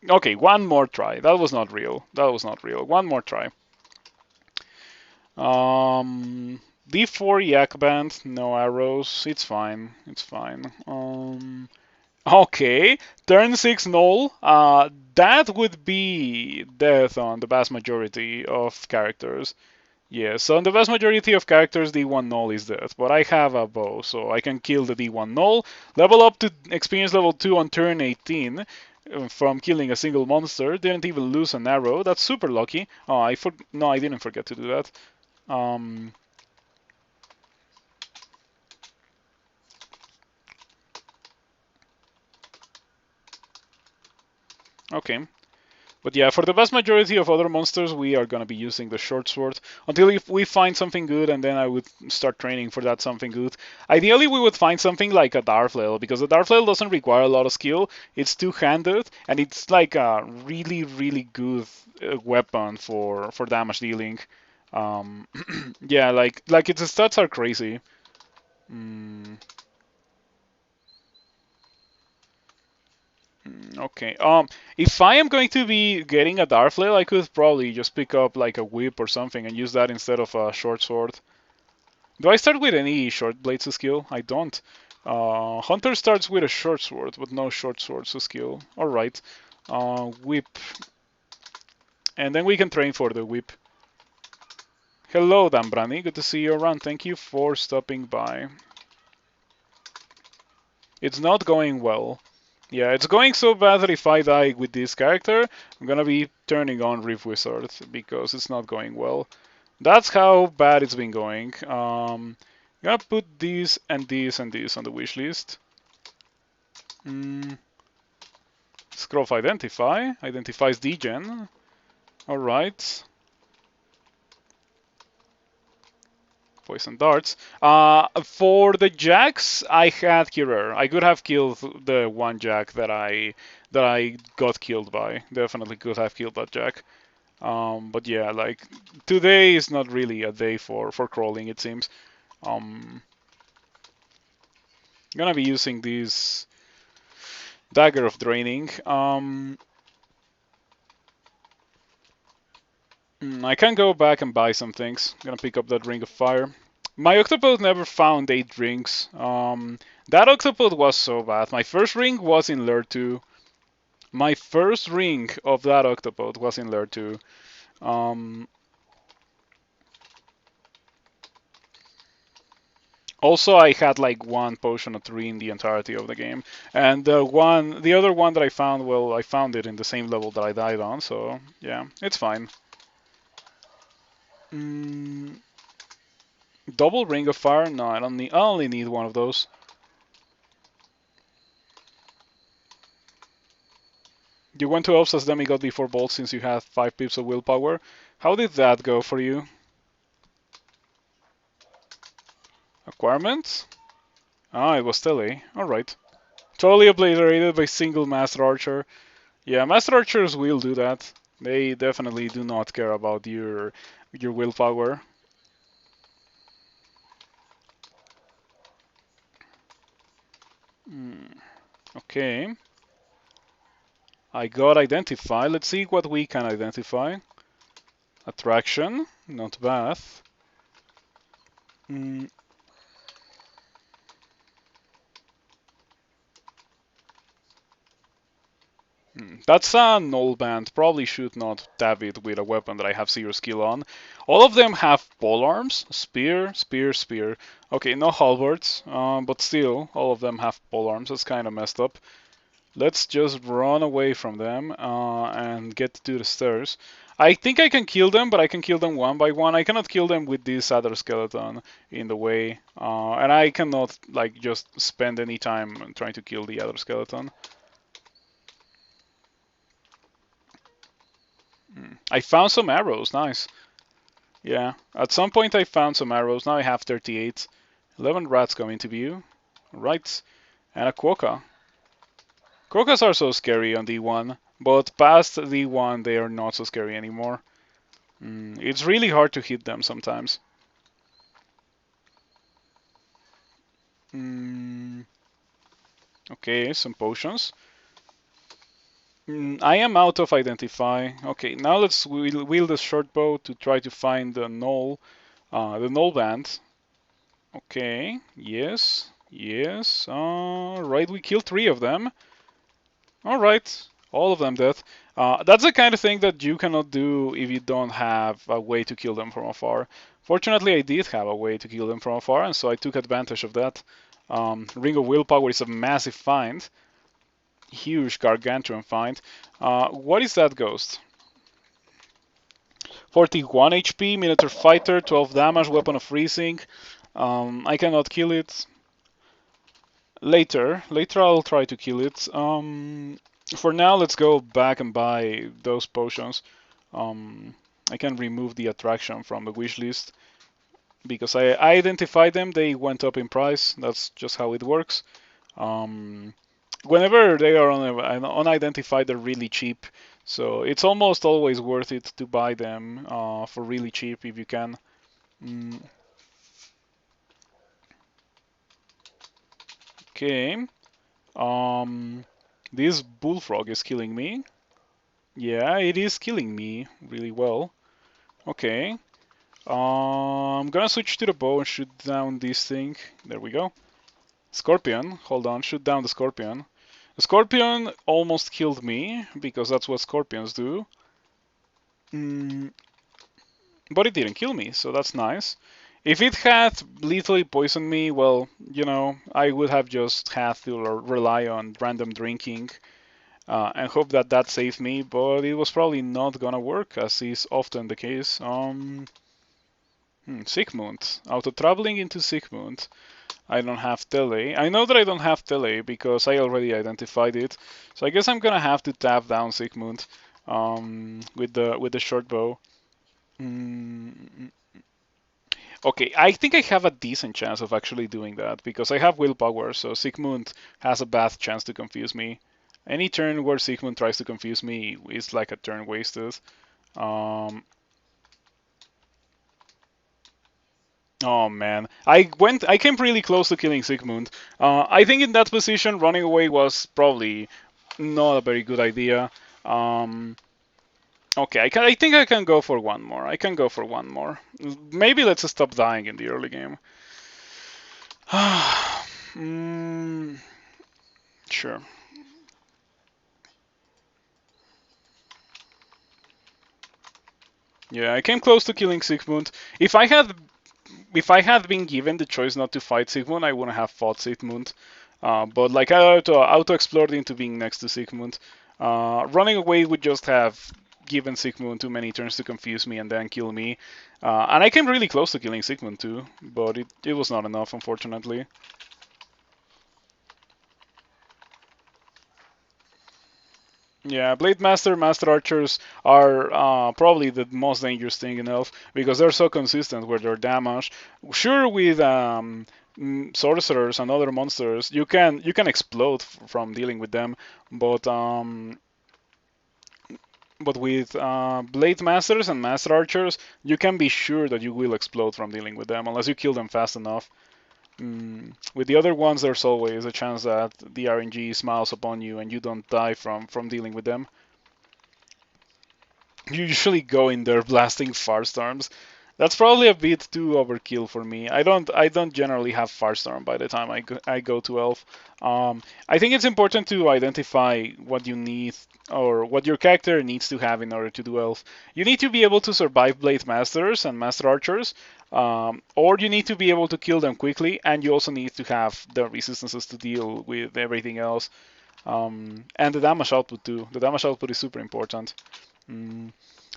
Okay, one more try. That was not real. That was not real. One more try. D4 Yak Band, no arrows. It's fine. It's fine. Okay, turn 6 null. That would be death on the vast majority of characters. Yes, so on the vast majority of characters, D1 null is death. But I have a bow, so I can kill the D1 null. Level up to experience level 2 on turn 18 from killing a single monster. Didn't even lose an arrow. That's super lucky. Oh, no, I didn't forget to do that. Um, okay. But yeah, for the vast majority of other monsters, we are going to be using the short sword until if we find something good, and then I would start training for that something good. Ideally, we would find something like a Darflail, because the Darflail doesn't require a lot of skill. It's two-handed, and it's like a really, really good weapon for damage dealing. Um, yeah, like its stats are crazy. Mm, okay. If I am going to be getting a Darflail, I could probably just pick up like a whip or something and use that instead of a short sword. Do I start with any short blades skill? I don't. Hunter starts with a short sword, but no short swords skill. All right. Whip, and then we can train for the whip. Hello, Dambrani. Good to see you around. Thank you for stopping by. It's not going well. Yeah, it's going so bad that if I die with this character, I'm gonna be turning on Rift Wizard because it's not going well. That's how bad it's been going. I'm gonna put these and these and these on the wish list. Mm, Scroll of Identify. Identifies degen. Alright. Poison darts. For the jacks, I had Kirer. I could have killed the one jack that I got killed by. Definitely could have killed that jack. But yeah, like today is not really a day for crawling. It seems. Gonna be using this dagger of draining. I can go back and buy some things. Gonna pick up that ring of fire. My octopus never found 8 rings. That octopus was so bad. My first ring was in Lair 2. My first ring of that octopus was in Lair 2. Um, Also, I had like one potion of 3 in the entirety of the game, and the other one that I found, well, I found it in the same level that I died on, so yeah, it's fine. Mm, Double ring of fire? No, I don't need. I only need one of those. You went to Ops as demigod before Bolt since you had 5 pips of willpower. How did that go for you? Acquirement? Ah, it was Tele. Alright. Totally obliterated by single Master Archer. Yeah, Master Archers will do that. They definitely do not care about your willpower. Okay. I got identify. Let's see what we can identify. Attraction. Not bad. Mm, That's a null band. Probably should not tab it with a weapon that I have 0 skill on. All of them have pole arms. Spear, spear, spear. Okay, no halberds, but still, all of them have pole arms. That's kind of messed up. Let's just run away from them and get to the stairs. I think I can kill them, but I can kill them one by one. I cannot kill them with this other skeleton in the way, and I cannot like just spend any time trying to kill the other skeleton. I found some arrows. Nice. Yeah. At some point I found some arrows. Now I have 38. 11 rats come into view. Right. And a quokka. Quokkas are so scary on D1, but past D1 they are not so scary anymore. It's really hard to hit them sometimes. Okay, some potions. I am out of identify. Okay, now let's wield the short bow to try to find the null band. Okay, yes, yes. Right, we killed 3 of them. All right, all of them dead. That's the kind of thing that you cannot do if you don't have a way to kill them from afar. Fortunately, I did have a way to kill them from afar, and so I took advantage of that. Ring of Willpower is a massive find. Huge gargantuan find. What is that ghost? 41 HP, Minotaur Fighter, 12 damage, Weapon of Freezing. I cannot kill it. Later I'll try to kill it. For now, let's go back and buy those potions. I can remove the attraction from the wish list because I identified them. They went up in price. That's just how it works. Whenever they are unidentified, they're really cheap. So it's almost always worth it to buy them for really cheap if you can. Okay. This bullfrog is killing me. Yeah, it is killing me really well. Okay. I'm gonna switch to the bow and shoot down this thing. There we go. Scorpion. Hold on, shoot down the scorpion. The scorpion almost killed me because that's what scorpions do. But it didn't kill me, so that's nice. If it had lethally poisoned me, well, you know, I would have just had to rely on random drinking and hope that that saved me, but it was probably not gonna work, as is often the case. Sigmund. Auto-traveling into Sigmund. I don't have tele. I know that I don't have tele because I already identified it. So I guess I'm gonna have to tap down Sigmund with the short bow. Okay, I think I have a decent chance of actually doing that because I have willpower, so Sigmund has a bad chance to confuse me. Any turn where Sigmund tries to confuse me is like a turn wasted. Oh man, I came really close to killing Sigmund. I think in that position, running away was probably not a very good idea. Okay, I think I can go for one more. I can go for one more. Maybe let's stop dying in the early game. Sure. Yeah, I came close to killing Sigmund. If I had been given the choice not to fight Sigmund, I wouldn't have fought Sigmund. But like I auto explored into being next to Sigmund. Running away would just have given Sigmund too many turns to confuse me and then kill me. And I came really close to killing Sigmund too, but it was not enough, unfortunately. Yeah, Blade Master, Master Archers are probably the most dangerous thing in Elf because they're so consistent with their damage. Sure, with sorcerers and other monsters, you can explode from dealing with them, but with Blade Masters and Master Archers, you can be sure that you will explode from dealing with them unless you kill them fast enough. With the other ones, there's always a chance that the RNG smiles upon you and you don't die from dealing with them. You usually go in there blasting Farstorms. That's probably a bit too overkill for me. I don't generally have Farstorm by the time I go to Elf. I think it's important to identify what you need or what your character needs to have in order to do Elf. You need to be able to survive Blade Masters and Master Archers, or you need to be able to kill them quickly, and you also need to have the resistances to deal with everything else. And the damage output too. The damage output is super important.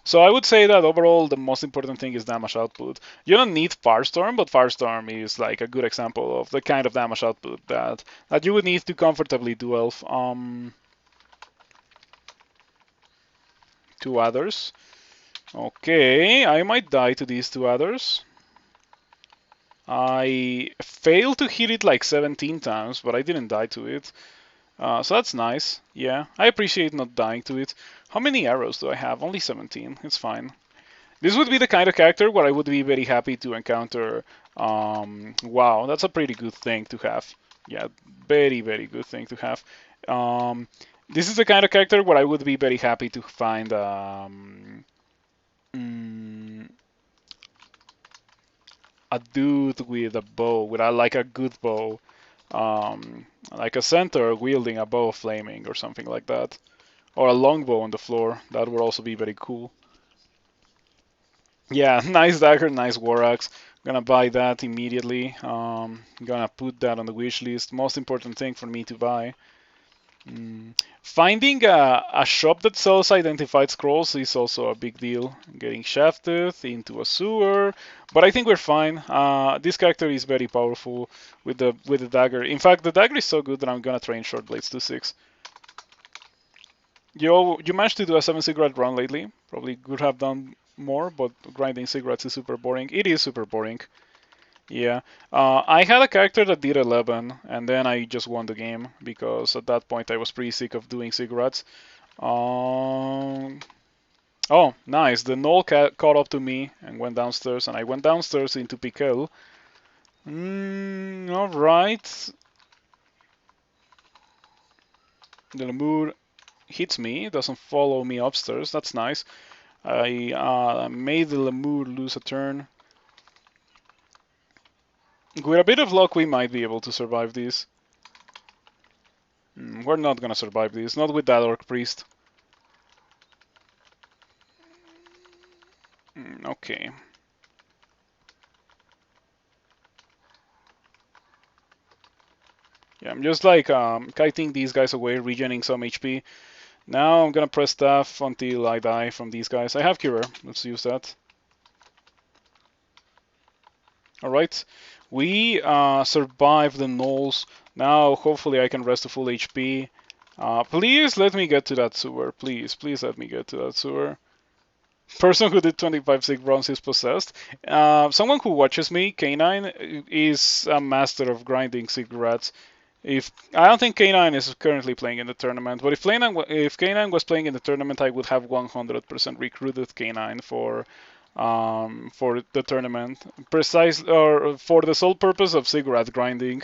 So I would say that overall the most important thing is damage output. You don't need Firestorm, but Firestorm is like a good example of the kind of damage output that you would need to comfortably do Elf. Two others. Okay, I might die to these two others. I failed to hit it like 17 times, but I didn't die to it. So that's nice. Yeah, I appreciate not dying to it. How many arrows do I have? Only 17. It's fine. This would be the kind of character where I would be very happy to encounter. Wow, that's a pretty good thing to have. Yeah, very, very good thing to have. This is the kind of character where I would be very happy to find a dude with a bow, with like a good bow, like a centaur wielding a bow of flaming or something like that, or a longbow on the floor. That would also be very cool. Yeah, nice dagger, nice war axe. Gonna buy that immediately. Gonna put that on the wish list. Most important thing for me to buy. Finding a shop that sells identified scrolls is also a big deal. Getting shafted into a sewer, but I think we're fine. This character is very powerful with the dagger. In fact, the dagger is so good that I'm gonna train short blades to 6. You managed to do a 7 cigarette run lately. Probably could have done more, but grinding cigarettes is super boring. It is super boring. Yeah. I had a character that did 11, and then I just won the game because at that point I was pretty sick of doing cigarettes. Um, oh, nice. The Knoll caught up to me and went downstairs, and I went downstairs into Piquel. Alright. The lemur hits me, doesn't follow me upstairs. That's nice. I made the lemur lose a turn. With a bit of luck, we might be able to survive this. We're not gonna survive this, not with that Orc Priest. Okay. Yeah, I'm just like kiting these guys away, regening some HP. Now I'm gonna press staff until I die from these guys. I have Cure, let's use that. Alright, we survived the Knolls. Now hopefully I can rest to full HP. Please let me get to that sewer. Please let me get to that sewer. Person who did 25 sig runs is possessed. Someone who watches me, K9, is a master of grinding cigarettes. If I don't think K9 is currently playing in the tournament, but if K9 was playing in the tournament, I would have 100% recruited K9 for the tournament, precise or for the sole purpose of cigarette grinding.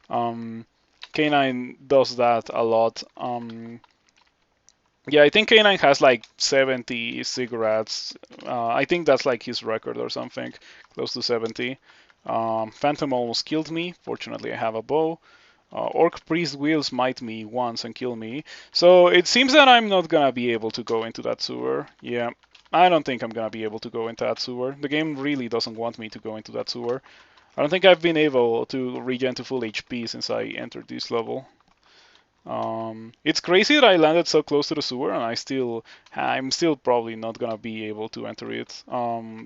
K9 does that a lot. Yeah, I think K9 has like 70 cigarettes. I think that's like his record or something, close to 70. Phantom almost killed me. Fortunately, I have a bow. Orc Priest will smite me once and kill me. So it seems that I'm not gonna be able to go into that sewer. Yeah, I don't think I'm gonna be able to go into that sewer. The game really doesn't want me to go into that sewer. I don't think I've been able to regen to full HP since I entered this level. It's crazy that I landed so close to the sewer, and I'm still probably not gonna be able to enter it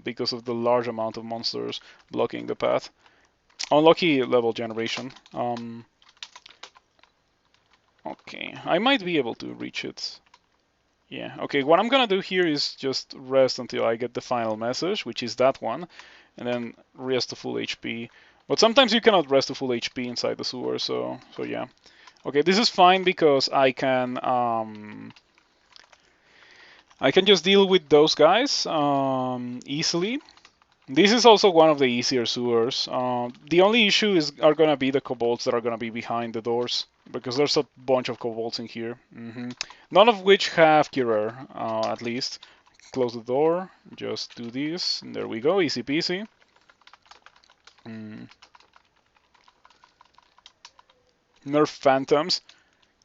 because of the large amount of monsters blocking the path. Unlucky level generation. Okay, I might be able to reach it. Yeah, okay, what I'm gonna do here is just rest until I get the final message, which is that one, and then rest to full HP. But sometimes you cannot rest to full HP inside the sewer, so yeah. Okay, this is fine because I can just deal with those guys easily. This is also one of the easier sewers. The only issue are gonna be the kobolds that are gonna be behind the doors because there's a bunch of kobolds in here. None of which have Curer, at least. Close the door. Just do this. And there we go. Easy peasy. Nerf phantoms.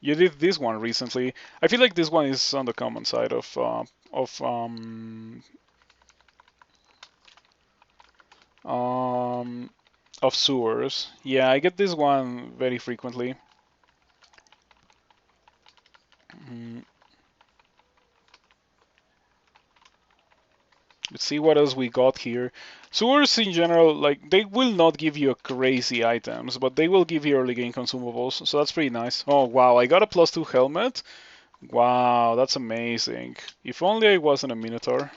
You did this one recently. I feel like this one is on the common side of sewers. Yeah, I get this one very frequently. Let's see what else we got here. Sewers in general, like, they will not give you crazy items, but they will give you early game consumables, so that's pretty nice. Oh wow, I got a +2 helmet. Wow, that's amazing. If only I wasn't a Minotaur.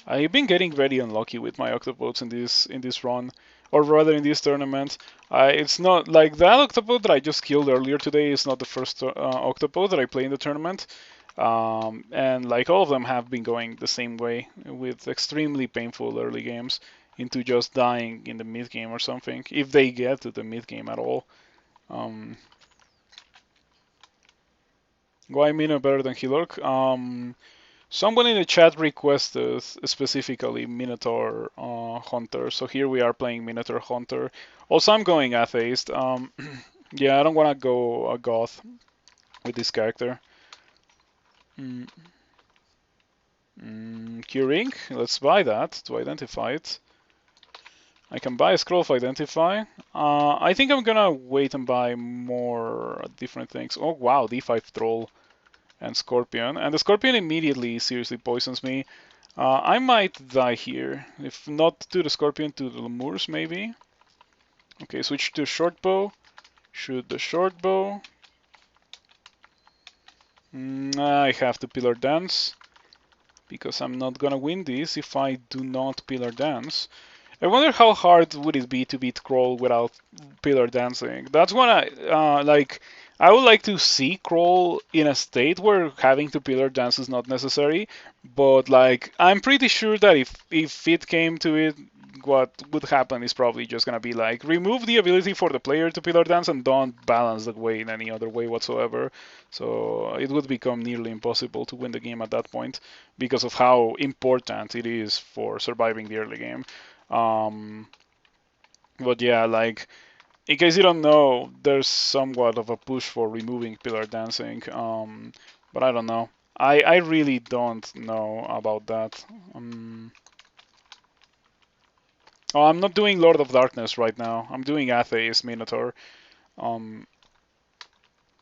I've been getting very unlucky with my octopodes in this run, or rather in this tournament. It's not like that octopode that I just killed earlier today is not the first octopode that I play in the tournament. And like all of them have been going the same way with extremely painful early games into just dying in the mid game or something, if they get to the mid game at all. Um, why Mino better than Hilork? Someone in the chat requested specifically Minotaur Hunter, so here we are playing Minotaur Hunter. Also, I'm going Atheist. Yeah, I don't want to go a Goth with this character. Mm, Curing, let's buy that to identify it. I can buy a scroll of identify. I think I'm gonna wait and buy more different things. Oh wow, D5 troll and scorpion, and the scorpion immediately seriously poisons me. I might die here. If not to the scorpion, to the lemurs maybe. Okay, switch to short bow. Shoot the short bow. I have to pillar dance because I'm not gonna win this if I do not pillar dance. I wonder how hard would it be to beat Kroll without pillar dancing. That's what I like. I would like to see Kroll in a state where having to pillar dance is not necessary. But like, I'm pretty sure that if it came to it, what would happen is probably just gonna be like remove the ability for the player to pillar dance and don't balance the way in any other way whatsoever. So it would become nearly impossible to win the game at that point because of how important it is for surviving the early game. Um, but yeah, like in case you don't know, there's somewhat of a push for removing pillar dancing. But I don't know. I really don't know about that. Oh, I'm not doing Lord of Darkness right now. I'm doing Atheist Minotaur. Um,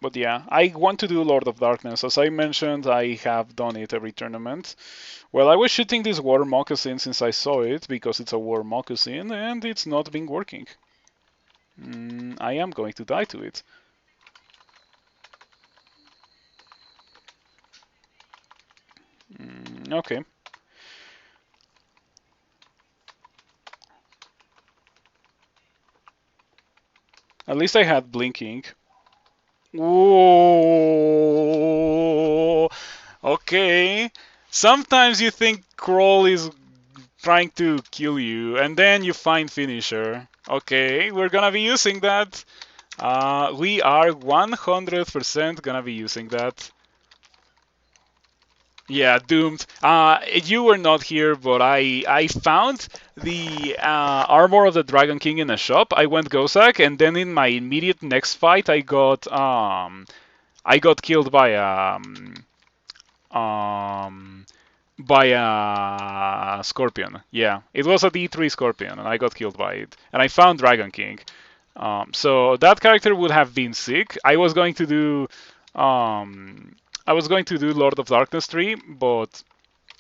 but yeah, I want to do Lord of Darkness. As I mentioned, I have done it every tournament. Well, I was shooting this war moccasin since I saw it, because it's a war moccasin, and it's not been working. I am going to die to it. Okay. At least I had blinking. Whoa. Okay. Sometimes you think Kroll is trying to kill you, and then you find finisher. Okay, we're gonna be using that. We are 100% gonna be using that. Yeah, doomed. You were not here, but I found the armor of the Dragon King in a shop. I went Gozak, and then in my immediate next fight, I got killed um by a scorpion. Yeah, it was a D3 scorpion, and I got killed by it. And I found Dragon King. So that character would have been sick. Um, I was going to do Lord of Darkness 3, but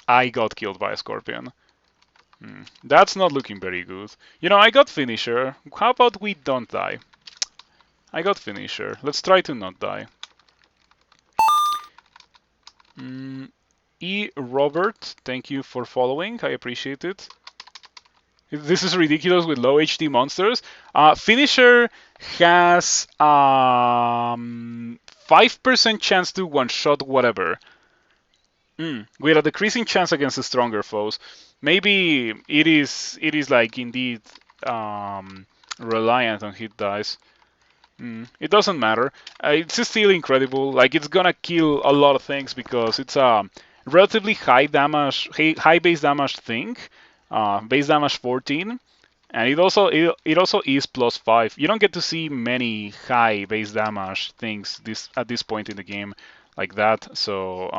I got killed by a scorpion. That's not looking very good. You know, I got finisher. How about we don't die? I got finisher. Let's try to not die. E. Robert, thank you for following. I appreciate it. This is ridiculous with low HD monsters. Finisher has 5% chance to one-shot whatever. With a decreasing chance against the stronger foes. Maybe it is like indeed reliant on hit dice. It doesn't matter. It's still incredible. Like, it's gonna kill a lot of things because it's a relatively high damage, high base damage thing. Base damage 14, and it also is +5. You don't get to see many high base damage things at this point in the game like that. So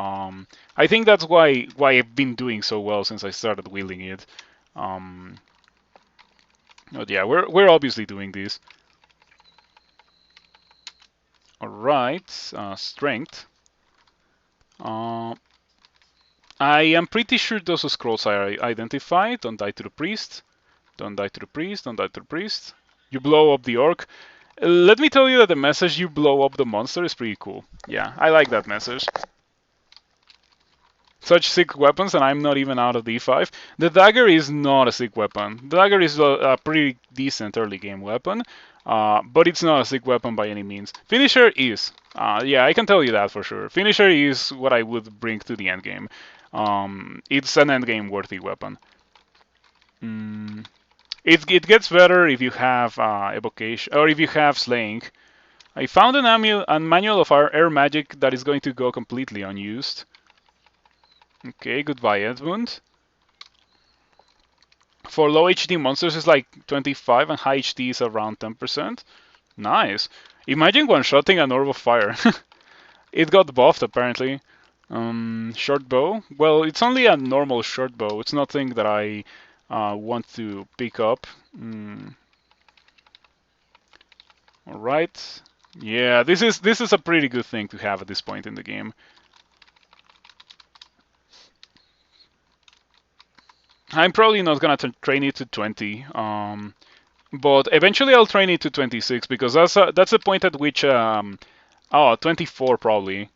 I think that's why I've been doing so well since I started wielding it. But yeah, we're obviously doing this. All right, strength. I am pretty sure those scrolls are identified. Don't die to the priest. Don't die to the priest. Don't die to the priest. You blow up the orc. Let me tell you that the message "you blow up the monster" is pretty cool. Yeah, I like that message. Such sick weapons, and I'm not even out of D5. The dagger is not a sick weapon. The dagger is a pretty decent early game weapon, but it's not a sick weapon by any means. Finisher is. Yeah, I can tell you that for sure. Finisher is what I would bring to the end game. It's an end game worthy weapon. It gets better if you have evocation or if you have slaying. I found a manual of our air magic that is going to go completely unused. Okay, goodbye Edmund. For low HD monsters it's like 25 and high HD is around 10%. Nice. Imagine one-shotting an orb of fire. It got buffed apparently. Short bow. Well, it's only a normal short bow. It's nothing that I want to pick up. All right. Yeah, this is a pretty good thing to have at this point in the game. I'm probably not gonna train it to 20, but eventually I'll train it to 26 because that's the point at which 24 probably.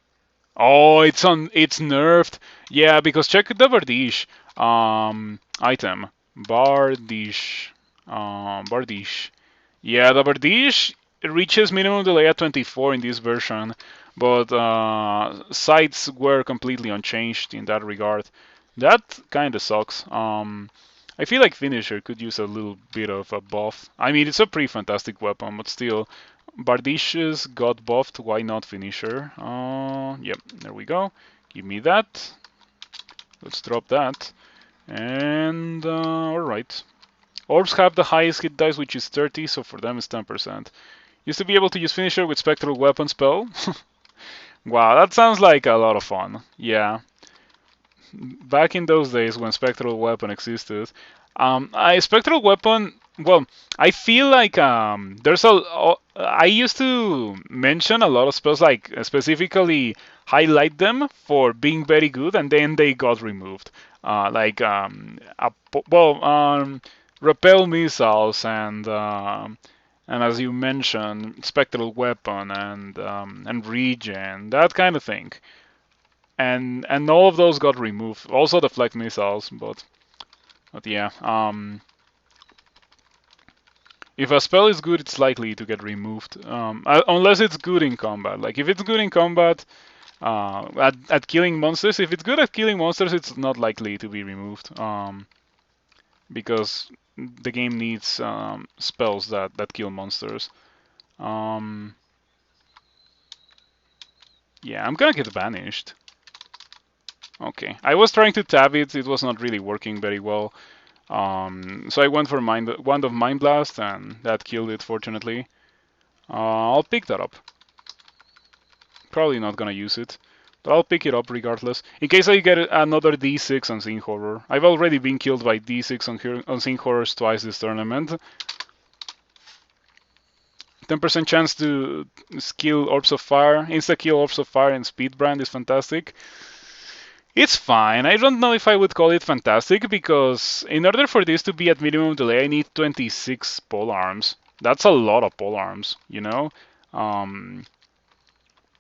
Oh, it's nerfed. Yeah, because check the Bardish item. Bardish. Bardish. Yeah, the Bardish reaches minimum delay at 24 in this version, but sights were completely unchanged in that regard. That kind of sucks. I feel like Finisher could use a little bit of a buff. I mean, it's a pretty fantastic weapon, but still, Bardish's got buffed. Why not Finisher? Yep, there we go. Give me that. Let's drop that. And alright. Orbs have the highest hit dice, which is 30, so for them it's 10%. Used to be able to use Finisher with Spectral Weapon spell. Wow, that sounds like a lot of fun. Yeah. Back in those days when Spectral Weapon existed, Spectral Weapon. Well, I feel like there's a. I used to mention a lot of spells, like specifically highlight them for being very good, and then they got removed. Like repel missiles and as you mentioned, Spectral Weapon and regen, that kind of thing. And all of those got removed. Also deflect missiles, but yeah. If a spell is good, it's likely to get removed, unless it's good in combat. Like if it's good in combat, at killing monsters, if it's good at killing monsters, it's not likely to be removed, because the game needs spells that kill monsters. Yeah, I'm gonna get banished. Okay, I was trying to tab it. It was not really working very well. So I went for Wand of Mind Blast, and that killed it, fortunately. I'll pick that up. Probably not gonna use it, but I'll pick it up regardless. In case I get another D6 on Scene Horror. I've already been killed by D6 on Scene Horrors twice this tournament. 10% chance to skill Orbs of Fire, insta-kill Orbs of Fire and Speed Brand is fantastic. It's fine. I don't know if I would call it fantastic because in order for this to be at minimum delay, I need 26 pole arms. That's a lot of pole arms, you know?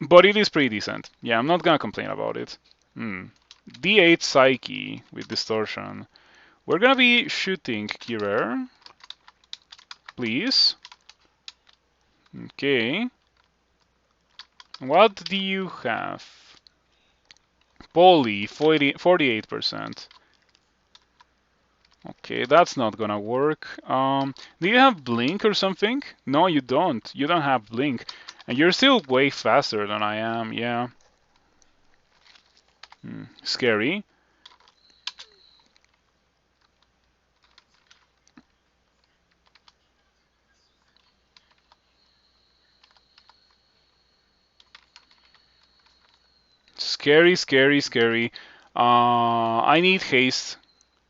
But it is pretty decent. Yeah, I'm not gonna complain about it. D8 Psyche with Distortion. We're gonna be shooting Kirer. Please. Okay. What do you have? Poly, 48%. Okay, that's not gonna work. Do you have Blink or something? No, you don't. You don't have Blink. And you're still way faster than I am, yeah. Scary. Scary, scary, scary. I need haste.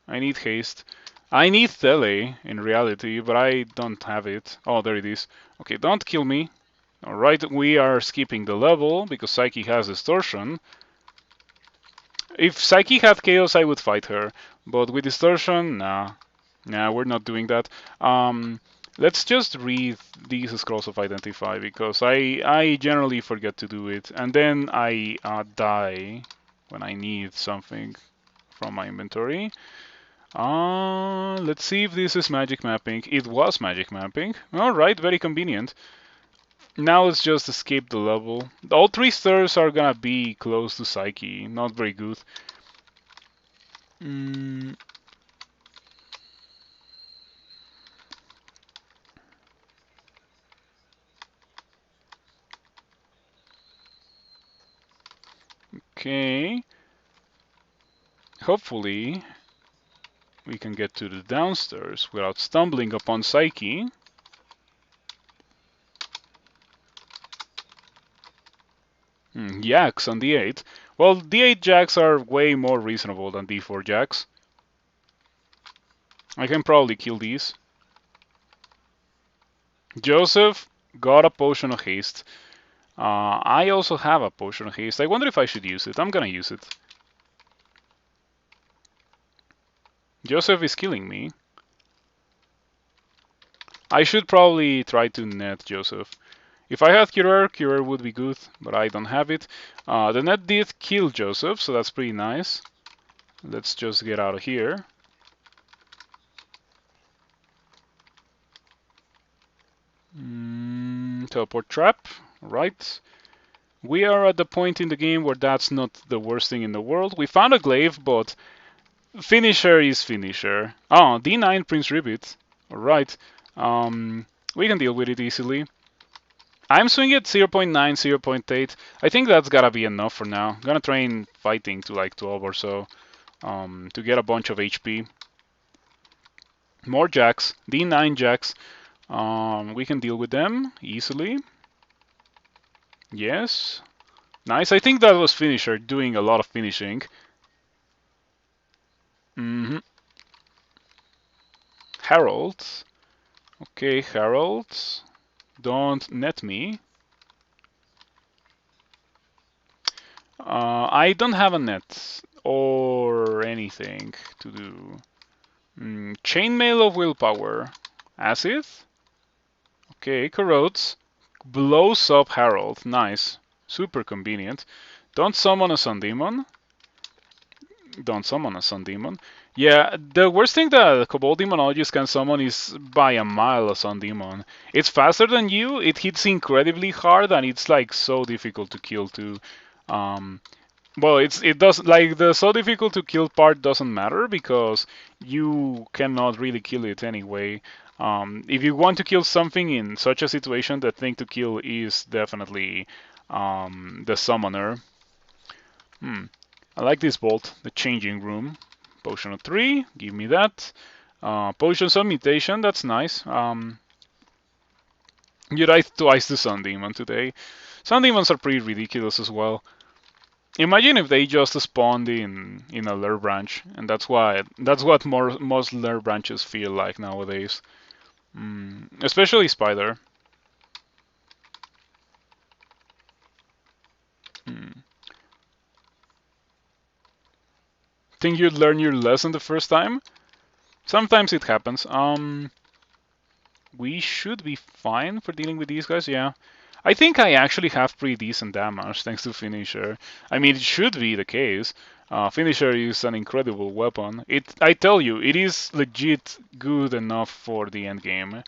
I need haste. I need Tele in reality, but I don't have it. Oh, there it is. Okay, don't kill me. Alright, we are skipping the level because Psyche has Distortion. If Psyche had Chaos, I would fight her. But with Distortion, nah. Nah, we're not doing that. Let's just read these Scrolls of Identify because I generally forget to do it. And then I die when I need something from my inventory. Let's see if this is magic mapping. It was magic mapping. Alright, very convenient. Now let's just escape the level. All 3 stars are gonna be close to Psyche. Not very good. Okay. Hopefully, we can get to the downstairs without stumbling upon Psyche. Jacks on D8. Well, D8 jacks are way more reasonable than D4 jacks. I can probably kill these. Joseph got a potion of haste. I also have a potion of haste. I wonder if I should use it. I'm gonna use it. Joseph is killing me. I should probably try to net Joseph. If I had Curer would be good, but I don't have it. The net did kill Joseph, so that's pretty nice. Let's just get out of here. Teleport trap, right. We are at the point in the game where that's not the worst thing in the world. We found a glaive, but finisher is finisher. Oh, D9 Prince Ribbit. Alright. We can deal with it easily. I'm swinging at 0.9, 0.8. I think that's gotta be enough for now. I'm gonna train fighting to like 12 or so to get a bunch of HP. More jacks. D9 jacks. We can deal with them easily. Yes. Nice. I think that was finisher doing a lot of finishing. Harold. Okay, Harold. Don't net me. I don't have a net or anything to do. Chainmail of Willpower. Acid. Okay, corrodes. Blows up Harold. Nice. Super convenient. Don't summon a Sun Demon. Don't summon a Sun Demon. Yeah, the worst thing that Kobold Demonologist can summon is by a mile a Sun Demon. It's faster than you, it hits incredibly hard, and it's like so difficult to kill too. Well, it does like the so difficult to kill part doesn't matter because you cannot really kill it anyway. If you want to kill something in such a situation, the thing to kill is definitely the summoner. I like this bolt, the changing room. Potion of 3, give me that. Potions of mutation, that's nice. You died twice to Sun Demon today. Sun Demons are pretty ridiculous as well. Imagine if they just spawned in a lure branch, and that's what most lure branches feel like nowadays. Especially Spider. Think you'd learn your lesson the first time? Sometimes it happens. We should be fine for dealing with these guys, yeah. I think I actually have pretty decent damage thanks to Finisher. I mean, it should be the case. Finisher is an incredible weapon. I tell you, it is legit good enough for the end game.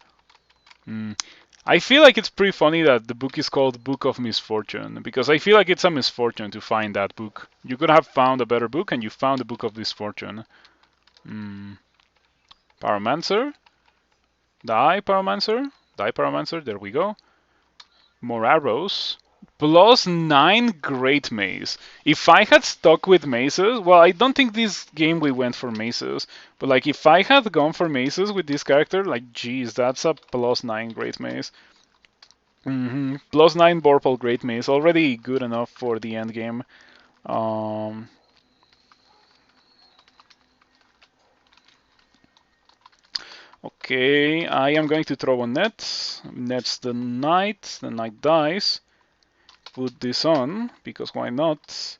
I feel like it's pretty funny that the book is called Book of Misfortune, because I feel like it's a misfortune to find that book. You could have found a better book, and you found the Book of Misfortune. Pyromancer? Die Pyromancer, there we go. More arrows. +9 Great Mace. If I had stuck with maces, well, I don't think this game we went for maces, but like if I had gone for maces with this character, like geez, that's a +9 Great Mace. +9 Vorpal Great Mace, already good enough for the end game. Okay, I am going to throw a net. Net's the knight. The knight dies. Put this on, because why not?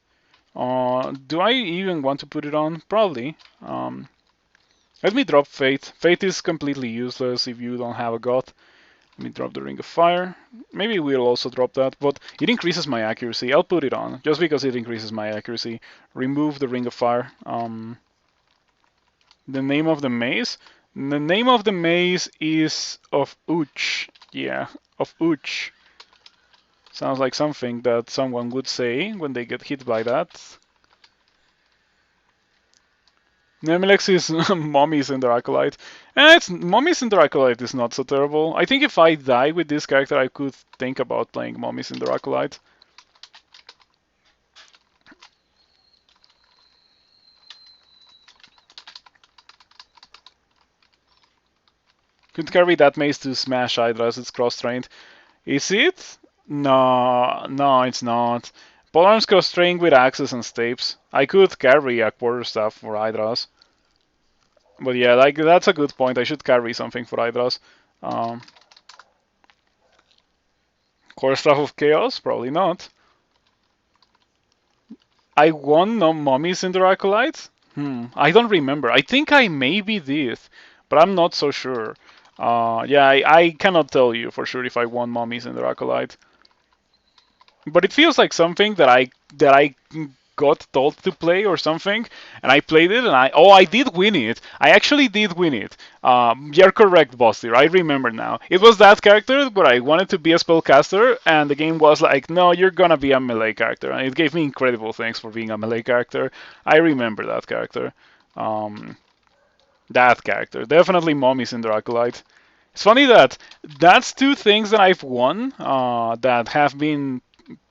Do I even want to put it on? Probably. Let me drop Fate. Fate is completely useless if you don't have a god. Let me drop the Ring of Fire. Maybe we'll also drop that, but it increases my accuracy. I'll put it on, just because it increases my accuracy. Remove the Ring of Fire. The name of the maze? The name of the maze is of Uch. Yeah, of Uch. Sounds like something that someone would say when they get hit by that. Nemelex is Mommy's in the Acolyte. Mommy's in the Acolyte is not so terrible. I think if I die with this character, I could think about playing Mommy's in the Acolyte. Could carry that mace to smash Hydras, it's cross-trained. Is it? No, no, it's not. Polearm's cross-trained with axes and stapes. I could carry a quarterstaff for Hydras. But yeah, like that's a good point. I should carry something for Hydras. Um, Quarterstaff of Chaos? Probably not. I won no mummies in the Acolyte? I don't remember. I think I maybe did, but I'm not so sure. Yeah, I cannot tell you for sure if I won mummies in the Acolyte. But it feels like something that I got told to play or something, and I played it, and I did win it. I actually did win it. You're correct, Bostier. I remember now. It was that character, but I wanted to be a spellcaster, and the game was like, no, you're gonna be a melee character, and it gave me incredible things for being a melee character. I remember that character. Um, that character, definitely Mommy's in the Acolyte. It's funny that that's two things that I've won that have been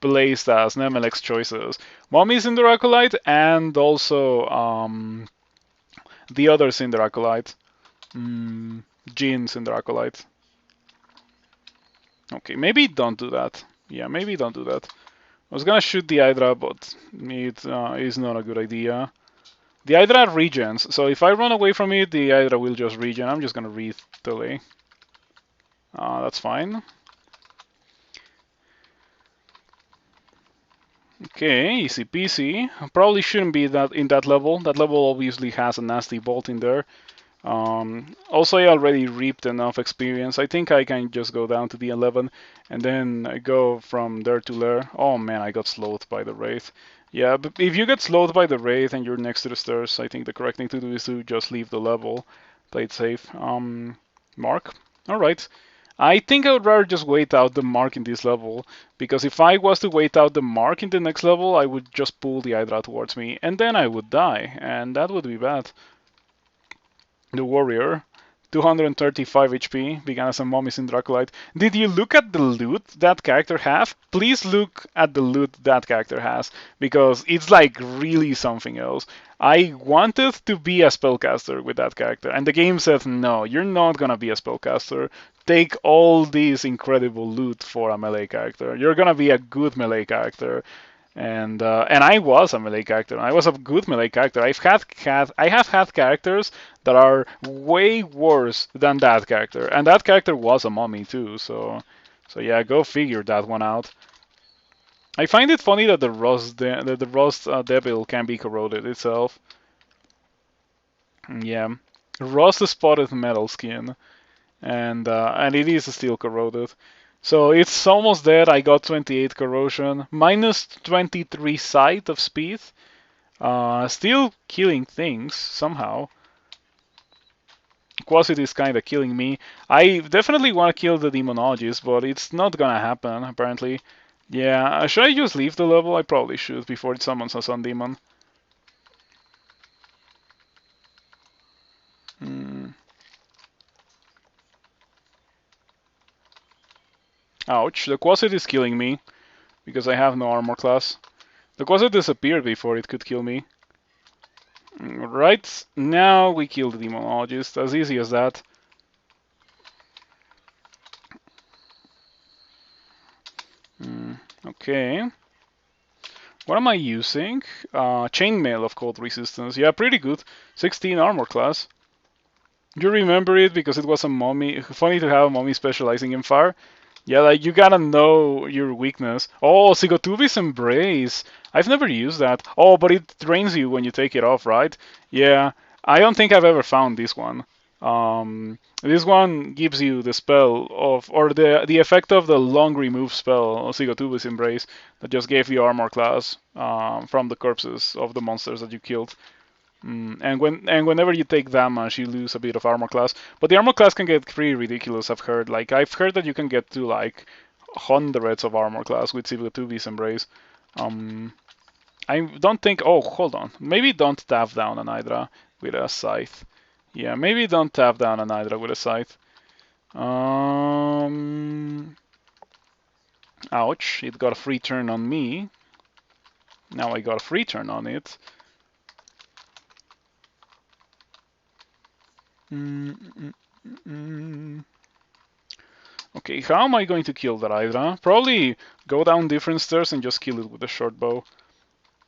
placed as Nemelech's choices. Mommy's in the Acolyte and also the others in the Acolyte. Jean's in the Acolyte. Okay, maybe don't do that. Yeah, maybe don't do that. I was gonna shoot the Hydra, but it is not a good idea. The Hydra regens, so if I run away from it, the Hydra will just regen. I'm just gonna read delay. That's fine. Okay, easy peasy. Probably shouldn't be that in that level. That level obviously has a nasty bolt in there. Also, I already reaped enough experience. I think I can just go down to the 11 and then go from there to there. Oh man, I got slowed by the Wraith. Yeah, but if you get slowed by the Wraith and you're next to the stairs, I think the correct thing to do is to just leave the level. Play it safe. Mark? Alright. I think I would rather just wait out the mark in this level, because if I was to wait out the mark in the next level, I would just pull the Hydra towards me, and then I would die, and that would be bad. The warrior, 235 HP, began as a mummies in Draculite. Did you look at the loot that character have? Please look at the loot that character has, because it's like really something else. I wanted to be a spellcaster with that character, and the game said, no, you're not gonna be a spellcaster. Take all this incredible loot for a melee character. You're gonna be a good melee character. And I was a melee character. I was a good melee character. I have had characters that are way worse than that character, and that character was a mummy too. So yeah, go figure that one out. I find it funny that the rust devil can be corroded itself. Yeah, rust spotted metal skin, and it is still corroded. So it's almost dead. I got 28 corrosion, minus 23 sight of speed. Still killing things somehow. Quasit is kind of killing me. I definitely want to kill the demonologist, but it's not gonna happen apparently. Yeah, should I just leave the level? I probably should before it summons a sun demon. Ouch, the Quasit is killing me because I have no armor class. The Quasit disappeared before it could kill me. Right, now we kill the demonologist, as easy as that. Okay. What am I using? Chainmail of cold resistance. Yeah, pretty good. 16 armor class. You remember it because it was a mummy. Funny to have a mummy specializing in fire. Yeah, like you gotta know your weakness. Oh, Sigotubi's Embrace. I've never used that. Oh, but it drains you when you take it off, right? Yeah, I don't think I've ever found this one. This one gives you the spell of, or the effect of the long remove spell, Sigotubus Embrace, that just gave you armor class from the corpses of the monsters that you killed. Whenever you take damage, you lose a bit of armor class. But the armor class can get pretty ridiculous. I've heard that you can get to like hundreds of armor class with Sigotubus Embrace. I don't think. Oh, hold on. Maybe don't tap down an Hydra with a scythe. Yeah, maybe don't tap down an Hydra with a scythe. Ouch, it got a free turn on me. Now I got a free turn on it. Mm. Okay, how am I going to kill that Hydra? Probably go down different stairs and just kill it with a short bow.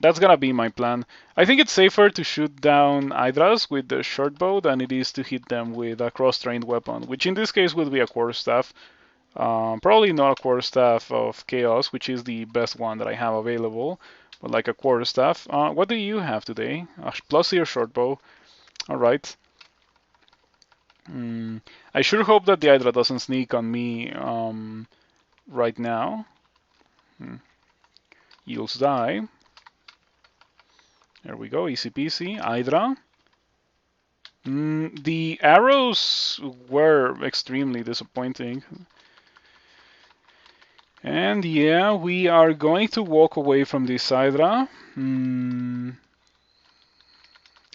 That's gonna be my plan. I think it's safer to shoot down Hydras with the short bow than it is to hit them with a cross-trained weapon, which in this case would be a quarterstaff. Probably not a quarterstaff of Chaos, which is the best one that I have available, but like a quarterstaff. What do you have today? Plus your short bow. All right. I sure hope that the Hydra doesn't sneak on me right now. Yields die. There we go, easy peasy. Hydra. The arrows were extremely disappointing. And yeah, we are going to walk away from this Hydra.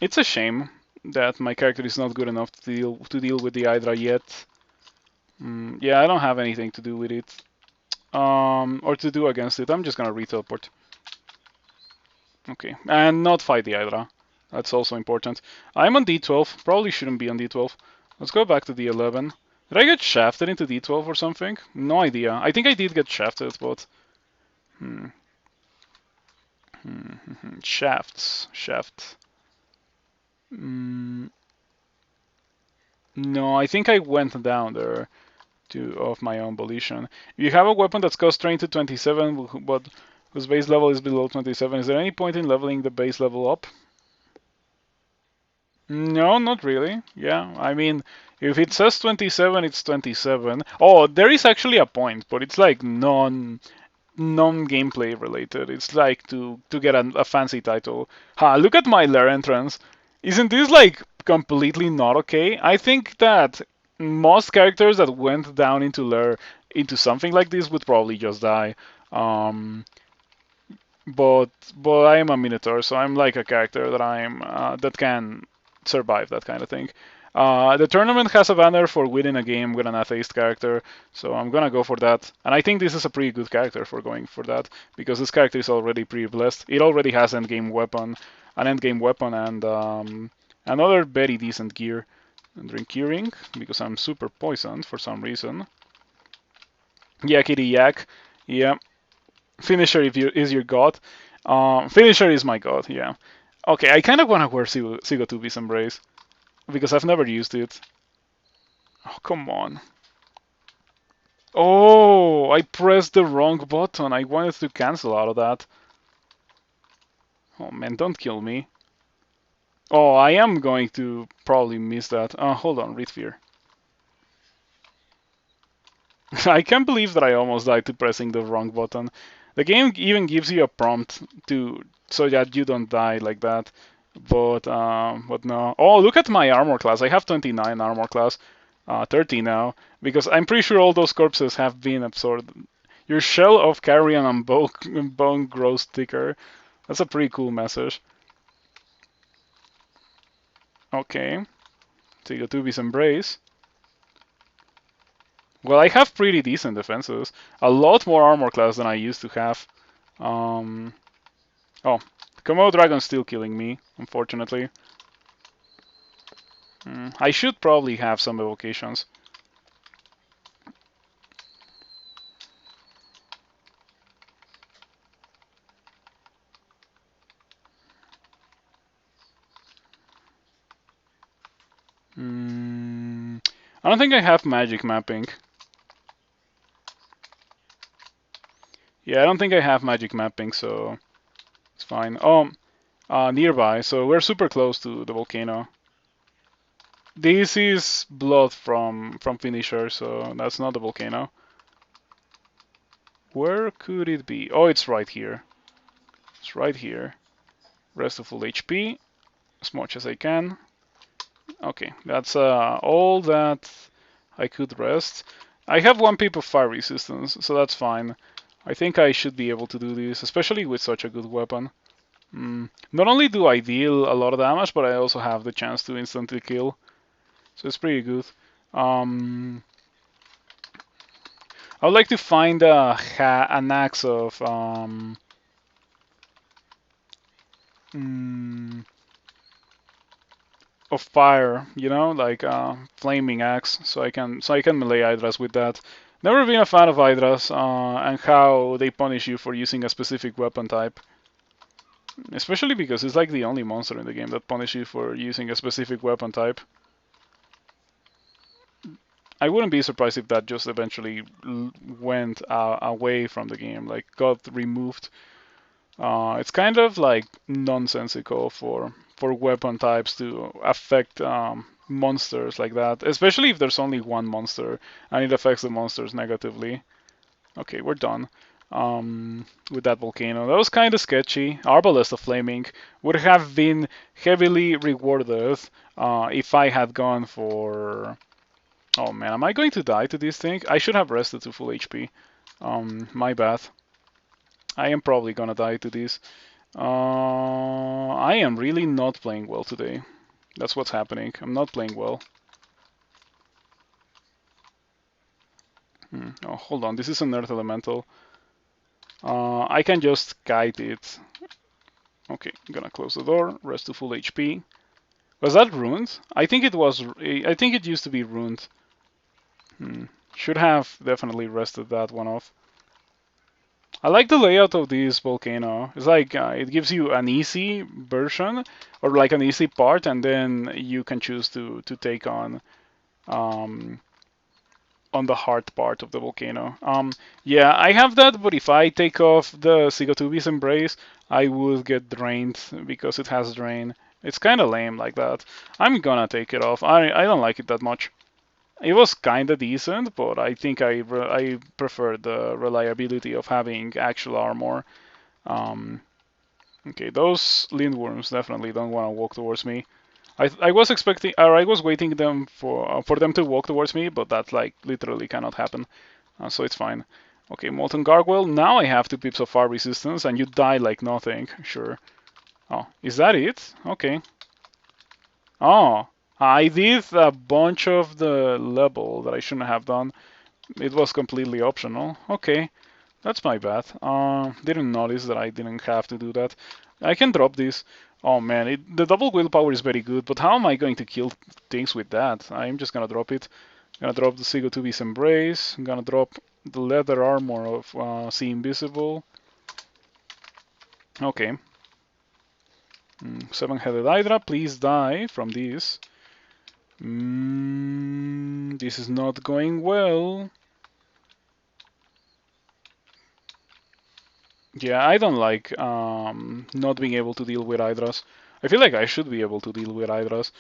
It's a shame that my character is not good enough to deal with the Hydra yet. Yeah, I don't have anything to do with it. Or to do against it. I'm just gonna re-teleport. Okay, and not fight the Hydra. That's also important. I'm on D12. Probably shouldn't be on D12. Let's go back to D11. Did I get shafted into D12 or something? No idea. I think I did get shafted, but... Shafts. Shaft. No, I think I went down there of my own volition. If you have a weapon that's cost trained to 27, but whose base level is below 27, is there any point in leveling the base level up? No, not really. Yeah, I mean, if it says 27, it's 27. Oh, there is actually a point, but it's like non-gameplay related. It's like to get a fancy title. Look at my lair entrance. Isn't this like completely not okay? I think that most characters that went down into lair into something like this would probably just die. Um, but I am a Minotaur, so I'm like a character that can survive that kind of thing. The tournament has a banner for winning a game with an Atheist character, so I'm gonna go for that. And I think this is a pretty good character for going for that, because this character is already pretty blessed. It already has an endgame weapon, and another very decent gear. And drink curing, because I'm super poisoned for some reason. Yakety yak. Yeah. Finisher is your god. Finisher is my god, yeah. Okay, I kind of want to wear Sigotubi's Embrace, because I've never used it. Oh, come on. Oh, I pressed the wrong button. I wanted to cancel out of that. Oh man, don't kill me. Oh, I am going to probably miss that. Hold on, read fear. I can't believe that I almost died to pressing the wrong button. The game even gives you a prompt so that you don't die like that. But no. Oh, look at my armor class. I have 29 armor class, 30 now, because I'm pretty sure all those corpses have been absorbed. Your shell of carrion and bone grows thicker. That's a pretty cool message. Okay, so you got Tubi's Embrace. Well, I have pretty decent defenses. A lot more armor class than I used to have. Oh, Komodo Dragon's still killing me, unfortunately. I should probably have some evocations. I don't think I have magic mapping. Yeah, I don't think I have magic mapping, so it's fine. Oh, nearby, so we're super close to the volcano. This is blood from Finisher, so that's not the volcano. Where could it be? Oh, it's right here. It's right here. Rest of full HP, as much as I can. Okay, that's all that I could rest. I have 1 pip of fire resistance, so that's fine. I think I should be able to do this, especially with such a good weapon. Not only do I deal a lot of damage, but I also have the chance to instantly kill. So it's pretty good. I would like to find an axe of... of fire, you know, like flaming axe, so I can melee hydras with that. Never been a fan of hydras and how they punish you for using a specific weapon type, especially because it's like the only monster in the game that punishes you for using a specific weapon type. I wouldn't be surprised if that just eventually went away from the game, like got removed. It's kind of like nonsensical for weapon types to affect monsters like that, especially if there's only one monster and it affects the monsters negatively. Okay, we're done with that volcano. That was kind of sketchy. Arbalest of Flaming would have been heavily rewarded if I had gone for. Oh man, am I going to die to this thing? I should have rested to full HP. My bad. I am probably gonna die to this. I am really not playing well today. That's what's happening. I'm not playing well. Oh, hold on. This is an Earth Elemental. I can just kite it. Okay, I'm gonna close the door. Rest to full HP. Was that ruined? I think it was. I think it used to be ruined. Should have definitely rested that one off. I like the layout of this volcano. It's like it gives you an easy version or like an easy part, and then you can choose to take um, on the hard part of the volcano. Yeah, I have that, but if I take off the Sigatubi's Embrace, I would get drained because it has drain. It's kind of lame like that. I'm gonna take it off. I don't like it that much. It was kind of decent, but I think I prefer the reliability of having actual armor. Um, okay, those lindworms definitely don't want to walk towards me. I was expecting, or I was waiting them for them to walk towards me, but that like literally cannot happen, so it's fine. Okay, Molten Gargoyle. Now I have 2 pips of fire resistance, and you die like nothing. Sure. Oh, is that it? Okay. Oh, I did a bunch of the level that I shouldn't have done. It was completely optional. Okay, that's my bad. Didn't notice that I didn't have to do that. I can drop this. Oh man, the double willpower is very good, but how am I going to kill things with that? I'm just gonna drop it. Gonna drop the Sigatubi's Embrace. I'm gonna drop the leather armor of See Invisible. Okay. 7-headed Hydra, please die from this. This is not going well. Yeah, I don't like not being able to deal with Hydras. I feel like I should be able to deal with Hydras.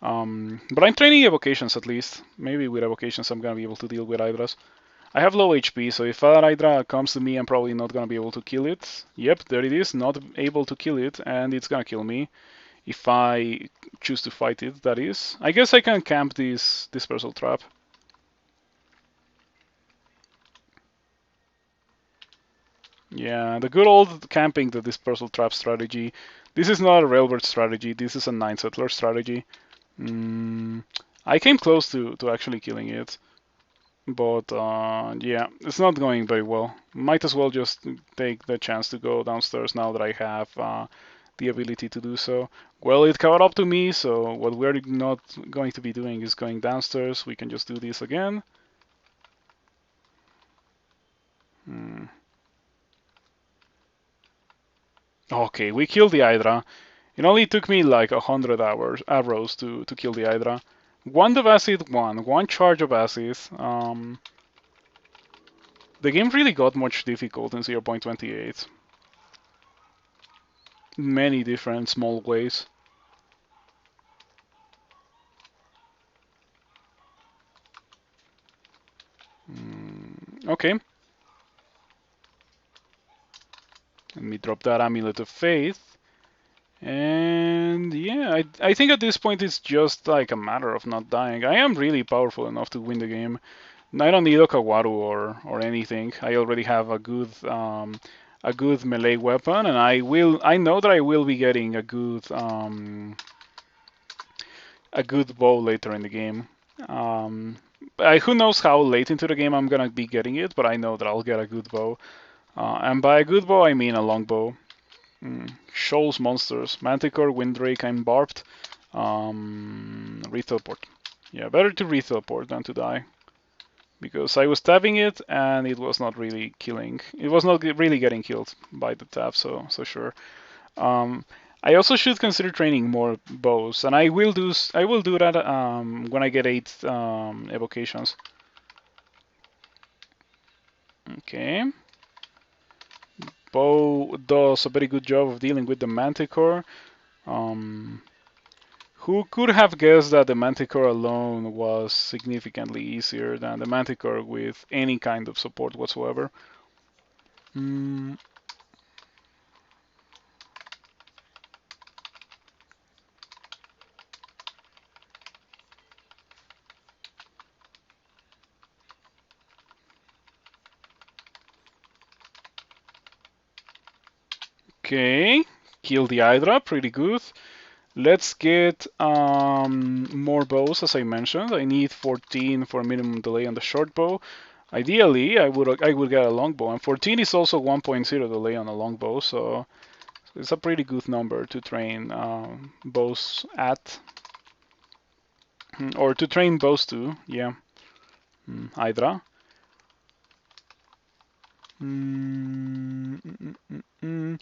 But I'm training evocations at least. Maybe with evocations I'm gonna be able to deal with Hydras. I have low HP, so if that Hydra comes to me, I'm probably not gonna be able to kill it. Yep, there it is, not able to kill it, and it's gonna kill me. If I choose to fight it, that is. I guess I can camp this dispersal trap. Yeah, the good old camping the dispersal trap strategy. This is not a railbird strategy, this is a 9 settler strategy. I came close to actually killing it. But yeah, it's not going very well. Might as well just take the chance to go downstairs now that I have the ability to do so. Well, it caught up to me, so what we're not going to be doing is going downstairs. We can just do this again. Okay, we killed the Hydra. It only took me like 100 arrows to kill the Hydra. 1 of acid, 1 charge of acid. The game really got much difficult in 0.28. Many different small ways. Okay. Let me drop that Amulet of Faith. And yeah, I think at this point it's just like a matter of not dying. I am really powerful enough to win the game. I don't need Okawaru or anything. I already have a good melee weapon, and I know that I will be getting a good bow later in the game. Who knows how late into the game I'm gonna be getting it, but I know that I'll get a good bow. And by a good bow, I mean a long bow. Shoals monsters, Manticore, Windrake, and Barbed. Re-teleport. Yeah, better to re-teleport than to die. Because I was tabbing it and it was not really killing. It was not really getting killed by the tab, so sure. I also should consider training more bows, and I will do that when I get 8 evocations. Okay. Bow does a very good job of dealing with the Manticore. Um, who could have guessed that the Manticore alone was significantly easier than the Manticore with any kind of support whatsoever? Mm, okay, kill the Hydra, pretty good. Let's get more bows, as I mentioned. I need 14 for minimum delay on the short bow. Ideally, I would get a longbow, and 14 is also 1.0 delay on a longbow, so it's a pretty good number to train bows at, or to train bows to. Yeah, Hydra. Mm, mm, mm, mm.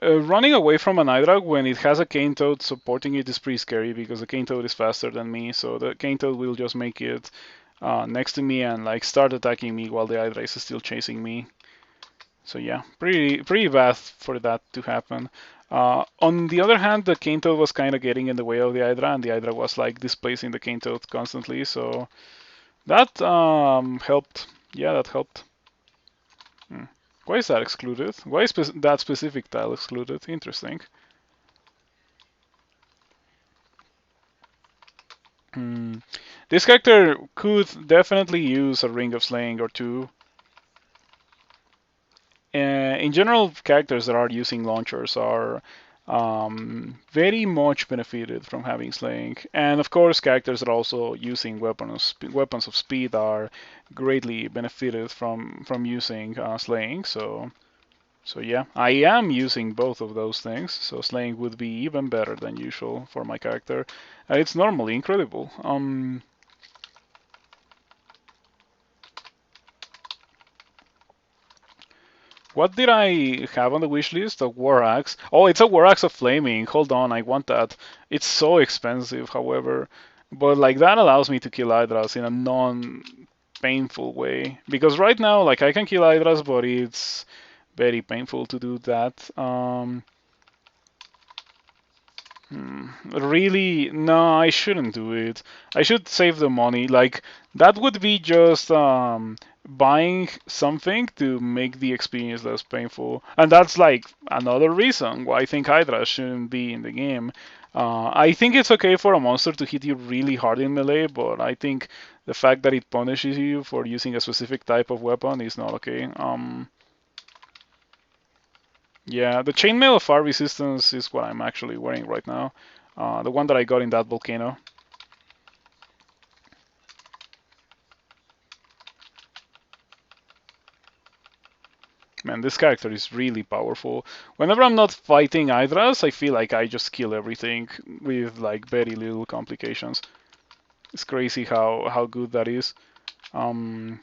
Running away from an Hydra when it has a Cane Toad supporting it is pretty scary because the Cane Toad is faster than me, so the Cane Toad will just make it next to me and like start attacking me while the Hydra is still chasing me. So yeah, pretty bad for that to happen. On the other hand, the Cane Toad was kind of getting in the way of the Hydra, and the Hydra was like displacing the Cane Toad constantly, so that helped. Yeah, that helped. Hmm. Why is that excluded? Why is that specific tile excluded? Interesting. Hmm. This character could definitely use a Ring of Slaying or two. In general, characters that are using launchers are very much benefited from having Slaying. And of course, characters that are also using weapons of speed are greatly benefited from using Slaying. So yeah, I am using both of those things, so Slaying would be even better than usual for my character. It's normally incredible. What did I have on the wish list? A War Axe. Oh, it's a War Axe of Flaming. Hold on, I want that. It's so expensive, however. But like that allows me to kill Hydras in a non-painful way. Because right now, like I can kill Hydras, but it's very painful to do that. Really, no, I shouldn't do it. I should save the money. Like that would be just buying something to make the experience less painful, and that's like another reason why I think Hydra shouldn't be in the game. I think it's okay for a monster to hit you really hard in melee, but I think the fact that it punishes you for using a specific type of weapon is not okay. Yeah, the chainmail of fire resistance is what I'm actually wearing right now. The one that I got in that volcano. Man, this character is really powerful. Whenever I'm not fighting Hydras, I feel like I just kill everything with like very little complications. It's crazy how good that is. Um,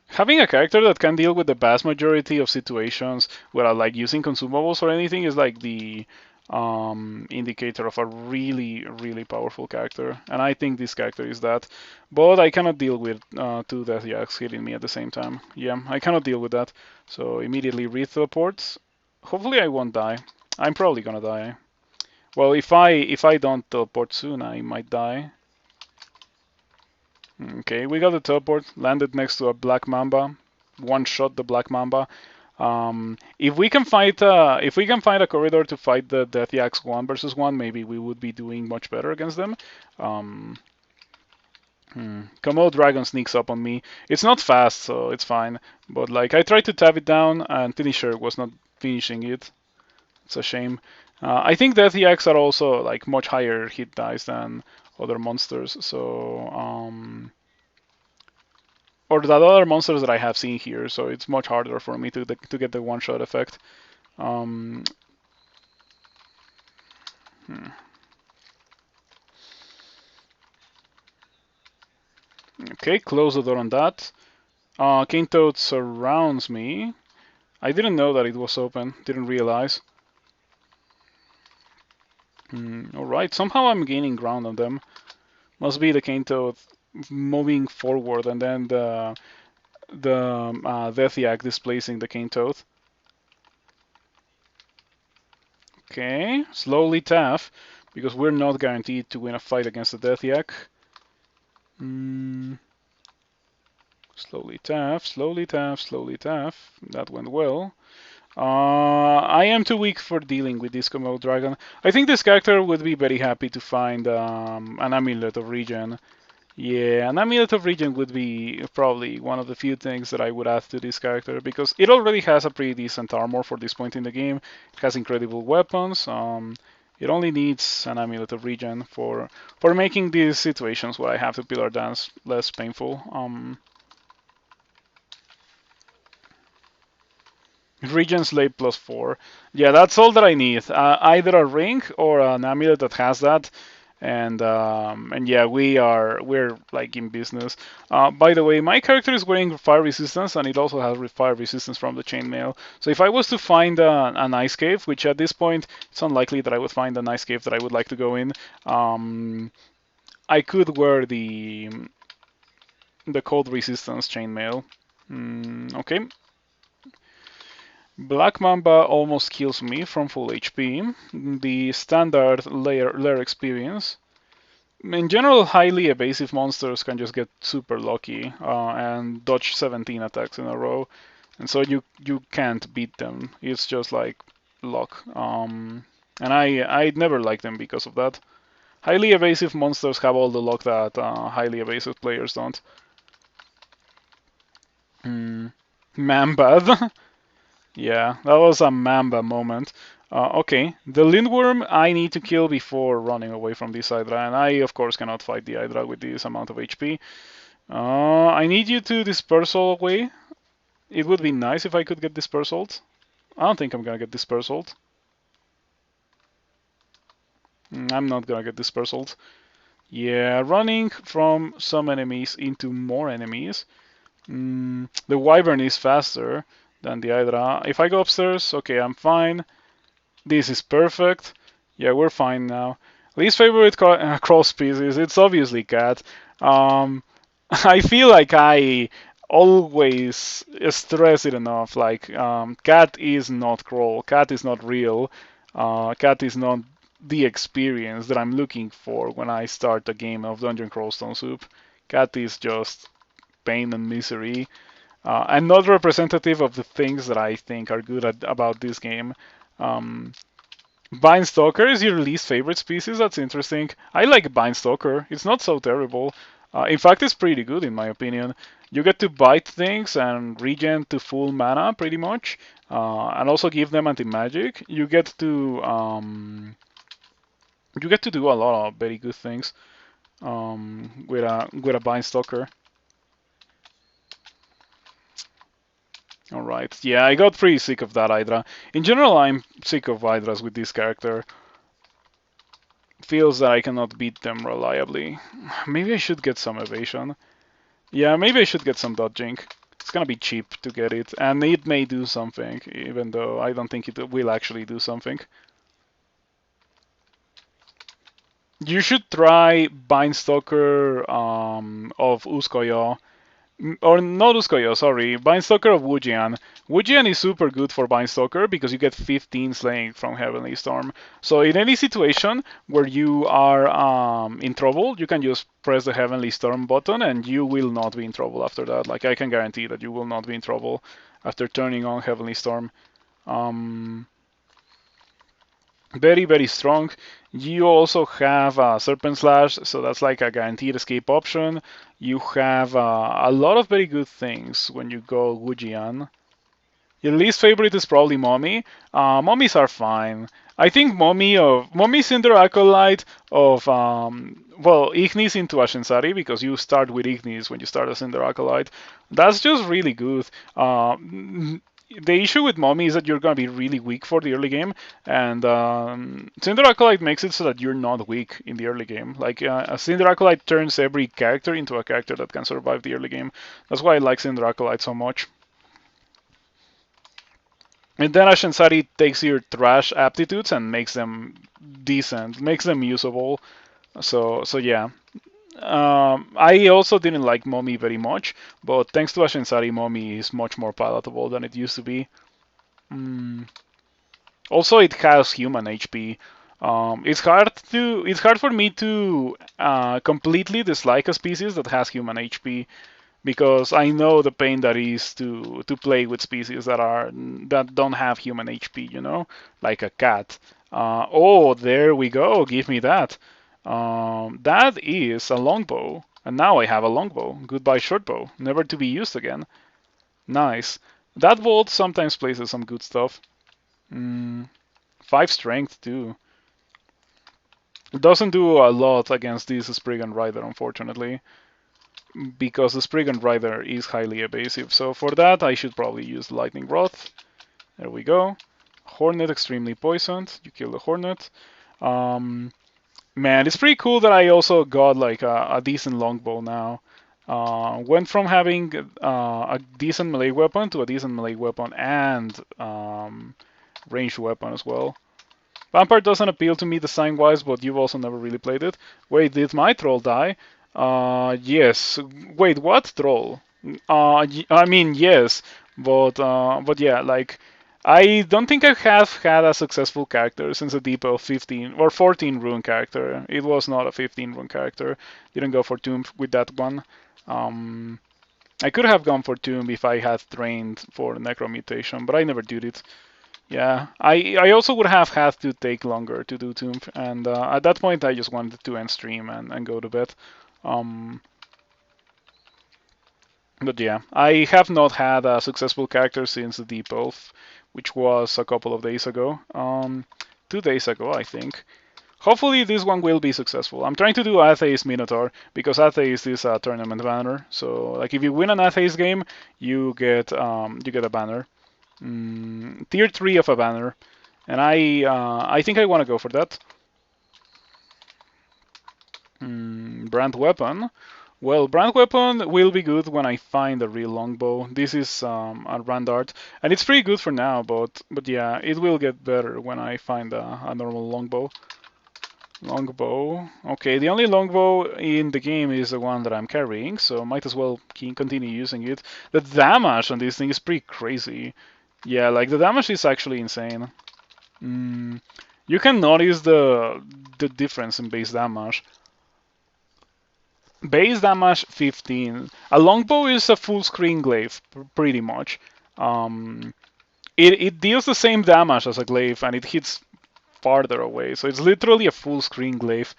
Having a character that can deal with the vast majority of situations without like using consumables or anything is like the indicator of a really powerful character, and I think this character is that. But I cannot deal with two Death Jacks hitting me at the same time. Yeah, I cannot deal with that. So immediately re-teleports. Hopefully I won't die. I'm probably gonna die. Well, if I don't teleport soon, I might die. Okay, we got the teleport, landed next to a black mamba, one shot the black mamba. If we can find a corridor to fight the Death Yaks 1 versus 1, maybe we would be doing much better against them. Um, Komodo Dragon sneaks up on me. It's not fast, so it's fine. But like I tried to tap it down, and Finisher was not finishing it. It's a shame. I think Death Yaks are also like much higher hit dice than other monsters, so or the other monsters that I have seen here, so it's much harder for me to get the one-shot effect. Um, hmm. Okay, close the door on that. Cane Toad surrounds me. I didn't know that it was open. Didn't realize. Alright, somehow I'm gaining ground on them. Must be the Cane Toad moving forward and then the Death Yak displacing the Cane Toad. Okay, slowly Taff, because we're not guaranteed to win a fight against the Death Yak. Slowly Taff, slowly Taff, slowly Taff. That went well. I am too weak for dealing with this Komodo Dragon. I think this character would be very happy to find an Amulet of Regen. Yeah, an Amulet of Regen would be probably one of the few things that I would add to this character because it already has a pretty decent armor for this point in the game. It has incredible weapons. It only needs an Amulet of Regen for making these situations where I have to Pillar Dance less painful. Regen Slave +4. Yeah, that's all that I need. Either a ring or an amulet that has that, and yeah, we're like in business. By the way, my character is wearing fire resistance, and it also has fire resistance from the chainmail. So if I was to find an ice cave, which at this point it's unlikely that I would find an ice cave that I would like to go in, I could wear the cold resistance chainmail. Okay. Black Mamba almost kills me from full HP. The standard layer experience. In general, highly evasive monsters can just get super lucky and dodge 17 attacks in a row, and so you can't beat them. It's just like luck. And I never like them because of that. Highly evasive monsters have all the luck that highly evasive players don't. Mambad. Yeah, that was a Mamba moment. Okay, the Lindworm I need to kill before running away from this Hydra, and I of course cannot fight the Hydra with this amount of HP. I need you to dispersal away. It would be nice if I could get dispersaled. I don't think I'm gonna get dispersaled. I'm not gonna get dispersaled. Yeah, running from some enemies into more enemies. The Wyvern is faster than the Hydra. If I go upstairs, okay, I'm fine. This is perfect. Yeah, we're fine now. Least favorite cross species, it's obviously cat. I feel like I always stress it enough. Like, cat is not crawl. Cat is not real. Cat is not the experience that I'm looking for when I start a game of Dungeon Crawl Stone Soup. Cat is just pain and misery, and not representative of the things that I think are good about this game. Binestalker is your least favorite species? That's interesting. I like Binestalker. It's not so terrible. In fact, it's pretty good in my opinion. You get to bite things and regen to full mana pretty much, and also give them anti-magic. You get to do a lot of very good things with a Binestalker. Alright, yeah, I got pretty sick of that Hydra. In general, I'm sick of Hydras with this character. Feels that I cannot beat them reliably. Maybe I should get some evasion. Yeah, maybe I should get some dodging. It's gonna be cheap to get it, and it may do something, even though I don't think it will actually do something. You should try Binestalker of Uskoyo. Or not Uskoyo, sorry, Binestalker of Wujian. Wujian is super good for Binestalker because you get 15 slaying from Heavenly Storm. So in any situation where you are in trouble, you can just press the Heavenly Storm button and you will not be in trouble after that. Like, I can guarantee that you will not be in trouble after turning on Heavenly Storm. Very, very strong. You also have Serpent Slash, so that's like a guaranteed escape option. You have a lot of very good things when you go Wujian. Your least favorite is probably Mommy. Mummies are fine. I think Mommy Cinder Acolyte of well, Ignis into Ashensari, because you start with Ignis when you start a Cinder Acolyte. That's just really good. the issue with Mommy is that you're gonna be really weak for the early game, and Cinder Acolyte makes it so that you're not weak in the early game. Like a Cinder Acolyte turns every character into a character that can survive the early game. That's why I like Cinder Acolyte so much. And then Ashensari takes your trash aptitudes and makes them decent, makes them usable. So yeah. I also didn't like Mommy very much, but thanks to Ashensari, Mommy is much more palatable than it used to be. Mm. Also, it has human HP. It's hard for me to completely dislike a species that has human HP because I know the pain that is to play with species that don't have human HP. Like a cat. Oh, there we go. Give me that. That is a longbow, and now I have a longbow. Goodbye shortbow, never to be used again. Nice. That vault sometimes places some good stuff. 5 strength too. It doesn't do a lot against this Spriggan Rider, unfortunately, because the Spriggan Rider is highly evasive. So for that, I should probably use Lightning Rod. There we go. Hornet extremely poisoned. You kill the Hornet. Man, it's pretty cool that I also got like a decent longbow now. Went from having a decent melee weapon to a decent melee weapon and ranged weapon as well. Vampire doesn't appeal to me design-wise, but you've also never really played it. Wait, did my troll die? Yes. Wait, what troll? I mean, yes, but yeah, like I don't think I have had a successful character since the Depot 15 or 14 rune character. It was not a 15 rune character. Didn't go for Tomb with that one. I could have gone for Tomb if I had trained for Necromutation, but I never did it. Yeah, I also would have had to take longer to do Tomb, and at that point I just wanted to end stream and go to bed. But yeah, I have not had a successful character since the Deep Elf, which was a couple of days ago. 2 days ago, I think. Hopefully this one will be successful. I'm trying to do Atheist Minotaur because Atheist is a tournament banner. So like if you win an Atheist game, you get a banner. Tier 3 of a banner. And I think I want to go for that. Brand Weapon. Well, Brand Weapon will be good when I find a real longbow. This is a Rand art, and it's pretty good for now, but yeah, it will get better when I find a normal longbow. Longbow. Okay, the only longbow in the game is the one that I'm carrying, so might as well continue using it. The damage on this thing is pretty crazy. Yeah, like the damage is actually insane. You can notice the difference in base damage. Base damage 15. A longbow is a full screen glaive, pretty much. It deals the same damage as a glaive and it hits farther away, so it's literally a full screen glaive.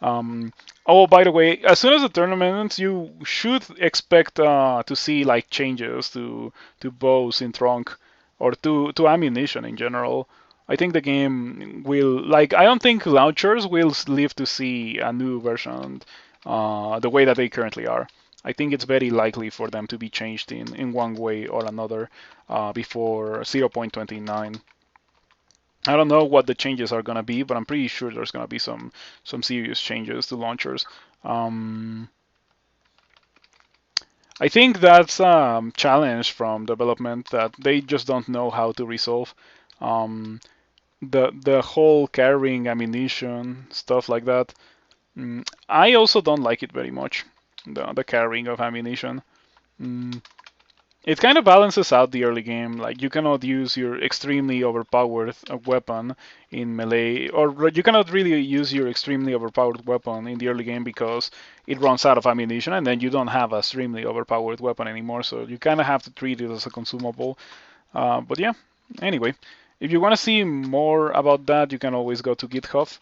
Oh, by the way, as soon as the tournament ends, you should expect to see like changes to bows in trunk or to ammunition in general. I think the game will like. I don't think launchers will live to see a new version the way that they currently are. I think it's very likely for them to be changed in one way or another before 0.29. I don't know what the changes are gonna be, but I'm pretty sure there's gonna be some serious changes to launchers. I think that's a challenge from development that they just don't know how to resolve. The whole carrying ammunition stuff like that. I also don't like it very much. The carrying of ammunition. It kind of balances out the early game. Like you cannot use your extremely overpowered weapon in melee, or you cannot really use your extremely overpowered weapon in the early game because it runs out of ammunition, and then you don't have a extremely overpowered weapon anymore. So you kind of have to treat it as a consumable. But yeah. Anyway, if you want to see more about that, you can always go to GitHub.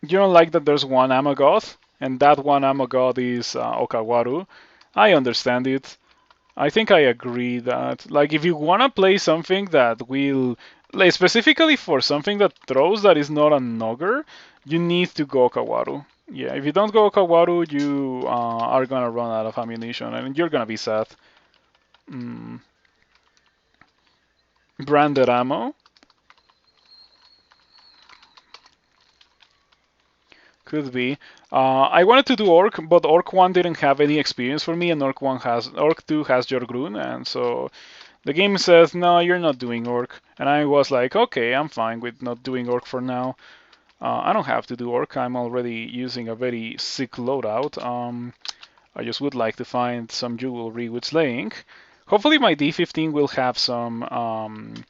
You don't like that there's one ammo god, and that one ammo god is Okawaru. I understand it. I think I agree that, like, if you want to play something that will, specifically for something that throws that is not a Nogger, you need to go Okawaru. Yeah, if you don't go Kawaru, you are gonna run out of ammunition, and you're gonna be sad. Mm. Branded ammo could be. I wanted to do Orc, but Orc 1 didn't have any experience for me, and Orc 2 has Jorgrun, and so the game says, no, you're not doing Orc. And I was like, okay, I'm fine with not doing Orc for now. I don't have to do Orc. I'm already using a very sick loadout. I just would like to find some jewelry with slaying. Hopefully my D15 will have some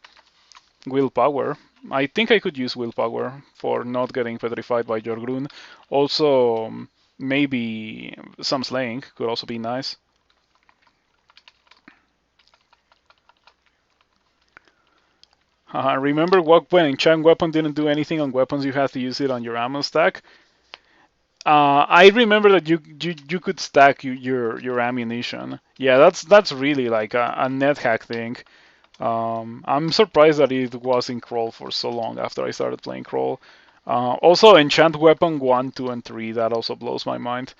willpower. I think I could use willpower for not getting petrified by Jorgrun. Also, maybe some slaying could also be nice. Remember what when enchant weapon didn't do anything on weapons, you had to use it on your ammo stack. I remember that you could stack your ammunition. Yeah, that's really like a net hack thing. I'm surprised that it was in crawl for so long after I started playing crawl. Also, enchant weapon 1, 2, and 3. That also blows my mind.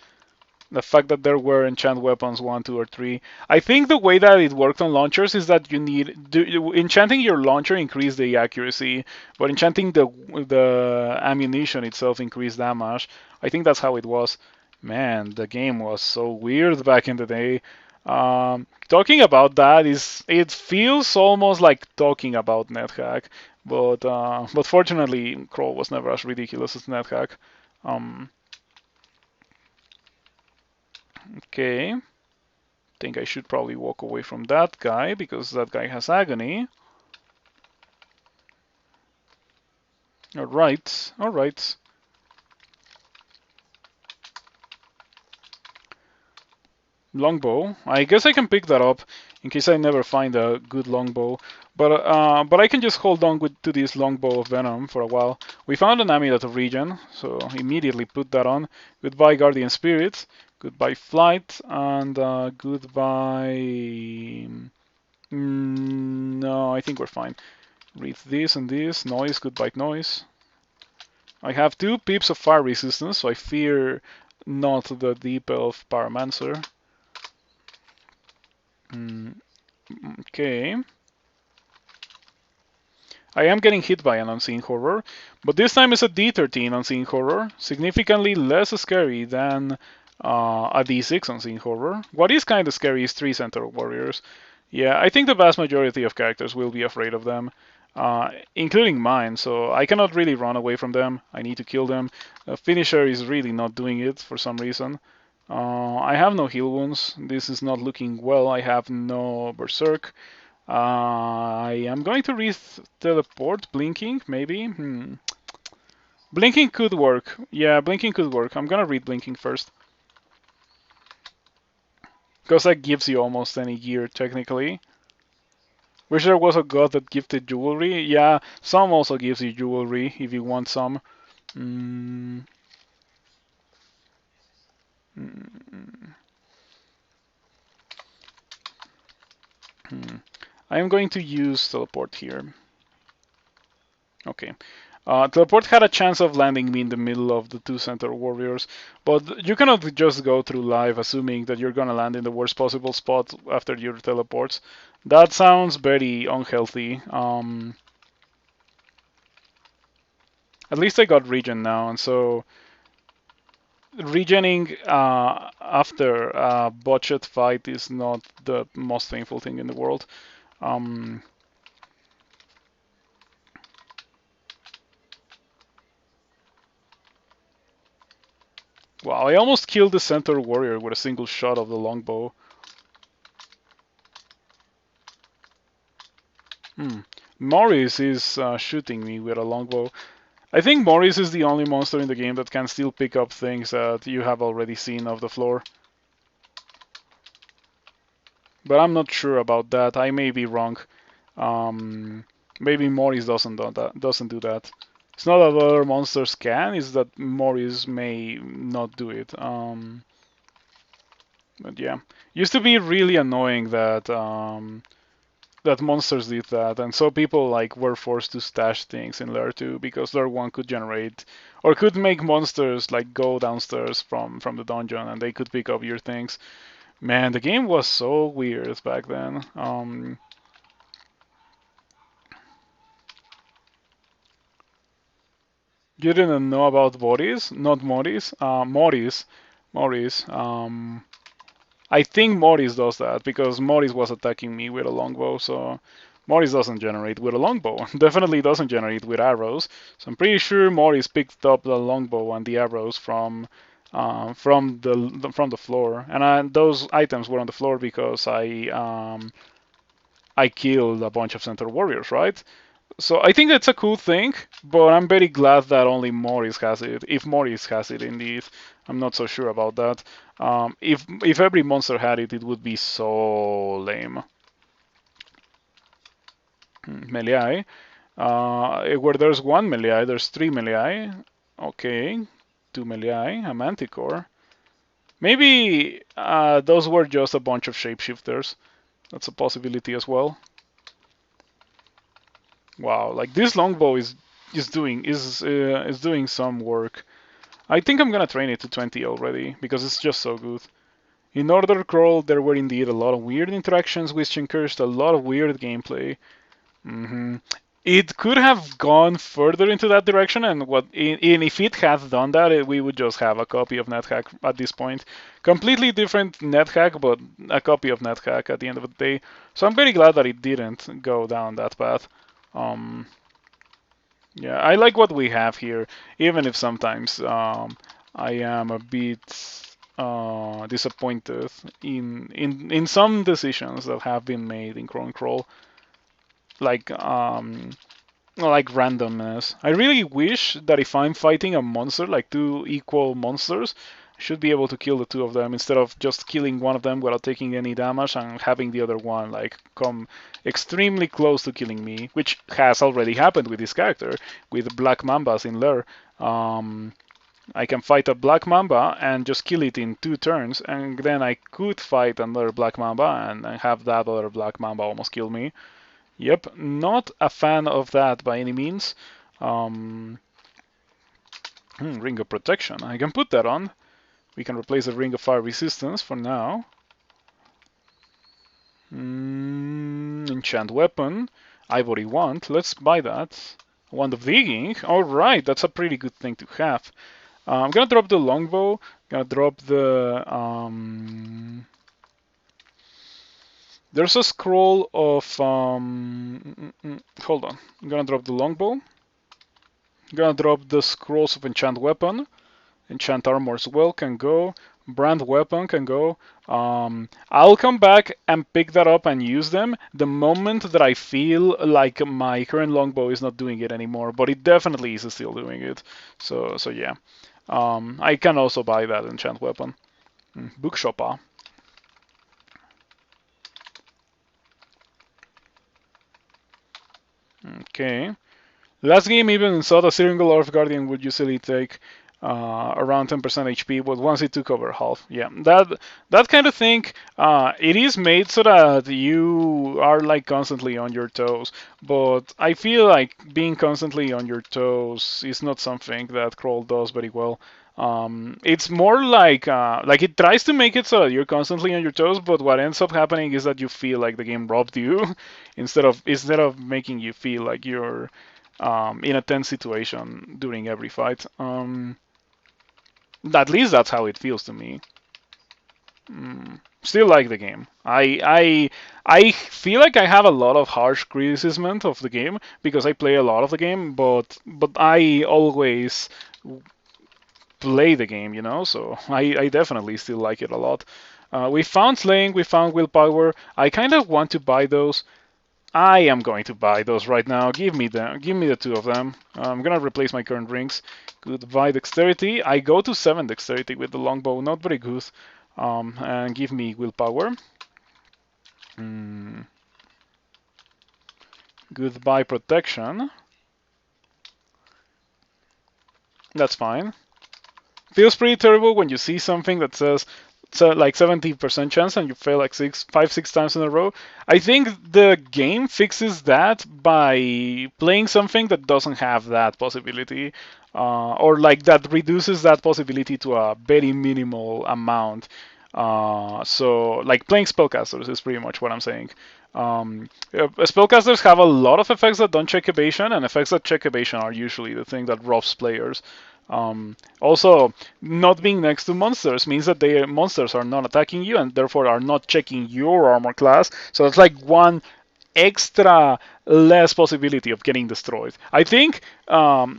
The fact that there were enchant weapons 1, 2, or 3. I think the way that it worked on launchers is that enchanting your launcher increased the accuracy, but enchanting the ammunition itself increased damage. I think that's how it was. Man, the game was so weird back in the day. Talking about that is it feels almost like talking about NetHack, but fortunately, Crawl was never as ridiculous as NetHack. Um, okay. Think I should probably walk away from that guy because that guy has agony. Alright, alright. Longbow. I guess I can pick that up in case I never find a good longbow. But I can just hold on to this longbow of venom for a while. We found an amulet of regen, so immediately put that on. Goodbye guardian spirit. Goodbye flight, and goodbye. No, I think we're fine. Read this and this. Noise, goodbye noise. I have 2 pips of fire resistance, so I fear not the deep elf pyromancer. Okay. I am getting hit by an unseen horror, but this time it's a D13 unseen horror, significantly less scary than a D6 unseen horror. What is kind of scary is 3 centaur warriors. Yeah, I think the vast majority of characters will be afraid of them, including mine, so I cannot really run away from them. I need to kill them. Finisher is really not doing it for some reason. I have no heal wounds. This is not looking well. I have no berserk. I am going to teleport. Blinking, maybe? Blinking could work. Yeah, blinking could work. I'm gonna read blinking first. Because that gives you almost any gear, technically. Wish there was a god that gifted jewelry. Yeah, some also gives you jewelry if you want some. Mm. Mm. I am going to use teleport here. Okay. Teleport had a chance of landing me in the middle of the 2 centaur warriors, but you cannot just go through life assuming that you're gonna land in the worst possible spot after your teleports. That sounds very unhealthy. At least I got regen now, and so regening after a botched fight is not the most painful thing in the world. Wow, I almost killed the centaur warrior with a single shot of the longbow. Morris is shooting me with a longbow. I think Morris is the only monster in the game that can still pick up things that you have already seen off the floor. But I'm not sure about that. I may be wrong. Maybe Morris doesn't do that. It's not that other monsters can. It's that Morris may not do it. But yeah, used to be really annoying that that monsters did that, and so people like were forced to stash things in Lair 2 because Lair 1 could generate or could make monsters like go downstairs from the dungeon and they could pick up your things. Man, the game was so weird back then. You didn't know about Boris? Not Morris? Morris. Morris. I think Morris does that because Morris was attacking me with a longbow, so Morris doesn't generate with a longbow. Definitely doesn't generate with arrows. So I'm pretty sure Morris picked up the longbow and the arrows from the floor, and those items were on the floor because I killed a bunch of Centaur warriors, right? So I think that's a cool thing, but I'm very glad that only Morris has it. If Morris has it, indeed, I'm not so sure about that. If every monster had it, it would be so lame. Melee. Where there's one melee, there's three melee. Okay, two melee, a manticore. Maybe those were just a bunch of shapeshifters. That's a possibility as well. Wow, like this longbow is doing some work. I think I'm gonna train it to 20 already because it's just so good. In Order Crawl, there were indeed a lot of weird interactions which encouraged a lot of weird gameplay. It could have gone further into that direction, and if it had done that, we would just have a copy of NetHack at this point. Completely different NetHack, but a copy of NetHack at the end of the day. So I'm very glad that it didn't go down that path. Um, yeah, I like what we have here, even if sometimes I am a bit disappointed in some decisions that have been made in Chrome Crawl, like like randomness. I really wish that if I'm fighting a monster, like two equal monsters, I should be able to kill the two of them instead of just killing one of them without taking any damage and having the other one like come extremely close to killing me, which has already happened with this character with Black Mambas in Lair. I can fight a Black Mamba and just kill it in 2 turns, and then I could fight another Black Mamba and have that other Black Mamba almost kill me. Yep, not a fan of that by any means. Ring of Protection. I can put that on. We can replace the Ring of Fire Resistance for now. Enchant Weapon. Ivory Wand. Let's buy that. Wand of Digging. Alright, that's a pretty good thing to have. I'm gonna drop the Longbow. Gonna drop the... There's a scroll of... hold on. I'm gonna drop the Longbow. I'm gonna drop the scrolls of Enchant Weapon. Enchant Armor as well can go. Brand Weapon can go. I'll come back and pick that up and use them the moment that I feel like my current longbow is not doing it anymore, but it definitely is still doing it. So yeah. I can also buy that Enchant Weapon. Bookshopper. Okay. Last game, even in Sod, a single Earth Guardian would usually take around 10% HP, but once it took over half, yeah, that kind of thing. It is made so that you are like constantly on your toes, but I feel like being constantly on your toes is not something that Crawl does very well. It's more like it tries to make it so that you're constantly on your toes, but what ends up happening is that you feel like the game robbed you instead of making you feel like you're in a tense situation during every fight. At least that's how it feels to me. Still like the game. I feel like I have a lot of harsh criticism of the game because I play a lot of the game, but I always play the game, you know. So I definitely still like it a lot. We found Slaying, we found Willpower. I kind of want to buy those. I am going to buy those right now. Give me the two of them. I'm gonna replace my current rings. Goodbye Dexterity. I go to 7 Dexterity with the longbow, not very good. And give me Willpower. Goodbye Protection. That's fine. Feels pretty terrible when you see something that says so like 70% chance and you fail like 6 times in a row. I think the game fixes that by playing something that doesn't have that possibility, or like that reduces that possibility to a very minimal amount. So like playing spellcasters is pretty much what I'm saying. Spellcasters have a lot of effects that don't check evasion, and effects that check evasion are usually the thing that roughs players. Also, not being next to monsters means that the monsters are not attacking you and therefore are not checking your armor class. So it's like one extra less possibility of getting destroyed. I think what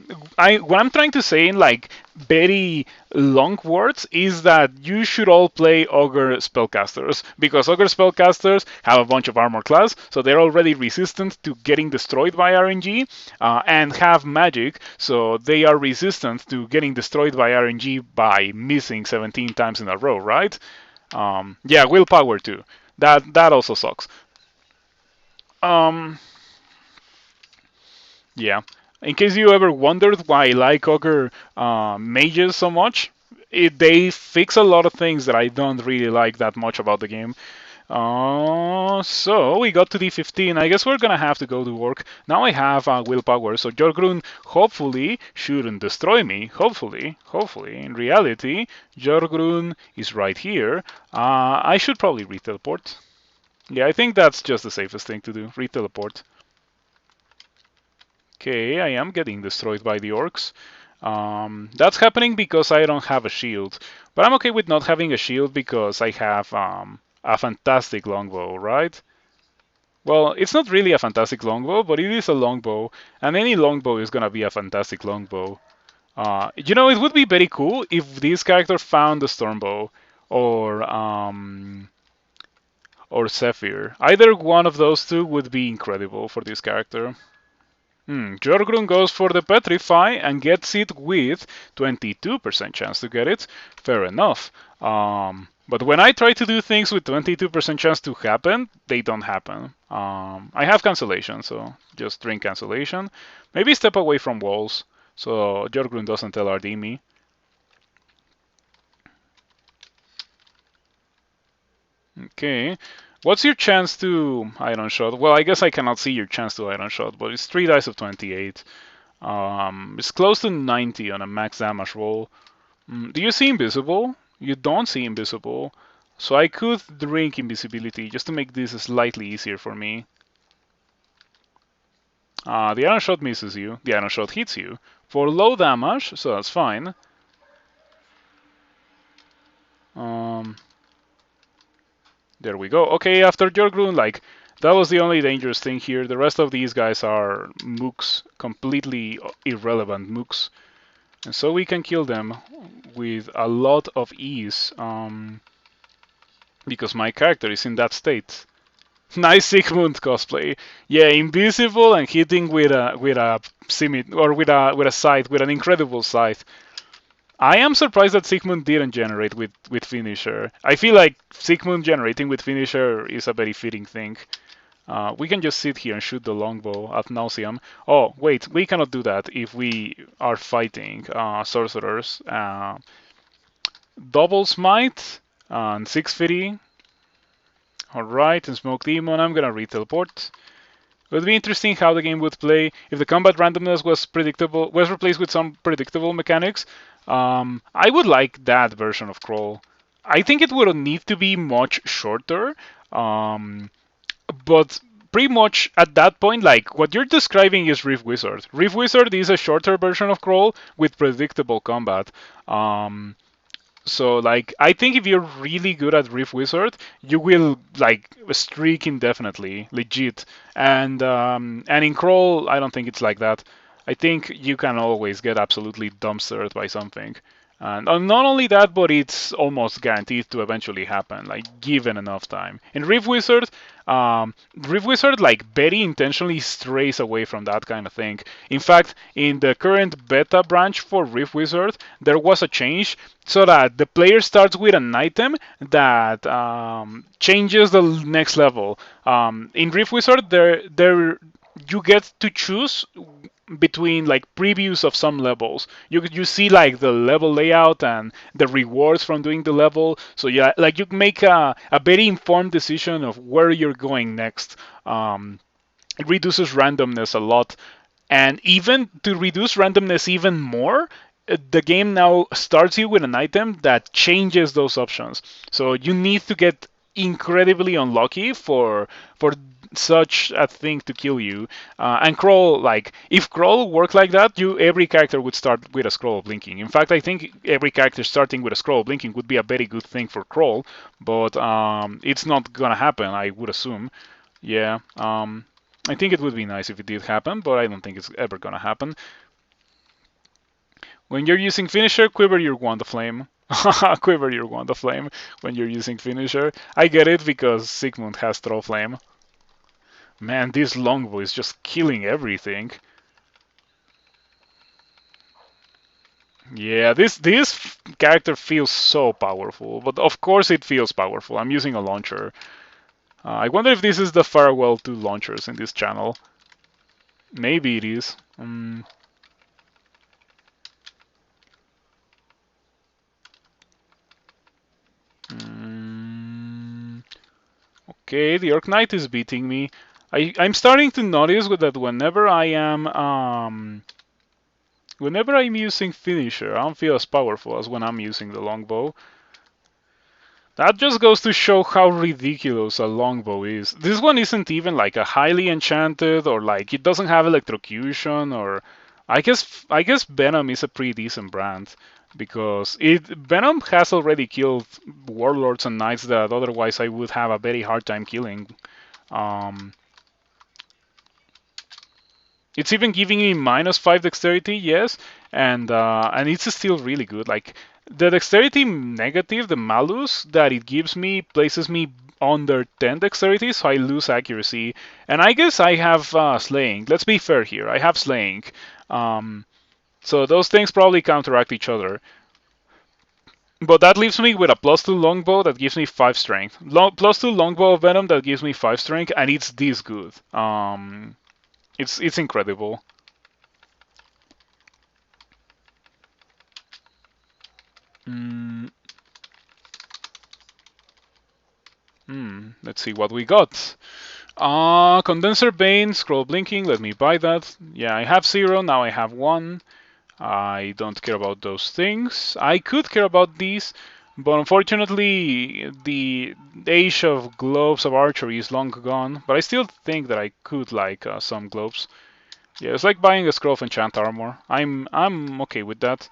I'm trying to say in like very long words is that you should all play ogre spellcasters because ogre spellcasters have a bunch of armor class, so they're already resistant to getting destroyed by RNG, and have magic, so they are resistant to getting destroyed by RNG by missing 17 times in a row, right? Yeah, willpower too. That also sucks. Um, yeah. In case you ever wondered why I like ogre mages so much, they fix a lot of things that I don't really like that much about the game. So we got to D15. I guess we're gonna have to go to work. Now I have willpower, so Jorgrun hopefully shouldn't destroy me. Hopefully. In reality, Jorgrun is right here. I should probably re-teleport. Yeah, I think that's just the safest thing to do. Re-teleport. Okay, I am getting destroyed by the orcs. That's happening because I don't have a shield. But I'm okay with not having a shield because I have a fantastic longbow, right? Well, it's not really a fantastic longbow, but it is a longbow, and any longbow is gonna be a fantastic longbow. It would be very cool if this character found the Stormbow or Zephyr. Either one of those two would be incredible for this character. Jorgrun goes for the Petrify and gets it with 22% chance to get it. Fair enough. But when I try to do things with 22% chance to happen, they don't happen. I have cancellation, so just drink cancellation. Maybe step away from walls so Jorgrun doesn't LRD me. Okay. What's your chance to Iron Shot? Well, I guess I cannot see your chance to Iron Shot, but it's 3 dice of 28. It's close to 90 on a max damage roll. Do you see invisible? You don't see invisible. So I could drink invisibility just to make this slightly easier for me. The Iron Shot misses you. The Iron Shot hits you for low damage, so that's fine. There we go. Okay, after Jorgrun, like, that was the only dangerous thing here. The rest of these guys are mooks, completely irrelevant mooks. And so we can kill them with a lot of ease, because my character is in that state. Nice Sigmund cosplay. Yeah, invisible and hitting with a scimitar or with a scythe, with an incredible scythe. I am surprised that Sigmund didn't generate with finisher. I feel like Sigmund generating with finisher is a very fitting thing. We can just sit here and shoot the longbow ad nauseam. Oh, wait, we cannot do that if we are fighting sorcerers. Double smite and 650. Alright, and smoke demon, I'm gonna re-teleport. It would be interesting how the game would play if the combat randomness was replaced with some predictable mechanics. I would like that version of Crawl. I think it would need to be much shorter, but pretty much at that point, like what you're describing is Rift Wizard. Rift Wizard is a shorter version of Crawl with predictable combat. So like I think if you're really good at Rift Wizard, you will like streak indefinitely, legit. And in Crawl, I don't think it's like that. I think you can always get absolutely dumpstered by something. And not only that, but it's almost guaranteed to eventually happen, like given enough time. In Rift Wizard like very intentionally strays away from that kind of thing. In fact, in the current beta branch for Rift Wizard, there was a change so that the player starts with an item that changes the next level. In Rift Wizard, there you get to choose between like previews of some levels. You see like the level layout and the rewards from doing the level. So yeah, like you make a very informed decision of where you're going next. It reduces randomness a lot. And even to reduce randomness even more, the game now starts you with an item that changes those options. So you need to get incredibly unlucky for such a thing to kill you. And crawl, like if crawl worked like that, you every character would start with a scroll of blinking. In fact, I think every character starting with a scroll of blinking would be a very good thing for crawl, but it's not gonna happen, I would assume. Yeah. I think it would be nice if it did happen, but I don't think it's ever gonna happen. When you're using finisher, quiver your wand of flame. Quiver your wand of flame when you're using finisher. I get it because Sigmund has throw flame. Man, this longbow is just killing everything. Yeah, this character feels so powerful, but of course it feels powerful. I'm using a launcher. I wonder if this is the farewell to launchers in this channel. Maybe it is. Okay, the Orc Knight is beating me. I'm starting to notice that whenever I'm using finisher, I don't feel as powerful as when I'm using the longbow. That just goes to show how ridiculous a longbow is. This one isn't even like a highly enchanted, or like it doesn't have electrocution, or I guess Venom is a pretty decent brand because Venom has already killed warlords and knights that otherwise I would have a very hard time killing. Um, it's even giving me -5 dexterity, yes, and it's still really good. Like the dexterity negative, the malus that it gives me places me under 10 dexterity, so I lose accuracy. And I guess I have slaying. Let's be fair here. I have slaying. Um, so those things probably counteract each other. But that leaves me with a +2 longbow that gives me 5 strength. +2 longbow of venom that gives me 5 strength, and it's this good. It's incredible. Let's see what we got. Condenser Bane, scroll blinking, let me buy that. Yeah, I have 0, now I have 1. I don't care about those things. I could care about these, but unfortunately the age of gloves of archery is long gone. But I still think that I could like some gloves. Yeah, it's like buying a scroll of enchant armor. I'm okay with that.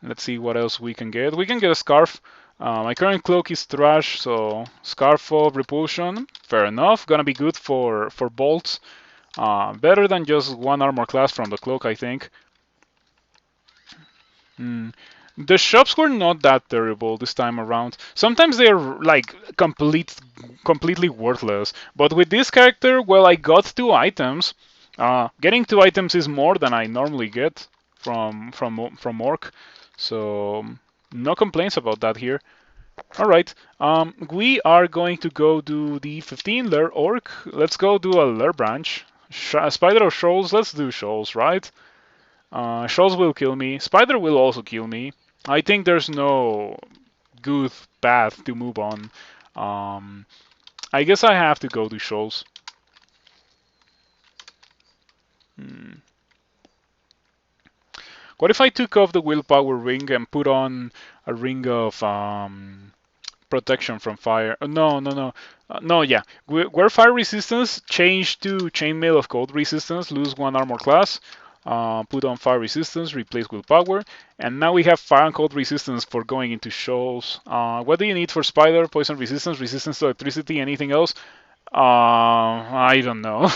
Let's see what else we can get. We can get a scarf. My current cloak is trash, so scarf of repulsion, fair enough. Gonna be good for bolts. Better than just one armor class from the cloak, I think. The shops were not that terrible this time around. Sometimes they're like completely worthless. But with this character, well, I got 2 items. Getting 2 items is more than I normally get from Orc. So no complaints about that here. All right, we are going to go do the 15 Lair Orc. Let's go do a Lair branch. Spider or Shoals? Let's do Shoals, right? Shoals will kill me. Spider will also kill me. I think there's no good path to move on. I guess I have to go to Shoals. What if I took off the willpower ring and put on a ring of protection from fire? No, yeah. Wear fire resistance, change to chainmail of cold resistance, lose 1 armor class, put on fire resistance, replace willpower, and now we have fire and cold resistance for going into shoals. What do you need for spider? Poison resistance, resistance to electricity, anything else? I don't know.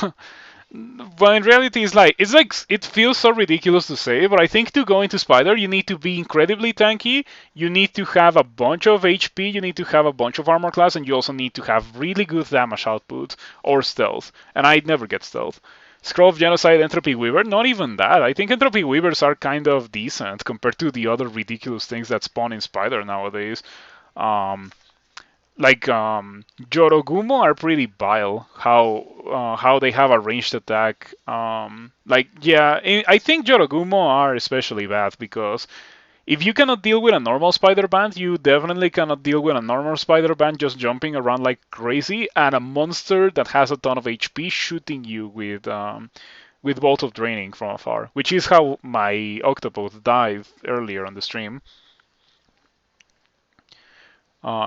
But in reality, it feels so ridiculous to say, but I think to go into Spider, you need to be incredibly tanky. You need to have a bunch of HP. You need to have a bunch of armor class, and you also need to have really good damage output or stealth. And I never get stealth. Scroll of Genocide, Entropy Weaver, not even that. I think Entropy Weavers are kind of decent compared to the other ridiculous things that spawn in Spider nowadays. Like Jorogumo are pretty vile. How how they have a ranged attack. Like yeah, I think Jorogumo are especially bad because if you cannot deal with a normal spider band, you definitely cannot deal with a normal spider band just jumping around like crazy, and a monster that has a ton of HP shooting you with Bolt of Draining from afar, which is how my Octopus died earlier on the stream.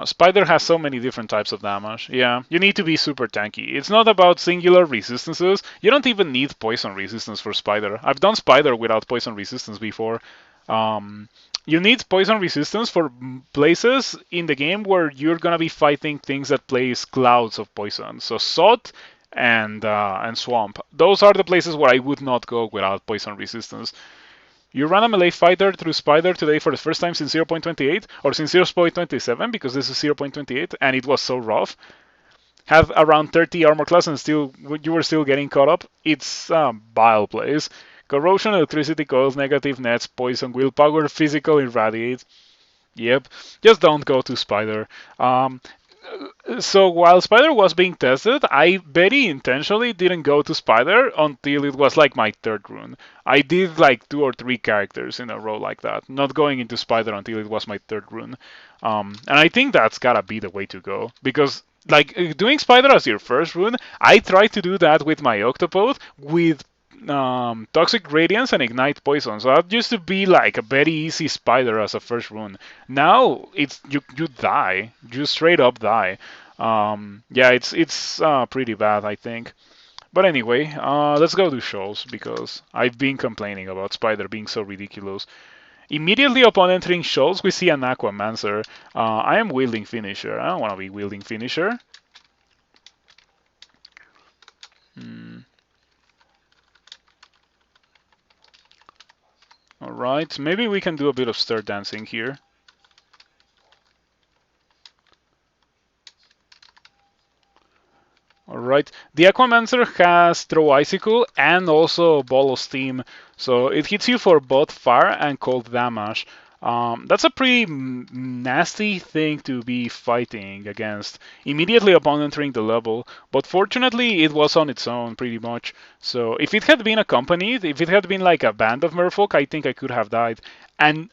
Spider has so many different types of damage. Yeah, you need to be super tanky. It's not about singular resistances. You don't even need poison resistance for Spider. I've done Spider without poison resistance before. Um, you need poison resistance for places in the game where you're gonna be fighting things that place clouds of poison. So Sod and Swamp. Those are the places where I would not go without poison resistance. You run a melee fighter through Spider today for the first time since 0.28 or since 0.27 because this is 0.28 and it was so rough. Have around 30 armor class and still you were still getting caught up. It's a vile place. Corrosion, electricity, coils, negative nets, poison, willpower, physical, irradiate. Yep, just don't go to Spider. So while Spider was being tested, I very intentionally didn't go to Spider until it was like my third rune. I did like 2 or 3 characters in a row like that, not going into Spider until it was my third rune. And I think that's gotta be the way to go because like doing Spider as your first rune, I tried to do that with my Octopode with Toxic Radiance and Ignite Poison. So that used to be like a very easy Spider as a first rune. Now it's you die, you straight up die. Yeah, it's pretty bad, I think. But anyway, let's go to shows because I've been complaining about Spider being so ridiculous. Immediately upon entering shows, we see an Aquamancer. I am wielding Finisher. I don't want to be wielding Finisher. Hmm. All right, maybe we can do a bit of stir dancing here. Alright, the Aquamancer has Throw Icicle and also Ball of Steam, so it hits you for both fire and cold damage. That's a pretty nasty thing to be fighting against immediately upon entering the level, but fortunately it was on its own pretty much. So if it had been accompanied, if it had been like a band of merfolk, I think I could have died. And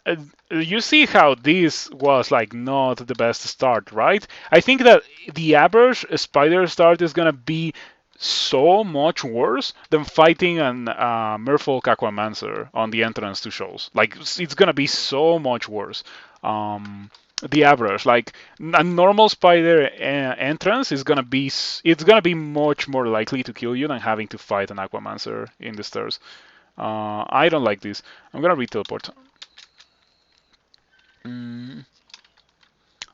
you see how this was like not the best start, right? I think that the average spider start is gonna be so much worse than fighting an merfolk aquamancer on the entrance to shows. Like it's gonna be so much worse. The average, like a normal spider entrance, is gonna be it's gonna be much more likely to kill you than having to fight an aquamancer in the stairs. I don't like this. I'm gonna re-teleport. Mm,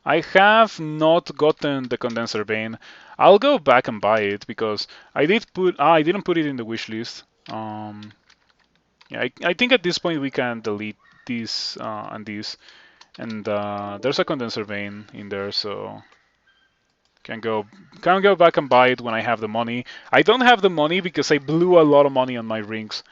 I have not gotten the condenser vein. I'll go back and buy it because I didn't put it in the wish list. Yeah, I think at this point we can delete this and this, and there's a condenser vein in there, so can go back and buy it when I have the money. I don't have the money because I blew a lot of money on my rings.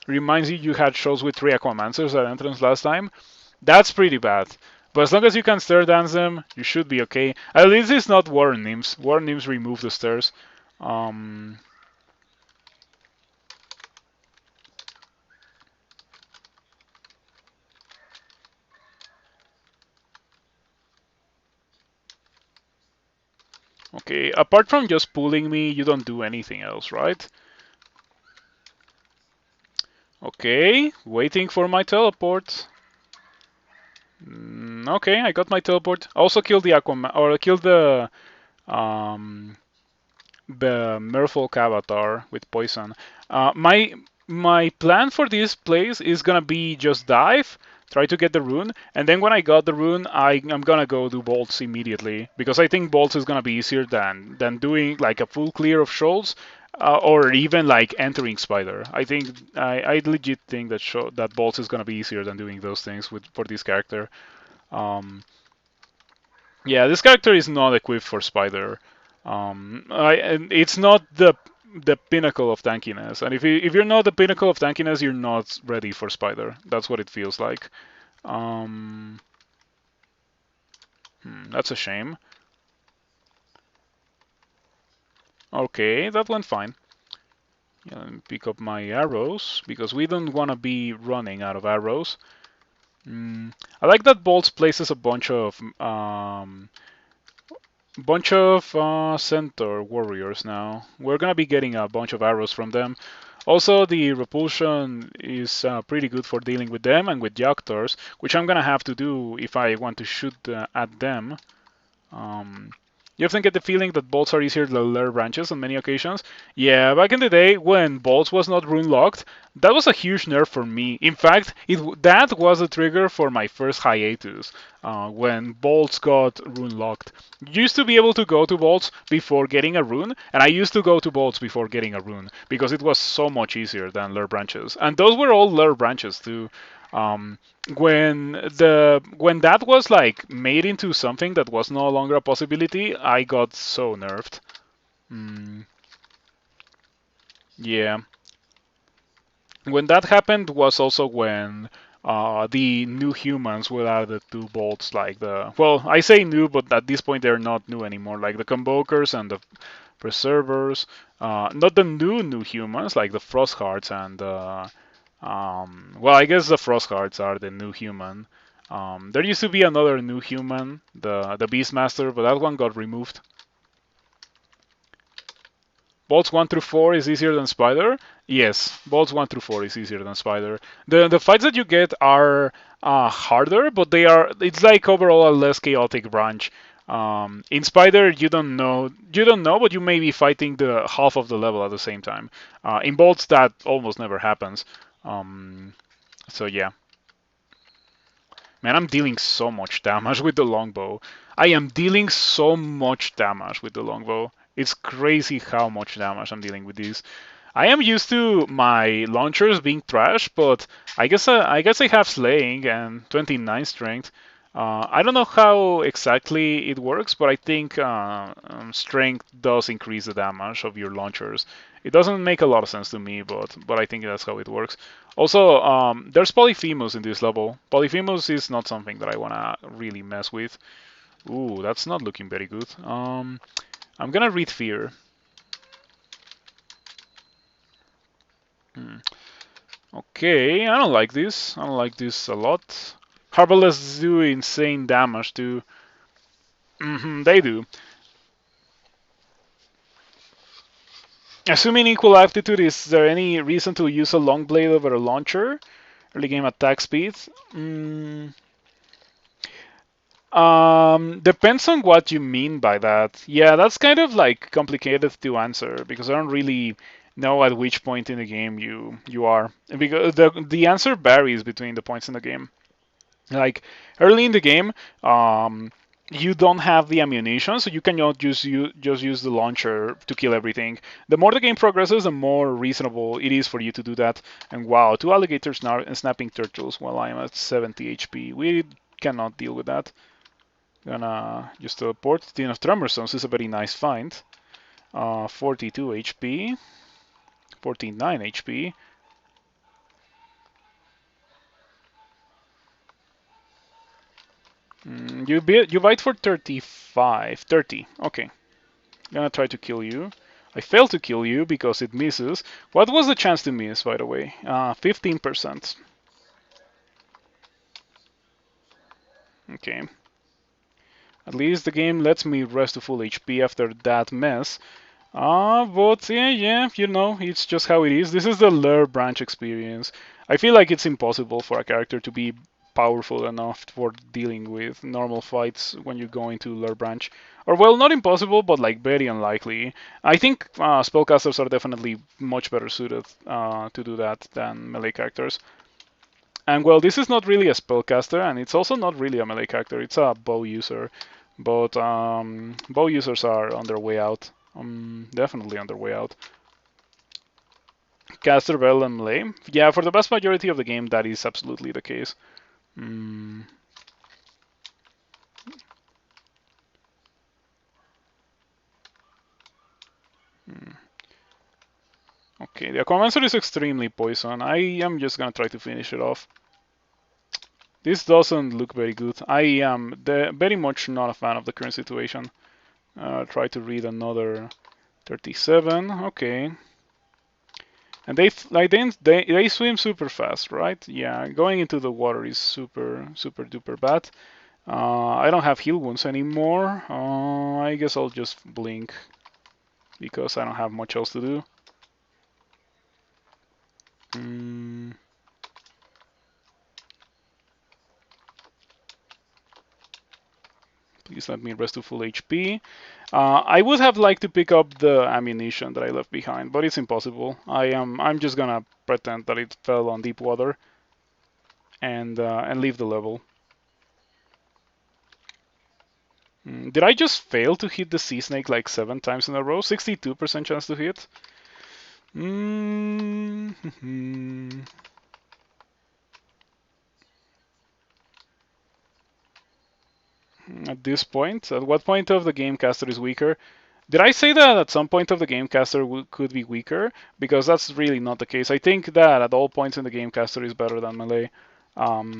Reminds you had shows with 3 Aquamancers at entrance last time. That's pretty bad. But as long as you can stir dance them, you should be okay. At least it's not Warren Nymphs. Warren Nymphs remove the stairs. Um, okay, apart from just pulling me, you don't do anything else, right? Okay, waiting for my teleport. Okay, I got my teleport. Also killed the Aquaman, or killed um, the Merfolk avatar with poison. My plan for this place is gonna be just dive, try to get the rune, and then when I got the rune, I'm gonna go do bolts immediately because I think bolts is gonna be easier than doing like a full clear of shoals. Or even like entering spider. I legit think that bolts is gonna be easier than doing those things for this character. Um, yeah, this character is not equipped for Spider. And it's not the pinnacle of tankiness. And if you're not the pinnacle of tankiness, you're not ready for Spider. That's what it feels like. Um, that's a shame. Okay, that went fine. Yeah, let me pick up my arrows because we don't want to be running out of arrows. I like that Bolts places a bunch of centaur warriors now. We're gonna be getting a bunch of arrows from them. Also, the repulsion is pretty good for dealing with them and with Yoctors, which I'm gonna have to do if I want to shoot at them. Um, you often get the feeling that bolts are easier than layer branches on many occasions. Yeah, back in the day when bolts was not rune locked, that was a huge nerf for me. In fact, that was the trigger for my first hiatus when bolts got rune locked. You used to be able to go to bolts before getting a rune, and I used to go to bolts before getting a rune because it was so much easier than layer branches. And those were all layer branches too. Um, when that was like made into something that was no longer a possibility, I got so nerfed. Mm, yeah. When that happened was also when the new humans were added to bolts, like well, I say new, but at this point they're not new anymore, like the Convokers and the Preservers. Not the new humans, like the Frosthearts and well, I guess the Frosthearts are the new human. There used to be another new human, the Beastmaster, but that one got removed. Bolts 1 through 4 is easier than Spider? Yes, bolts 1 through 4 is easier than Spider. The fights that you get are harder, but it's like overall a less chaotic branch. In Spider, you don't know, but you may be fighting the half of the level at the same time. In bolts, that almost never happens. So yeah. Man, I'm dealing so much damage with the longbow. I am dealing so much damage with the longbow. It's crazy how much damage I'm dealing with these. I am used to my launchers being trash, but I guess I have slaying and 29 strength. I don't know how exactly it works, but I think strength does increase the damage of your launchers. It doesn't make a lot of sense to me, but I think that's how it works. Also, there's Polyphemus in this level. Polyphemus is not something that I wanna really mess with. Ooh, that's not looking very good. I'm gonna read Fear. Hmm. Okay, I don't like this. I don't like this a lot. Harbalists do insane damage too. They do. Assuming equal aptitude, is there any reason to use a long blade over a launcher? Early game attack speed? Depends on what you mean by that. Yeah, that's kind of like complicated to answer because I don't really know at which point in the game you are. Because the answer varies between the points in the game. Like early in the game, you don't have the ammunition, so you cannot just use the launcher to kill everything. The more the game progresses, the more reasonable it is for you to do that. And wow, two alligators snapping turtles while I am at 70 HP. We cannot deal with that. Gonna just teleport. Tin of Tremorstones is a very nice find. 42 HP, 49 HP. You bite for 35, 30. Okay, gonna try to kill you. I failed to kill you because it misses. What was the chance to miss, by the way? 15%. Okay. At least the game lets me rest to full HP after that mess. But yeah, it's just how it is. This is the Lure branch experience. I feel like it's impossible for a character to be powerful enough for dealing with normal fights when you go into Lure branch. Or well, not impossible, but like very unlikely. I think spellcasters are definitely much better suited to do that than melee characters. And well, this is not really a spellcaster, and it's also not really a melee character. It's a bow user, but bow users are on their way out. Definitely on their way out. Caster, Bell, and melee. Yeah, for the vast majority of the game, that is absolutely the case. Mm. Okay, the Aquamancer is extremely poison. I am just gonna try to finish it off. This doesn't look very good. I am very much not a fan of the current situation. Try to read another 37. Okay. And they swim super fast, right? Yeah, going into the water is super duper bad. I don't have heal wounds anymore. I guess I'll just blink because I don't have much else to do. Mm, please let me rest to full HP. I would have liked to pick up the ammunition that I left behind, but it's impossible. I'm just gonna pretend that it fell on deep water and leave the level. Did I just fail to hit the sea snake like 7 times in a row? 62% chance to hit. At this point, at what point of the game caster is weaker? Did I say that at some point of the game caster could be weaker? Because that's really not the case. I think that at all points in the game caster is better than melee.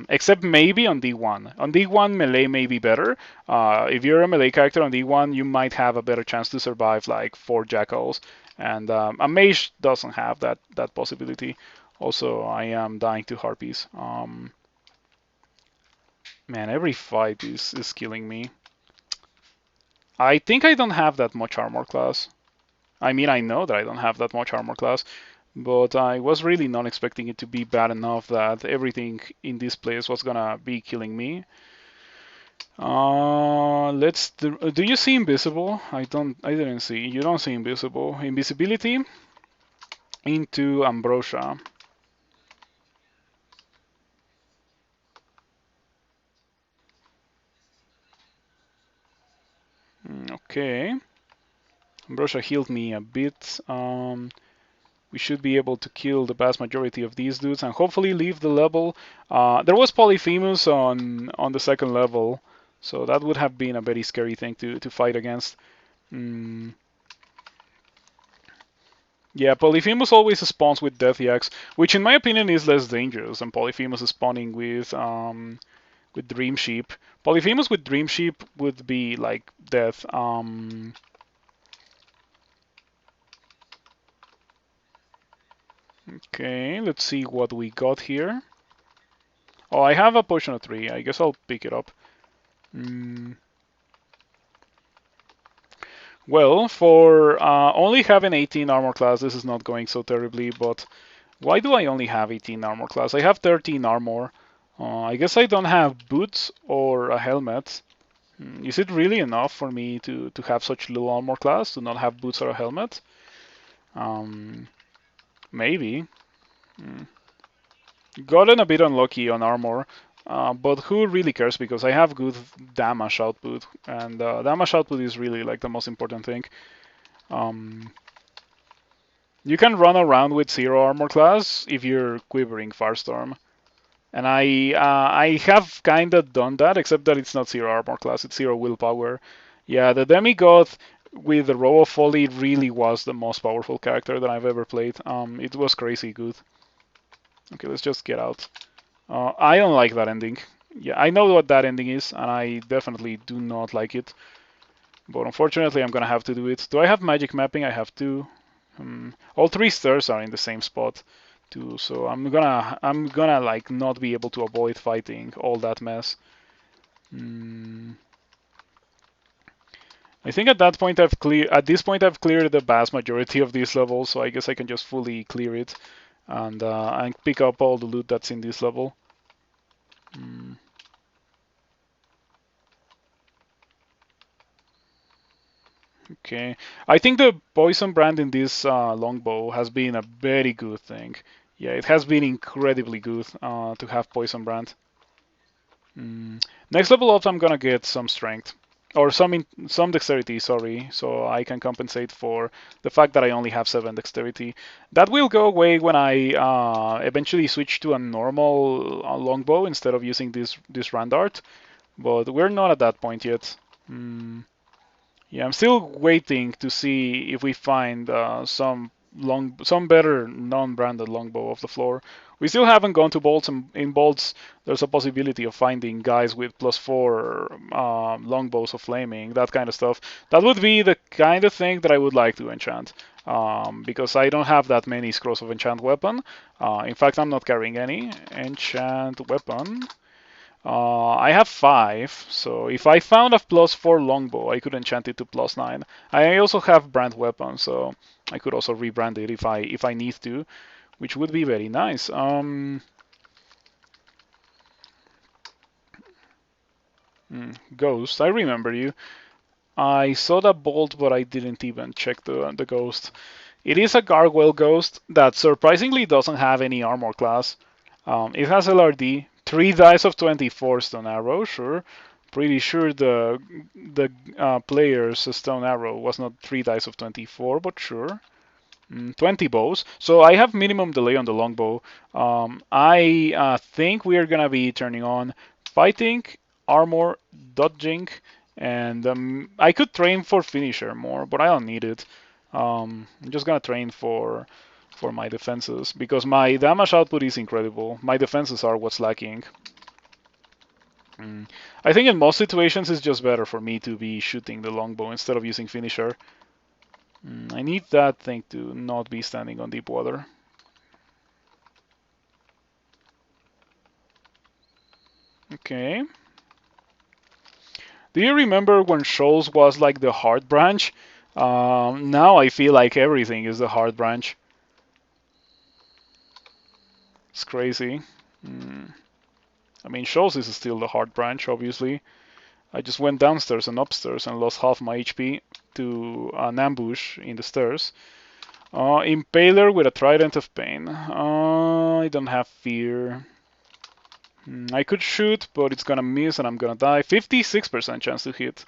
Except maybe on D1. On D1, melee may be better. If you're a melee character on D1, you might have a better chance to survive like 4 jackals. And a mage doesn't have that possibility. Also, I am dying to harpies. Man, every fight is killing me. I think I don't have that much armor class. I mean, I know that I don't have that much armor class, but I was really not expecting it to be bad enough that everything in this place was gonna be killing me. Do you see invisible? I didn't see. You don't see invisible. Invisibility into ambrosia. Okay. Ambrosia healed me a bit. We should be able to kill the vast majority of these dudes and hopefully leave the level. There was Polyphemus on the second level, so that would have been a very scary thing to fight against. Yeah, Polyphemus always spawns with Death Yaks, which in my opinion is less dangerous than Polyphemus spawning with Dream Sheep. Polyphemus with Dream Sheep would be like death. Okay, let's see what we got here. Oh, I have a potion of 3. I guess I'll pick it up. Well, for only having 18 armor class, this is not going so terribly, but why do I only have 18 armor class? I have 13 armor. I guess I don't have boots or a helmet. Is it really enough for me to have such low armor class, to not have boots or a helmet? Maybe. Gotten a bit unlucky on armor, but who really cares because I have good damage output, and damage output is really like the most important thing. You can run around with 0 armor class if you're quivering Firestorm. And I have kinda done that, except that it's not 0 armor class, it's 0 willpower. Yeah, the demigod with the Row of Folly really was the most powerful character that I've ever played. It was crazy good. Okay, let's just get out. I don't like that ending. Yeah, I know what that ending is, and I definitely do not like it. But unfortunately, I'm gonna have to do it. Do I have magic mapping? I have to. All 3 stairs are in the same spot too, so I'm gonna like not be able to avoid fighting all that mess. I think at that point at this point I've cleared the vast majority of these levels, so I guess I can just fully clear it and pick up all the loot that's in this level. Okay, I think the poison brand in this longbow has been a very good thing. Yeah, it has been incredibly good to have poison brand. Next level up, I'm gonna get some strength or some dexterity, sorry, so I can compensate for the fact that I only have 7 dexterity. That will go away when I eventually switch to a normal longbow instead of using this Randart, but we're not at that point yet. Yeah, I'm still waiting to see if we find some some better non-branded longbow off the floor. We still haven't gone to bolts, and in bolts there's a possibility of finding guys with +4 longbows of flaming, that kind of stuff. That would be the kind of thing that I would like to enchant, because I don't have that many scrolls of enchant weapon. In fact, I'm not carrying any enchant weapon. I have 5, so if I found a +4 longbow, I could enchant it to +9. I also have brand weapon, so I could also rebrand it if I need to, which would be very nice. Ghost, I remember you. I saw that bolt, but I didn't even check the ghost. It is a gargoyle ghost that surprisingly doesn't have any armor class. It has LRD, 3 dice of 24 stone arrow, sure. Pretty sure the player's stone arrow was not 3 dice of 24, but sure. 20 bows. So I have minimum delay on the longbow. I think we are gonna be turning on fighting, armor, dodging, and I could train for finisher more, but I don't need it. I'm just gonna train for my defenses because my damage output is incredible. My defenses are what's lacking. I think in most situations it's just better for me to be shooting the longbow instead of using finisher. I need that thing to not be standing on deep water. Okay. Do you remember when Shoals was like the hard branch? Now I feel like everything is the hard branch. It's crazy. I mean, Shoals is still the hard branch, obviously. I just went downstairs and upstairs and lost half my HP to an ambush in the stairs. Impaler with a Trident of Pain. I don't have fear. I could shoot, but it's gonna miss and I'm gonna die. 56% chance to hit.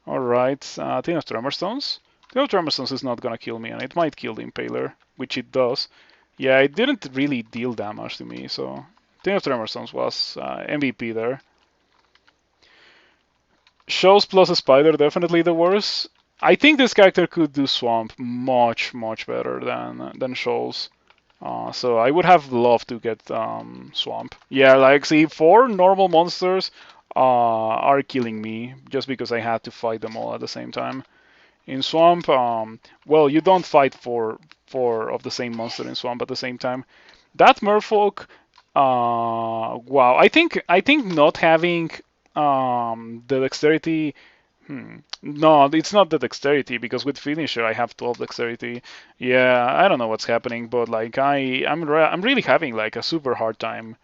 Alright, Tin of Tremorstones. Tin of Tremorstones is not gonna kill me, and it might kill the Impaler, which it does. Yeah, it didn't really deal damage to me, so Tin of Tremorstones was MVP there. Shoals plus a Spider, definitely the worst. I think this character could do Swamp much, much better than Shoals. So I would have loved to get Swamp. Yeah, like, see, 4 normal monsters are killing me just because I had to fight them all at the same time. In Swamp, well, you don't fight 4 of the same monster in Swamp at the same time. That Merfolk, wow, I think not having the dexterity. No, it's not the dexterity because with finisher I have 12 dexterity. Yeah, I don't know what's happening, but like I'm really having like a super hard time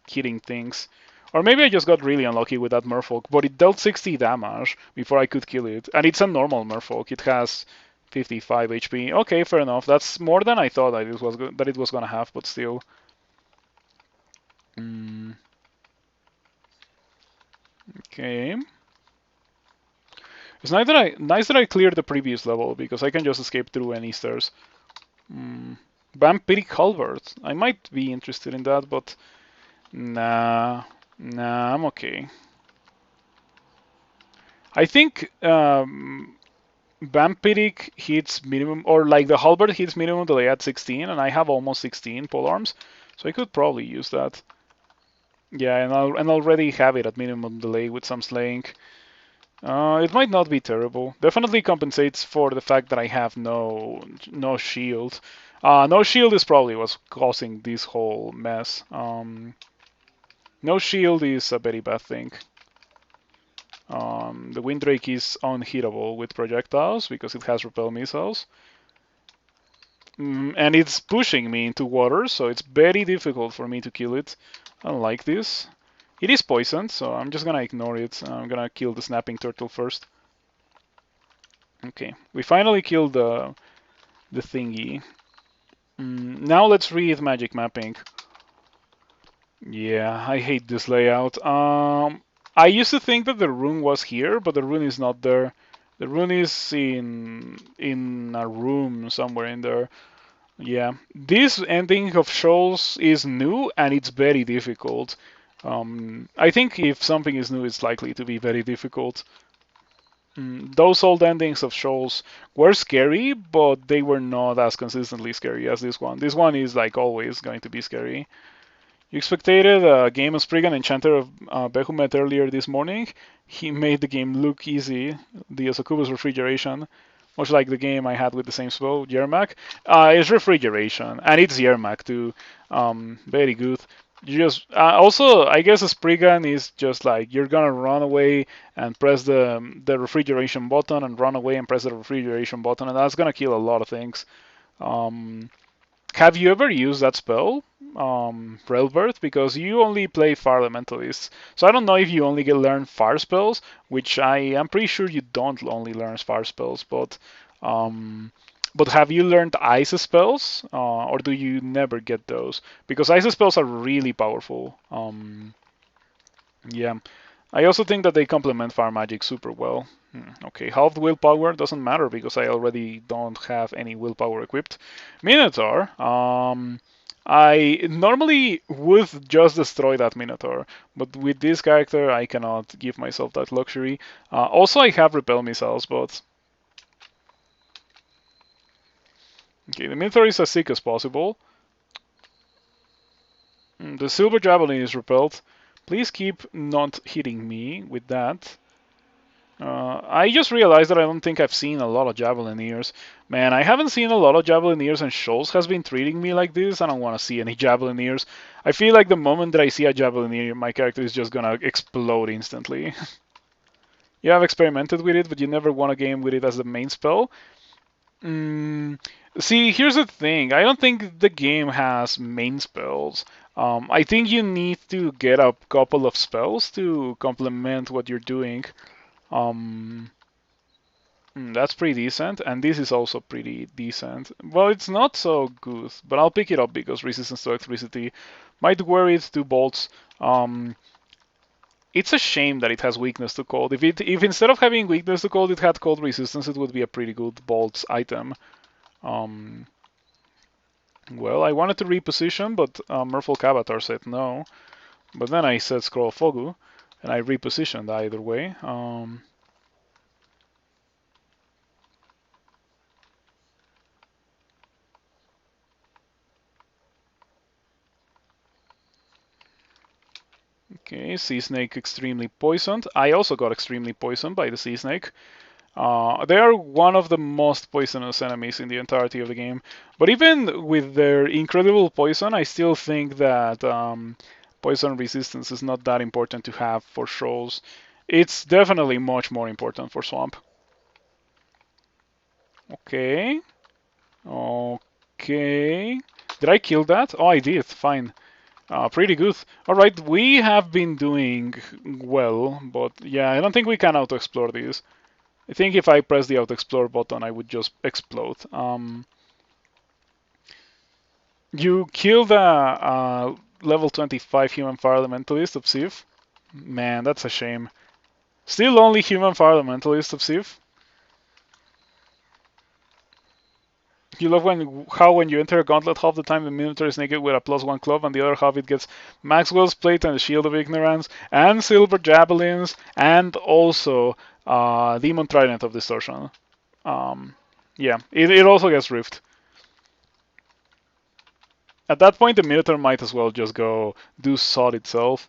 hitting things. Or maybe I just got really unlucky with that Merfolk, but it dealt 60 damage before I could kill it, and it's a normal Merfolk. It has 55 HP. Okay, fair enough. That's more than I thought that it was gonna have, but still. Okay. It's nice that I cleared the previous level because I can just escape through any stairs. Vampiric Halberd. I might be interested in that, but nah, I'm okay. I think Vampiric hits minimum, or like the Halberd hits minimum delay at 16, and I have almost 16 polearms, so I could probably use that. Yeah, and I'll already have it at minimum delay with some slaying. It might not be terrible. Definitely compensates for the fact that I have no shield. No shield is probably what's causing this whole mess. No shield is a very bad thing. The Windrake is unhittable with projectiles because it has repel missiles. And it's pushing me into water, so it's very difficult for me to kill it. I don't like this. It is poisoned, so I'm just gonna ignore it. I'm gonna kill the snapping turtle first. Okay, we finally killed the thingy. Now let's read magic mapping. Yeah, I hate this layout. I used to think that the rune was here, but the rune is not there. The rune is in a room somewhere in there. Yeah, this ending of Shoals is new and it's very difficult. I think if something is new, it's likely to be very difficult. Those old endings of shows were scary, but they were not as consistently scary as this one. This one is like always going to be scary. You spectated a game of Spriggan Enchanter of Behumet earlier this morning. He made the game look easy, the Osokubo's refrigeration, much like the game I had with the same spell, Yermak. It's refrigeration, and it's Yermak too. Very good. You just also, I guess a Spriggan is just like you're gonna run away and press the refrigeration button, and run away and press the refrigeration button, and that's gonna kill a lot of things. Um, have you ever used that spell, Railbird? Because you only play Fire Elementalists. So I don't know if you only learn Fire spells, which I am pretty sure you don't only learn Fire spells, but have you learned Ice spells, or do you never get those? Because Ice spells are really powerful. Yeah. I also think that they complement Fire Magic super well. Okay, halved willpower doesn't matter because I already don't have any willpower equipped. Minotaur. I normally would just destroy that Minotaur, but with this character I cannot give myself that luxury. Also, I have repel missiles, but okay, the Minotaur is as sick as possible. The Silver Javelin is repelled. Please keep not hitting me with that. I just realized that I don't think I've seen a lot of Javelineers. Man, I haven't seen a lot of Javelineers, and Shoals has been treating me like this. I don't want to see any Javelineers. I feel like the moment that I see a Javelineer, my character is just gonna explode instantly. You have experimented with it, but you never won a game with it as the main spell. See, here's the thing. I don't think the game has main spells. I think you need to get a couple of spells to complement what you're doing. Um, that's pretty decent, and this is also pretty decent. Well, it's not so good, but I'll pick it up because resistance to electricity might wear it to bolts. It's a shame that it has weakness to cold. If instead of having weakness to cold, it had cold resistance, it would be a pretty good bolts item. Um, well, I wanted to reposition, but Merfolk Avatar said no. But then I said Scroll of Fogu, and I repositioned either way. Okay, Sea Snake extremely poisoned. I also got extremely poisoned by the Sea Snake. They are one of the most poisonous enemies in the entirety of the game. But even with their incredible poison, I still think that poison resistance is not that important to have for shoals. It's definitely much more important for Swamp. Okay. Okay. Did I kill that? Oh, I did. Fine. Pretty good. Alright, we have been doing well, but yeah, I don't think we can auto-explore this. I think if I press the auto-explore button, I would just explode. You killed a level 25 human fire elementalist of Civ. Man, that's a shame. Still only human fire elementalist of Civ. You love when you enter a gauntlet, half the time the Minotaur is naked with a +1 club, and the other half it gets Maxwell's Plate and the Shield of Ignorance, and Silver Javelins, and also Demon Trident of Distortion. Yeah, it also gets Rift. At that point, the Minotaur might as well just go do Sod itself.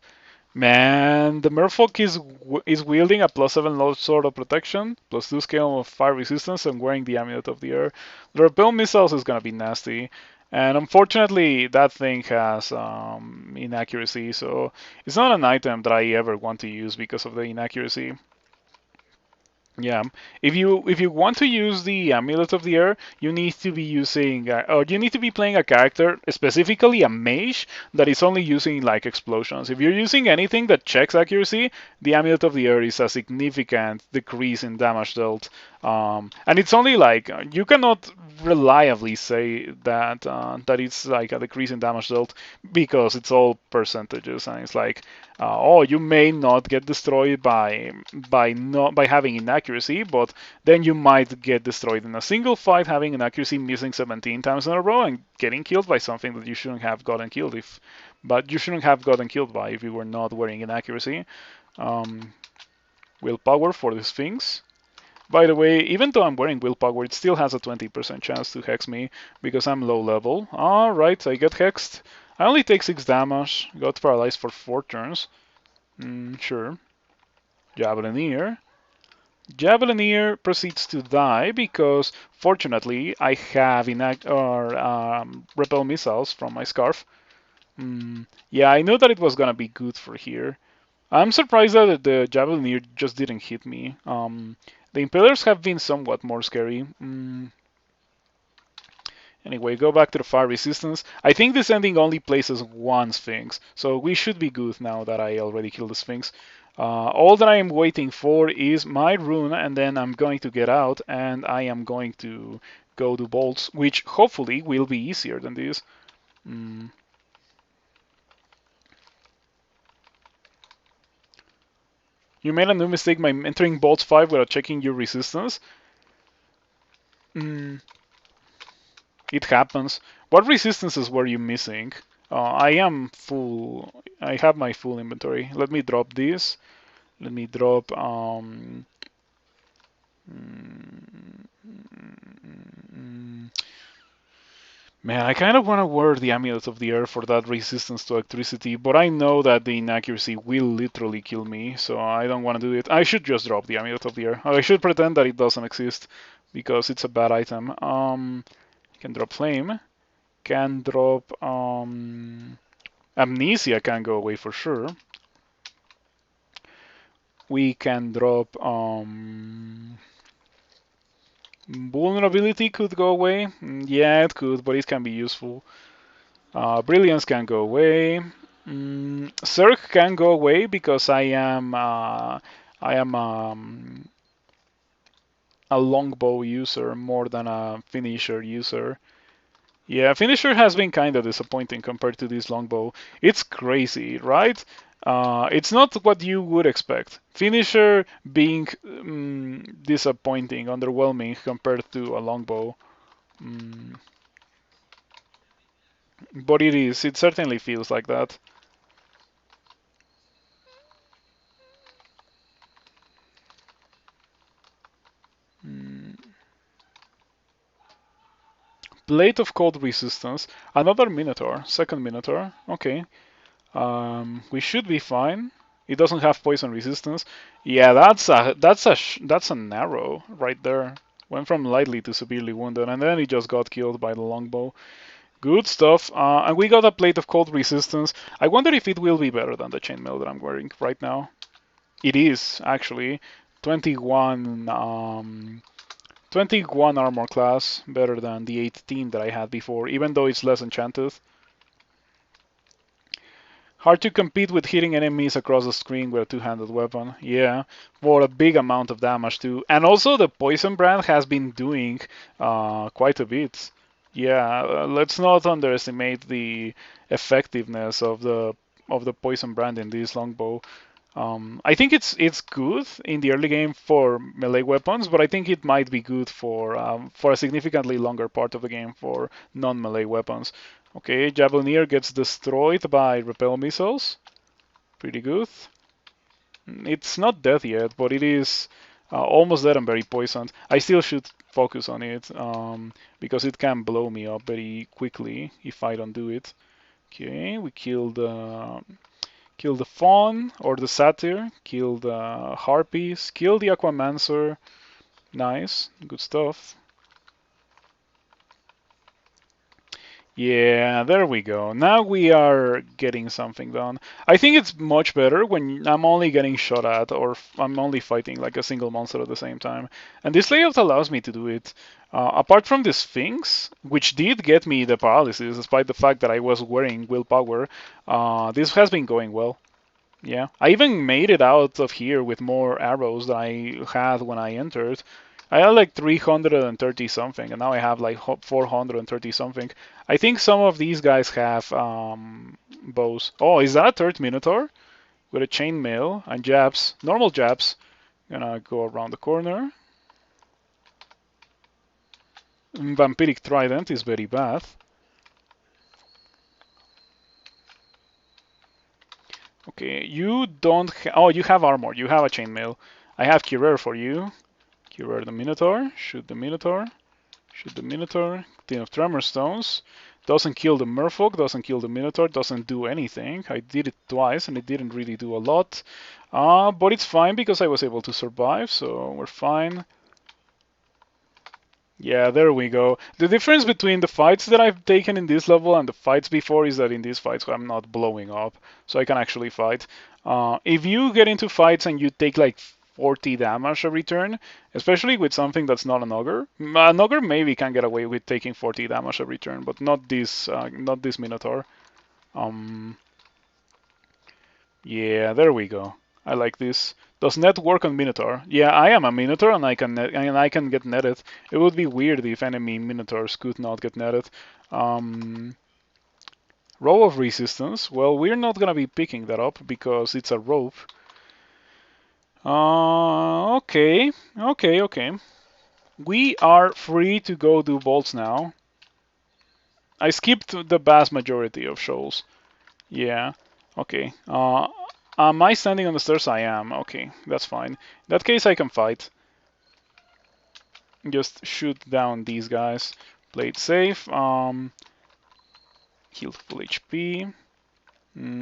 Man, the Merfolk is wielding a +7 low sword of protection, +2 scale of fire resistance, and wearing the Amulet of the Air. The repel missiles is gonna be nasty, and unfortunately that thing has inaccuracy, so it's not an item that I ever want to use because of the inaccuracy. Yeah, if you want to use the Amulet of the Air, you need to be using, or you need to be playing a character, specifically a mage, that is only using like explosions. If you're using anything that checks accuracy, the Amulet of the Air is a significant decrease in damage dealt, and it's only like you cannot reliably say that that it's like a decrease in damage dealt because it's all percentages, and it's like oh, you may not get destroyed by having inaccuracy, but then you might get destroyed in a single fight having inaccuracy missing 17 times in a row and getting killed by something that you shouldn't have gotten killed by if you were not wearing inaccuracy. Willpower for the Sphinx. By the way, even though I'm wearing willpower, it still has a 20% chance to hex me because I'm low level. Alright, I get hexed. I only take 6 damage. Got paralyzed for 4 turns. Sure. Javelineer. Javelineer proceeds to die because, fortunately, I have repel missiles from my scarf. Yeah, I knew that it was gonna be good for here. I'm surprised that the Javelineer just didn't hit me. The Impalers have been somewhat more scary. Anyway, go back to the fire resistance. I think this ending only places one Sphinx, so we should be good now that I already killed the Sphinx. All that I am waiting for is my rune, and then I'm going to get out, and I am going to go to bolts, which hopefully will be easier than this. You made a new mistake by entering bolts 5 without checking your resistance. It happens. What resistances were you missing? I am full. I have my full inventory. Let me drop this. Let me drop. Man, I kind of want to wear the Amulet of the Earth for that resistance to electricity, but I know that the inaccuracy will literally kill me, so I don't want to do it. I should just drop the Amulet of the Earth. I should pretend that it doesn't exist because it's a bad item. Can drop Flame. Can drop Amnesia can go away for sure. We can drop Vulnerability could go away. Yeah, it could, but it can be useful. Brilliance can go away. Cirque can go away because I am a longbow user more than a finisher user. Yeah, finisher has been kind of disappointing compared to this longbow. It's crazy, right? It's not what you would expect. Finisher being disappointing, underwhelming compared to a longbow. But it is. It certainly feels like that. Plate of Cold Resistance. Another Minotaur. Second Minotaur. Okay. We should be fine. It doesn't have poison resistance. Yeah, that's a narrow right there. Went from lightly to severely wounded, and then he just got killed by the longbow. Good stuff. And we got a plate of cold resistance. I wonder if it will be better than the chainmail that I'm wearing right now. It is actually 21. 21 armor class, better than the 18 that I had before, even though it's less enchanted. Hard to compete with hitting enemies across the screen with a two-handed weapon. Yeah, for a big amount of damage too. And also the poison brand has been doing quite a bit. Yeah, let's not underestimate the effectiveness of the poison brand in this longbow. I think it's good in the early game for melee weapons, but I think it might be good for a significantly longer part of the game for non-melee weapons. Okay, Javelineer gets destroyed by repel missiles. Pretty good. It's not dead yet, but it is almost dead and very poisoned. I still should focus on it because it can blow me up very quickly if I don't do it. Okay, we killed the fawn or the satyr, killed the harpies, killed the aquamancer. Nice, good stuff. Yeah, there we go. Now we are getting something done. I think it's much better when I'm only getting shot at or I'm only fighting like a single monster at the same time. And this layout allows me to do it. Apart from the Sphinx, which did get me the paralysis despite the fact that I was wearing willpower, this has been going well. Yeah, I even made it out of here with more arrows than I had when I entered. I had like 330 something, and now I have like 430 something. I think some of these guys have bows. Oh, is that a third Minotaur? With a chainmail and jabs, normal jabs. Gonna go around the corner. Vampiric Trident is very bad. Okay, you don't. Oh, you have armor. You have a chainmail. I have Curer for you. Here are the Minotaur. Shoot the Minotaur. Shoot the Minotaur. Tin of Tremor Stones. Doesn't kill the Merfolk, doesn't kill the Minotaur, doesn't do anything. I did it twice and it didn't really do a lot. But it's fine because I was able to survive, so we're fine. Yeah, there we go. The difference between the fights that I've taken in this level and the fights before is that in these fights I'm not blowing up, so I can actually fight. If you get into fights and you take like 40 damage every turn, especially with something that's not an ogre. An ogre maybe can get away with taking 40 damage every turn, but not this Minotaur. Yeah, there we go. I like this. Does net work on Minotaur? Yeah, I am a Minotaur and I can get netted. It would be weird if enemy Minotaurs could not get netted. Row of resistance. Well, we're not gonna be picking that up because it's a rope. Okay. We are free to go do bolts now. I skipped the vast majority of shoals. Yeah. Okay. Am I standing on the stairs? I am. Okay, that's fine. In that case, I can fight. Just shoot down these guys. Play it safe. Heal full HP.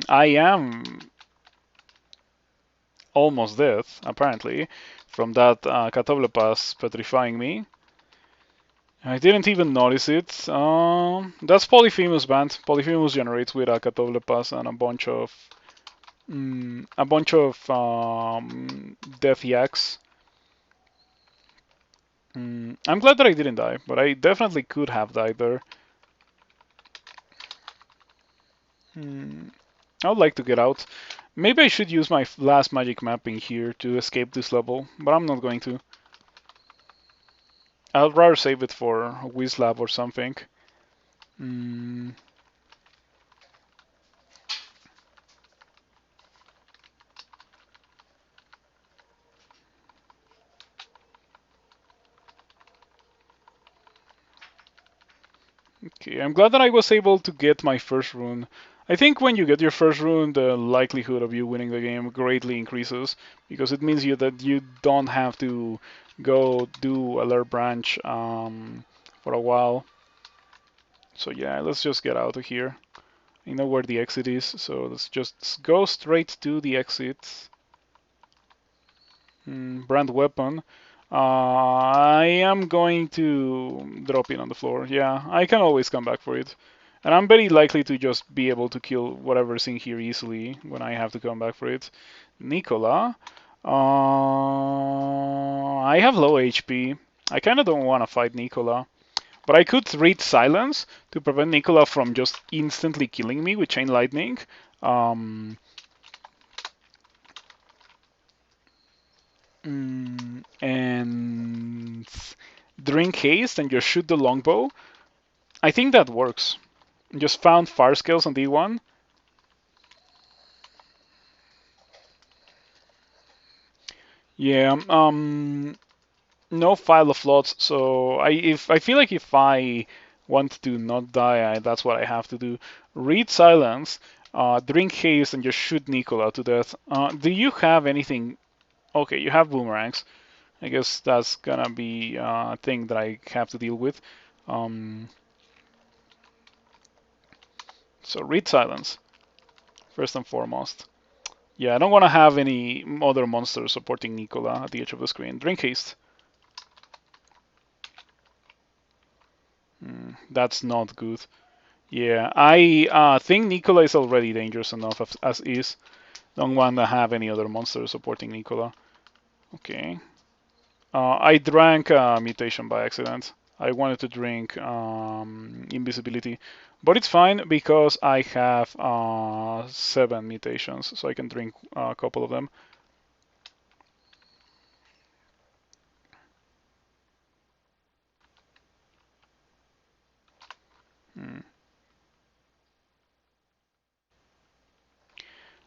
I am almost dead, apparently, from that Catoblepas petrifying me. I didn't even notice it. That's Polyphemus band. Polyphemus generates with a Catoblepas and a bunch of death yaks. I'm glad that I didn't die, but I definitely could have died there. I would like to get out. Maybe I should use my last magic mapping here to escape this level, but I'm not going to. I'd rather save it for a Wizlab or something. Okay, I'm glad that I was able to get my first rune. I think when you get your first rune, the likelihood of you winning the game greatly increases because it means that you don't have to go do alert branch for a while. So yeah, let's just get out of here. I know where the exit is, so let's just go straight to the exit. Brand weapon. I am going to drop it on the floor. Yeah, I can always come back for it. And I'm very likely to just be able to kill whatever's in here easily when I have to come back for it. Nicola. I have low HP. I kind of don't want to fight Nicola. But I could read Silence to prevent Nicola from just instantly killing me with Chain Lightning. And drink haste and just shoot the longbow. I think that works. Just found fire scales on D1. Yeah, no file of lots, so I feel like if I want to not die, that's what I have to do. Read Silence, drink haste, and just shoot Nicola to death. Do you have anything? Okay, you have boomerangs. I guess that's gonna be a thing that I have to deal with. So read Silence, first and foremost. Yeah, I don't want to have any other monsters supporting Nicola at the edge of the screen. Drink haste. That's not good. Yeah, I think Nicola is already dangerous enough as is. Don't want to have any other monsters supporting Nicola. Okay. I drank mutation by accident. I wanted to drink invisibility, but it's fine because I have 7 mutations, so I can drink a couple of them.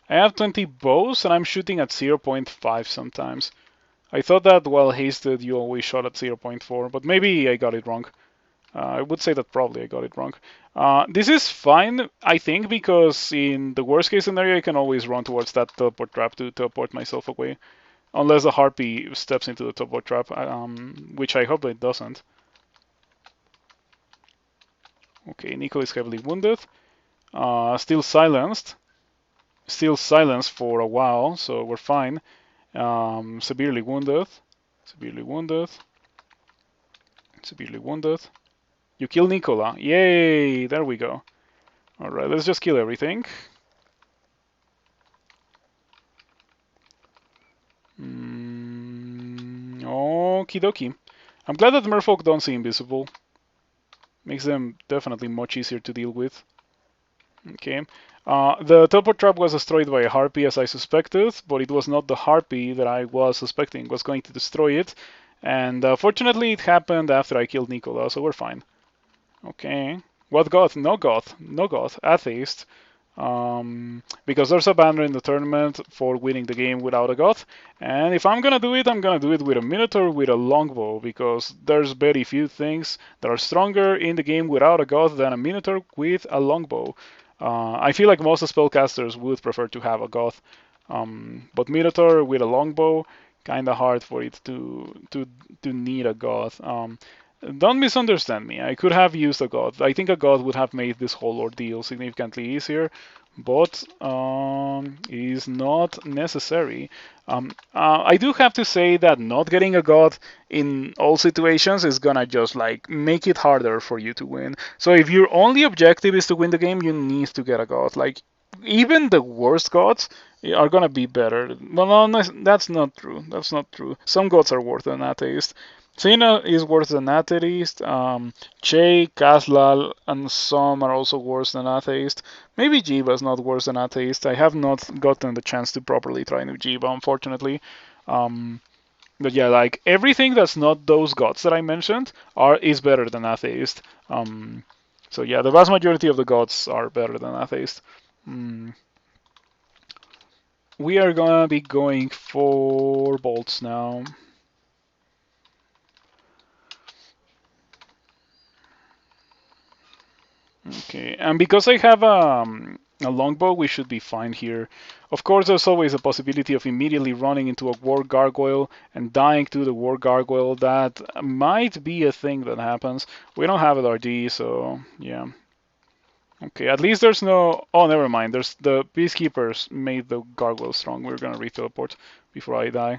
I have 20 bows and I'm shooting at 0.5 sometimes. I thought that while hasted you always shot at 0.4, but maybe I got it wrong. I would say that probably I got it wrong. This is fine, I think, because in the worst case scenario I can always run towards that teleport trap to teleport myself away. Unless the harpy steps into the teleport trap, which I hope it doesn't. Okay, Nico is heavily wounded. Still silenced. Still silenced for a while, so we're fine. Severely wounded. Severely wounded. Severely wounded. You kill Nicola. Yay! There we go. Alright, let's just kill everything. Okie dokie. I'm glad that merfolk don't see invisible. Makes them definitely much easier to deal with. Okay. The teleport trap was destroyed by a harpy as I suspected, but it was not the harpy that I was suspecting was going to destroy it. And fortunately it happened after I killed Nicola, so we're fine. Okay. What god? No god. No god. Atheist. Because there's a banner in the tournament for winning the game without a god. And if I'm gonna do it, I'm gonna do it with a Minotaur with a longbow, because there's very few things that are stronger in the game without a god than a Minotaur with a longbow. I feel like most spellcasters would prefer to have a god, but Minotaur with a longbow, kinda hard for it to need a god. Don't misunderstand me. I could have used a god. I think a god would have made this whole ordeal significantly easier, but is not necessary. I do have to say that not getting a god in all situations is gonna just like make it harder for you to win. So if your only objective is to win the game, you need to get a god. Like even the worst gods are gonna be better. Well, no, that's not true. That's not true. Some gods are worse than Atheist. Cena is worse than Atheist. Che, Kaslal, and some are also worse than Atheist. Maybe Jiva is not worse than Atheist. I have not gotten the chance to properly try new Jiva, unfortunately. But yeah, like everything that's not those gods that I mentioned is better than Atheist. So yeah, the vast majority of the gods are better than Atheist. We are gonna be going for bolts now. Okay, and because I have a longbow, we should be fine here. Of course, there's always a possibility of immediately running into a war gargoyle and dying to the war gargoyle. That might be a thing that happens. We don't have LRD, so yeah. Okay, at least there's no... Oh, never mind. There's the Peacekeepers made the gargoyle strong. We're gonna re-teleport before I die.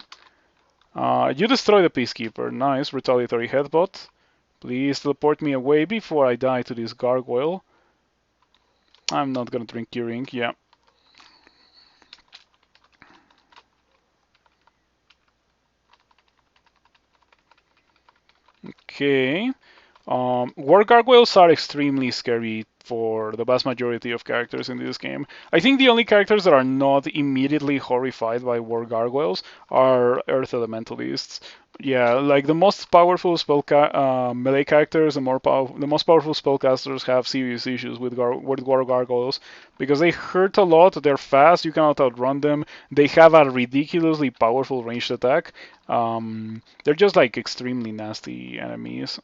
You destroy the Peacekeeper. Nice. Retaliatory headbutt. Please teleport me away before I die to this gargoyle. I'm not gonna drink your ink, yeah. Okay. War gargoyles are extremely scary for the vast majority of characters in this game. I think the only characters that are not immediately horrified by war gargoyles are earth elementalists. Yeah, like the most powerful melee characters, the most powerful spellcasters have serious issues with war gargoyles because they hurt a lot. They're fast. You cannot outrun them. They have a ridiculously powerful ranged attack. They're just like extremely nasty enemies.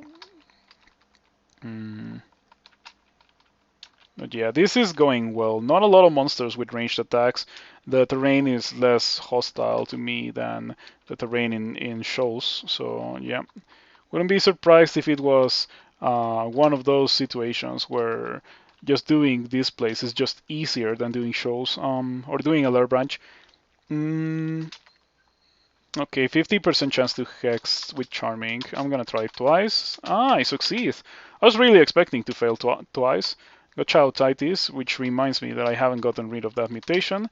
But yeah, this is going well. Not a lot of monsters with ranged attacks. The terrain is less hostile to me than the terrain in shows. So yeah, wouldn't be surprised if it was one of those situations where just doing this place is just easier than doing shows or doing a lair branch. Okay, 50% chance to hex with charming. I'm gonna try it twice. I succeed. I was really expecting to fail twice. Got Chao-Titis, which reminds me that I haven't gotten rid of that mutation.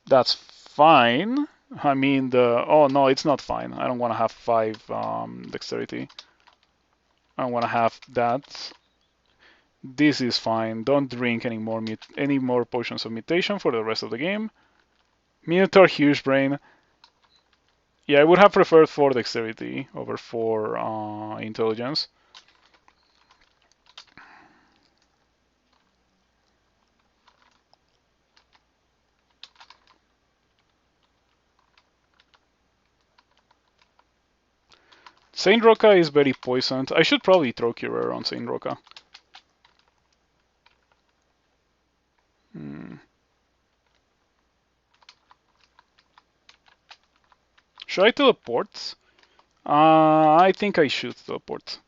That's fine. I mean, oh no, it's not fine. I don't want to have 5 dexterity. I don't want to have that. This is fine. Don't drink any more potions of mutation for the rest of the game. Minotaur Huge Brain. Yeah, I would have preferred 4 dexterity over 4 intelligence. Saint Roca is very poisoned. I should probably throw Curer on Saint Roca. Should I teleport? I think I should teleport.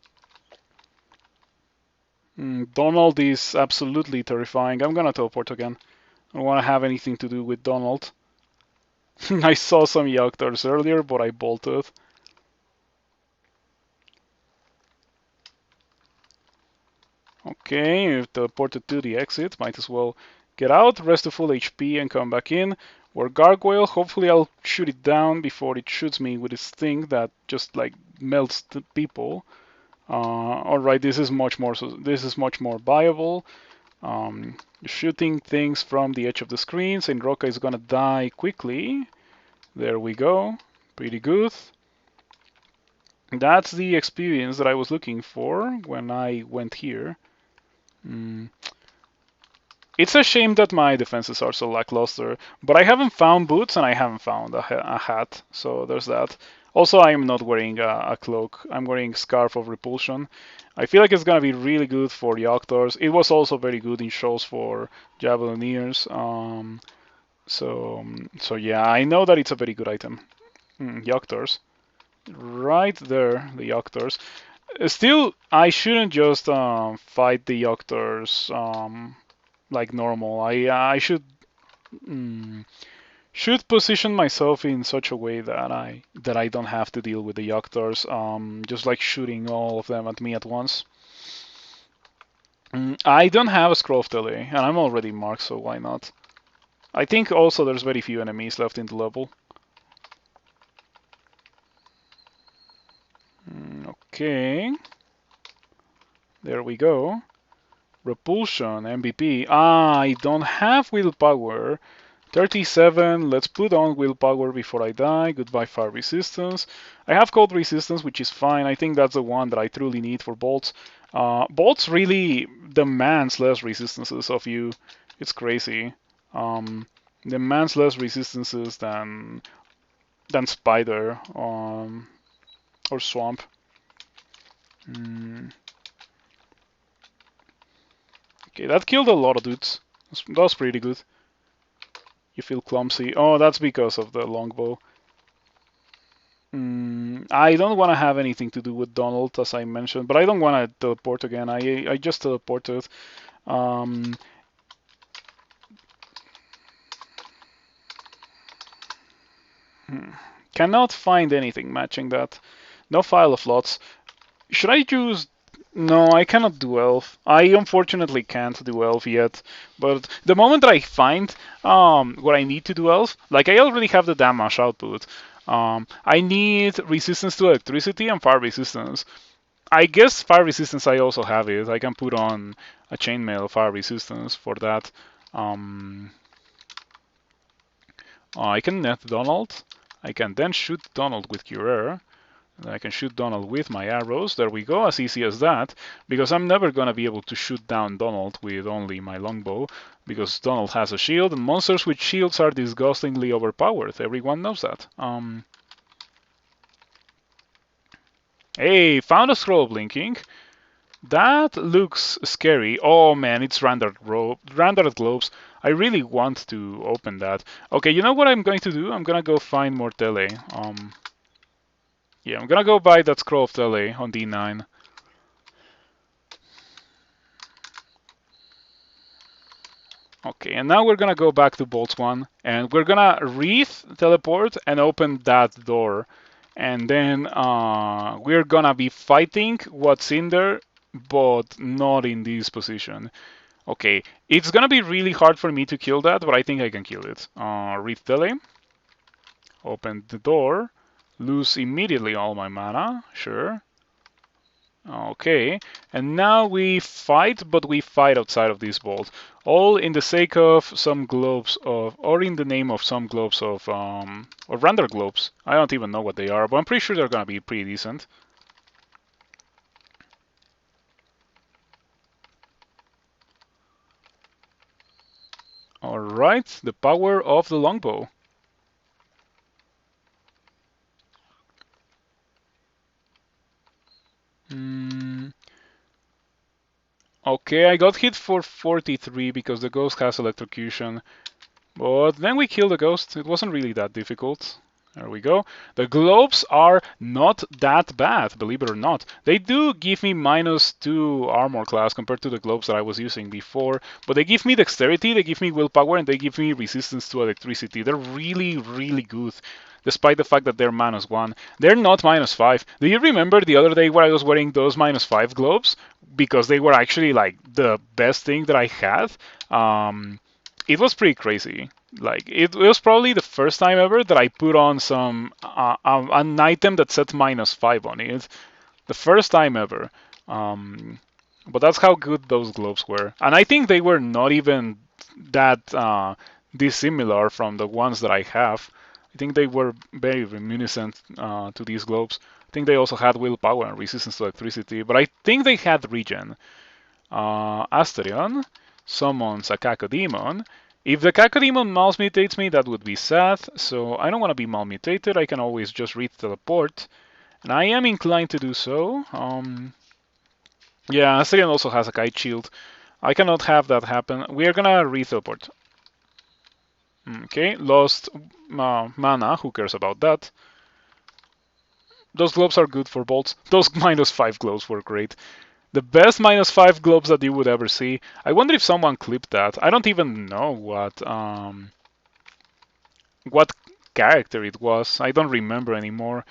Donald is absolutely terrifying. I'm gonna teleport again. I don't want to have anything to do with Donald. I saw some Yoghtors earlier, but I bolted. Okay, you've teleported to the exit. Might as well get out, rest to full HP, and come back in. We're Gargoyle. Hopefully, I'll shoot it down before it shoots me with its thing that just like melts the people. All right, this is much more. This is much more viable. Shooting things from the edge of the screen. Saint Roca is gonna die quickly. There we go. Pretty good. That's the experience that I was looking for when I went here. It's a shame that my defenses are so lackluster, but I haven't found boots and I haven't found a hat, so there's that. Also, I am not wearing a cloak. I'm wearing Scarf of Repulsion. I feel like it's gonna be really good for Yoghtors. It was also very good in shows for Javelineers. So yeah, I know that it's a very good item. Yoghtors. Right there, the Yoghtors. Still, I shouldn't just fight the Yoghtors like normal. I should position myself in such a way that I don't have to deal with the Yoghtors, just like shooting all of them at me at once. I don't have a Scroll of Tele, and I'm already marked, so why not? I think also there's very few enemies left in the level. Okay. There we go. Repulsion, MVP. I don't have willpower. 37, let's put on willpower before I die. Goodbye fire resistance. I have cold resistance, which is fine. I think that's the one that I truly need for bolts. Bolts really demands less resistances of you. It's crazy. Demands less resistances than Spider or Swamp. Okay, that killed a lot of dudes. That was pretty good. You feel clumsy. Oh, that's because of the longbow. I don't want to have anything to do with Donald, as I mentioned, but I don't want to teleport again. I just teleported. Cannot find anything matching that. No file of lots. Should I use... No, I cannot do elf. I unfortunately can't do elf yet. But the moment that I find what I need to do elf, like I already have the damage output. I need resistance to electricity and fire resistance. I guess fire resistance I also have it. I can put on a chainmail fire resistance for that. I can net Donald. I can then shoot Donald with Curer. I can shoot Donald with my arrows. There we go, as easy as that. Because I'm never going to be able to shoot down Donald with only my longbow. Because Donald has a shield, and monsters with shields are disgustingly overpowered. Everyone knows that. Hey, found a scroll blinking. That looks scary. Oh man, it's rendered globes. I really want to open that. Okay, you know what I'm going to do? I'm gonna go find more tele. Yeah, I'm gonna go buy that scroll of tele on D9. Okay, and now we're gonna go back to Bolts 1, and we're gonna wreath teleport and open that door. And then we're gonna be fighting what's in there, but not in this position. Okay, it's gonna be really hard for me to kill that, but I think I can kill it. Wreath tele. Open the door. Lose immediately all my mana. Sure. Okay, and now we fight, but we fight outside of this vault. All in the sake of some globes of, or in the name of some globes of, or render globes. I don't even know what they are, but I'm pretty sure they're gonna be pretty decent. Alright, the power of the longbow. Okay, I got hit for 43 because the ghost has electrocution. But then we killed the ghost. It wasn't really that difficult. There we go. The globes are not that bad, believe it or not. They do give me -2 armor class compared to the globes that I was using before, but they give me dexterity, they give me willpower, and they give me resistance to electricity. They're really, really good, despite the fact that they're -1. They're not -5. Do you remember the other day where I was wearing those -5 globes? Because they were actually like the best thing that I had. It was pretty crazy. Like it was probably the first time ever that I put on some an item that said -5 on it. The first time ever. But that's how good those globes were, and I think they were not even that dissimilar from the ones that I have. I think they were very reminiscent to these globes. I think they also had willpower and resistance to electricity, but I think they had regen. Asterion summons a Cacodemon. If the Cacodemon malmutates me, that would be sad, so I don't want to be malmutated. I can always just teleport, and I am inclined to do so. Yeah, Asterion also has a kite shield. I cannot have that happen. We are gonna teleport. Okay, lost mana. Who cares about that? Those globes are good for bolts. Those -5 globes were great. The best -5 globes that you would ever see. I wonder if someone clipped that. I don't even know what character it was. I don't remember anymore.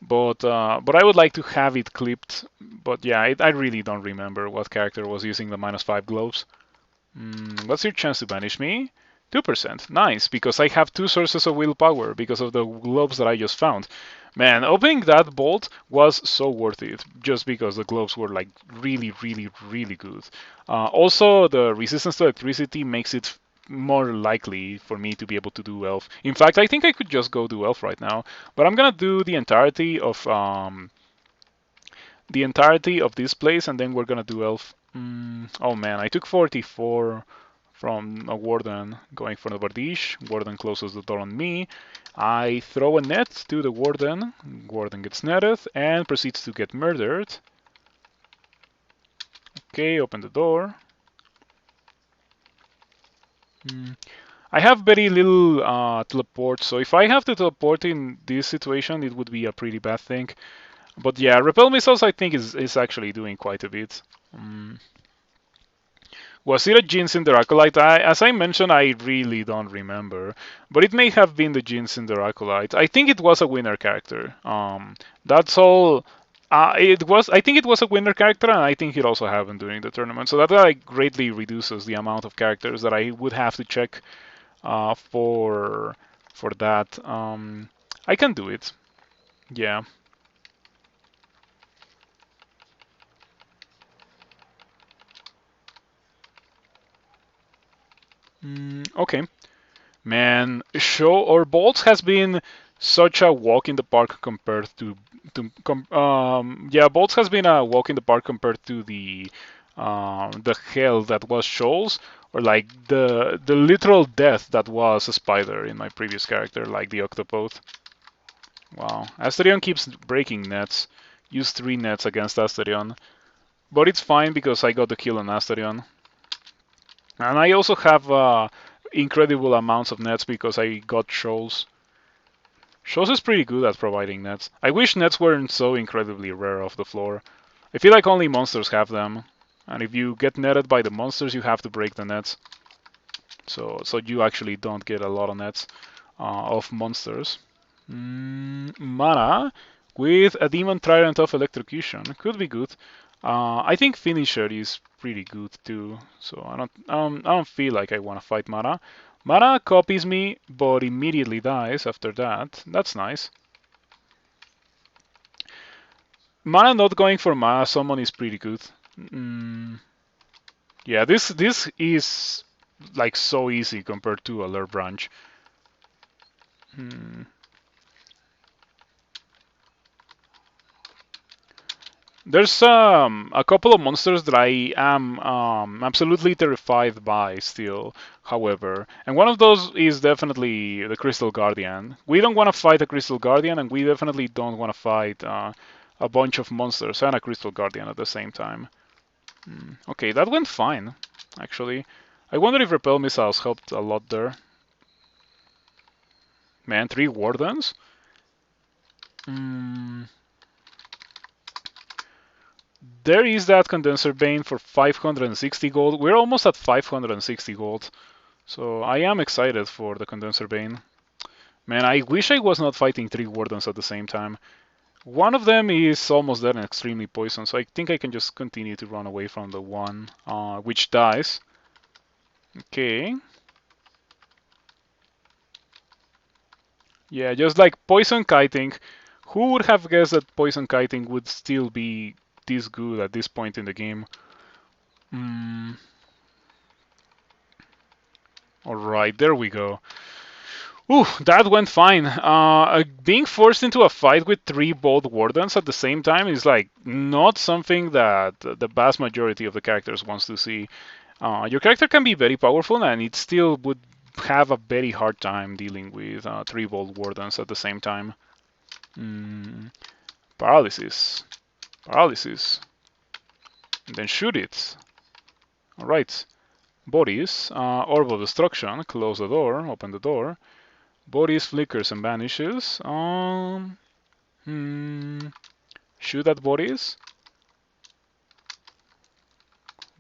But I would like to have it clipped. But yeah, I really don't remember what character was using the -5 globes. What's your chance to banish me? 2%. Nice, because I have 2 sources of willpower because of the globes that I just found. Man, opening that bolt was so worth it, just because the globes were like really, really, really good. Also, the resistance to electricity makes it more likely for me to be able to do elf. In fact, I think I could just go do elf right now, but I'm gonna do the entirety of this place, and then we're gonna do elf. Oh man, I took 44 from a warden going for the Bardiche. Warden closes the door on me. I throw a net to the warden. Warden gets netted and proceeds to get murdered. Okay, open the door. I have very little teleport, so if I have to teleport in this situation, it would be a pretty bad thing. But yeah, repel missiles I think is actually doing quite a bit. Was it a Jinx in the Acolyte? As I mentioned, I really don't remember, but it may have been the Jinx in the Acolyte. I think it was a winner character. That's all. It was. I think it was a winner character, and I think it also happened during the tournament. So that like greatly reduces the amount of characters that I would have to check for that. I can do it. Yeah. Okay. Man, show or bolts has been such a walk in the park compared yeah, bolts has been a walk in the park compared to the hell that was shoals, or like the literal death that was a spider in my previous character, like the octopoth. Wow, Asterion keeps breaking nets. Use 3 nets against Asterion, but it's fine because I got the kill on Asterion. And I also have incredible amounts of nets because I got shoals. Shoals is pretty good at providing nets. I wish nets weren't so incredibly rare off the floor. I feel like only monsters have them. And if you get netted by the monsters, you have to break the nets. So you actually don't get a lot of nets of monsters. Mana with a Demon Trident of Electrocution could be good. I think Finisher is pretty good too, so I don't feel like I want to fight Mana. Mana copies me, but immediately dies after that. That's nice. Mana not going for Mana summon is pretty good. Yeah, this is like so easy compared to Alert Branch. There's a couple of monsters that I am absolutely terrified by still, however, and one of those is definitely the Crystal Guardian. We don't want to fight a Crystal Guardian, and we definitely don't want to fight a bunch of monsters and a Crystal Guardian at the same time. Okay, that went fine, actually. I wonder if Repel Missiles helped a lot there. Man, 3 Wardens? Mm, there is that Condenser Bane for 560 gold. We're almost at 560 gold. So I am excited for the Condenser Bane. Man, I wish I was not fighting 3 Wardens at the same time. One of them is almost dead and extremely poisoned, so I think I can just continue to run away from the one, which dies. Okay. Yeah, just like poison kiting. Who would have guessed that poison kiting would still be this good at this point in the game? Mm. Alright, there we go. Ooh, that went fine. Being forced into a fight with 3 bold wardens at the same time is like not something that the vast majority of the characters wants to see. Your character can be very powerful and it still would have a very hard time dealing with 3 bold wardens at the same time. Mm, paralysis. Paralysis. And then shoot it. Alright. Bodies. Orb of Destruction. Close the door. Open the door. Bodies, flickers, and vanishes. Shoot at bodies.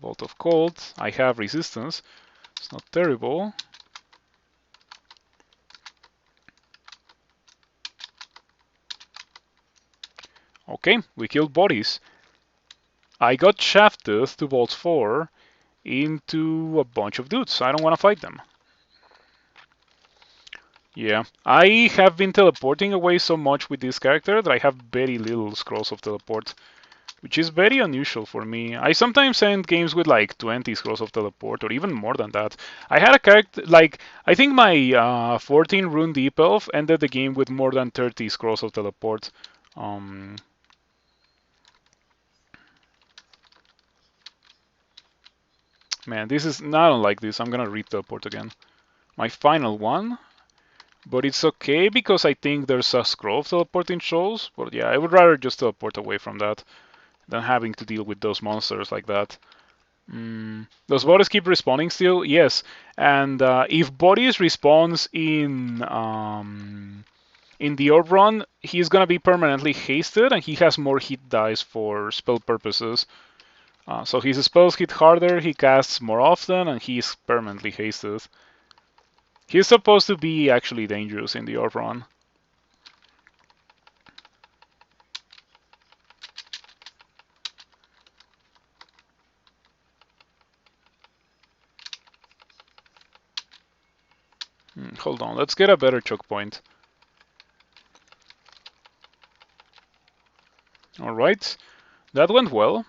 Bolt of Cold. I have resistance. It's not terrible. Okay, we killed bodies. I got shafted to Bolt 4 into a bunch of dudes. I don't want to fight them. Yeah, I have been teleporting away so much with this character that I have very little scrolls of teleport, which is very unusual for me. I sometimes end games with like 20 scrolls of teleport or even more than that. I had a character, like, I think my 14 rune deep elf ended the game with more than 30 scrolls of teleport. Man, this is, I don't like this. I'm gonna re-teleport again. My final one. But it's okay because I think there's a scroll of teleporting shows. But yeah, I would rather just teleport away from that than having to deal with those monsters like that. Does bodies keep respawning still? Yes. And if bodies respawns in the orb run, he's gonna be permanently hasted, and he has more hit dice for spell purposes. So his spells hit harder, he casts more often, and he's permanently hasted. He's supposed to be actually dangerous in the orb run. Hold on, let's get a better choke point. Alright, that went well.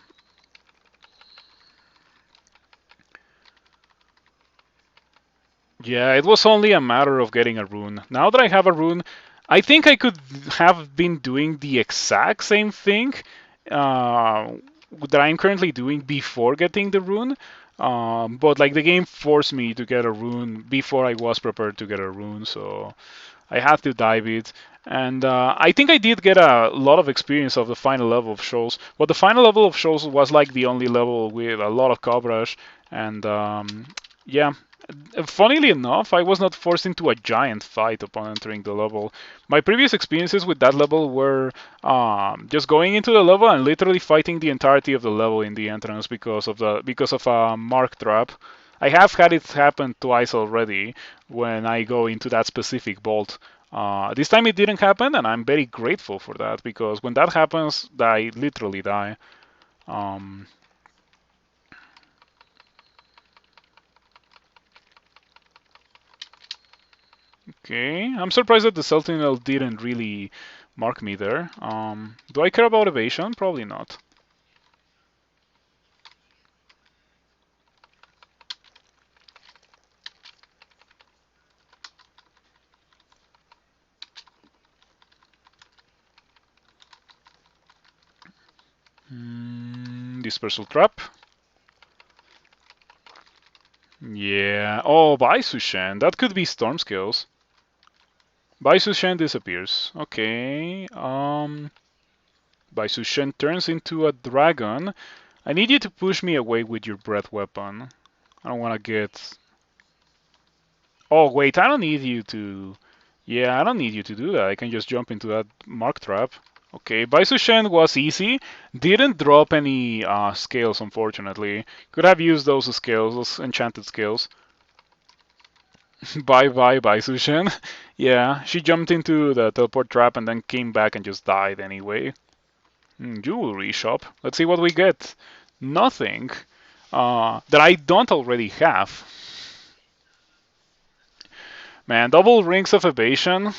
Yeah, it was only a matter of getting a rune. Now that I have a rune, I think I could have been doing the exact same thing that I'm currently doing before getting the rune. But like the game forced me to get a rune before I was prepared to get a rune, so I had to dive it. And I think I did get a lot of experience of the final level of shows. But the final level of shows was like the only level with a lot of coverage. And yeah, funnily enough, I was not forced into a giant fight upon entering the level. My previous experiences with that level were just going into the level and literally fighting the entirety of the level in the entrance because of a mark trap. I have had it happen twice already when I go into that specific vault. This time it didn't happen, and I'm very grateful for that because when that happens, I literally die. Um, okay, I'm surprised that the Sentinel didn't really mark me there. Do I care about evasion? Probably not. Dispersal trap. Yeah. Oh, Baisushen. That could be storm skills. Baisushen disappears. Okay. Baisushen turns into a dragon. I need you to push me away with your breath weapon. I don't want to get... Oh, wait. I don't need you to Yeah, I don't need you to do that. I can just jump into that mark trap. Okay, Baisushen was easy. Didn't drop any scales, unfortunately. Could have used those scales, those enchanted scales. Bye bye, Baisushen. Yeah, she jumped into the teleport trap and then came back and just died anyway. Jewelry shop. Let's see what we get. Nothing that I don't already have. Man, double rings of evasion.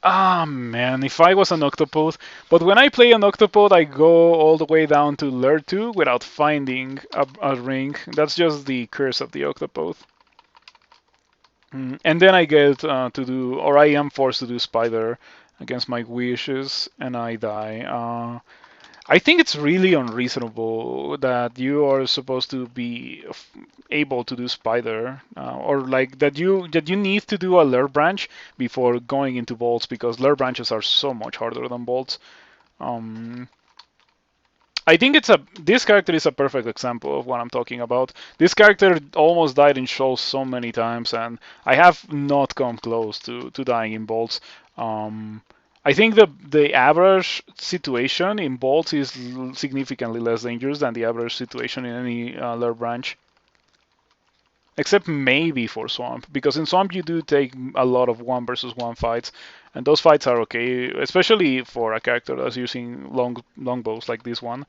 Ah, man, if I was an octopode. But when I play an octopode, I go all the way down to Layer 2 without finding a ring. That's just the curse of the octopode. And then I get to do, or I am forced to do Spider against my wishes, and I die. I think it's really unreasonable that you are supposed to be able to do Spider, or like that you need to do a Lure branch before going into bolts because Lure branches are so much harder than bolts. Um, I think this character is a perfect example of what I'm talking about. This character almost died in shows so many times, and I have not come close to dying in bolts. Um, I think the average situation in bolts is significantly less dangerous than the average situation in any lure branch. Except maybe for Swamp, because in Swamp you do take a lot of 1 versus 1 fights, and those fights are okay, especially for a character that's using longbows like this one.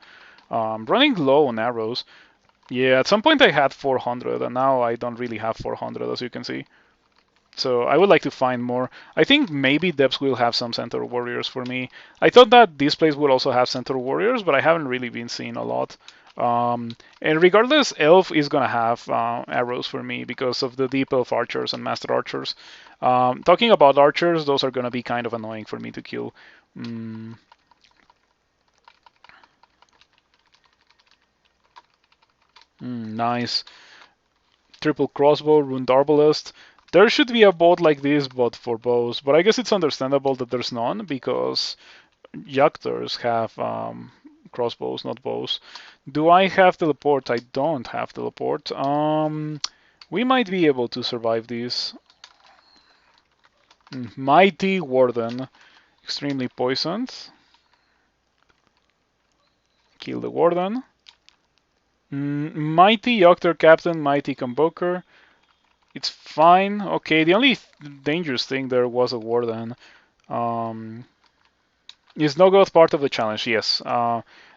Running low on arrows. Yeah, at some point I had 400, and now I don't really have 400, as you can see. So I would like to find more. I think maybe Depths will have some Centaur Warriors for me. I thought that this place would also have Centaur Warriors, but I haven't really been seeing a lot. And regardless, Elf is gonna have arrows for me because of the Deep Elf Archers and Master Archers. Talking about Archers, those are gonna be kind of annoying for me to kill. Mm, nice. Triple Crossbow, Runed Arbalest. There should be a boat like this, but for bows. But I guess it's understandable that there's none because Yaktors have crossbows, not bows. Do I have teleport? I don't have teleport. We might be able to survive this. Mighty Warden, extremely poisoned. Kill the Warden. Mighty Yoctor Captain, Mighty Convoker. It's fine. Okay, the only dangerous thing there was a Warden. Um, Is no growth part of the challenge? Yes.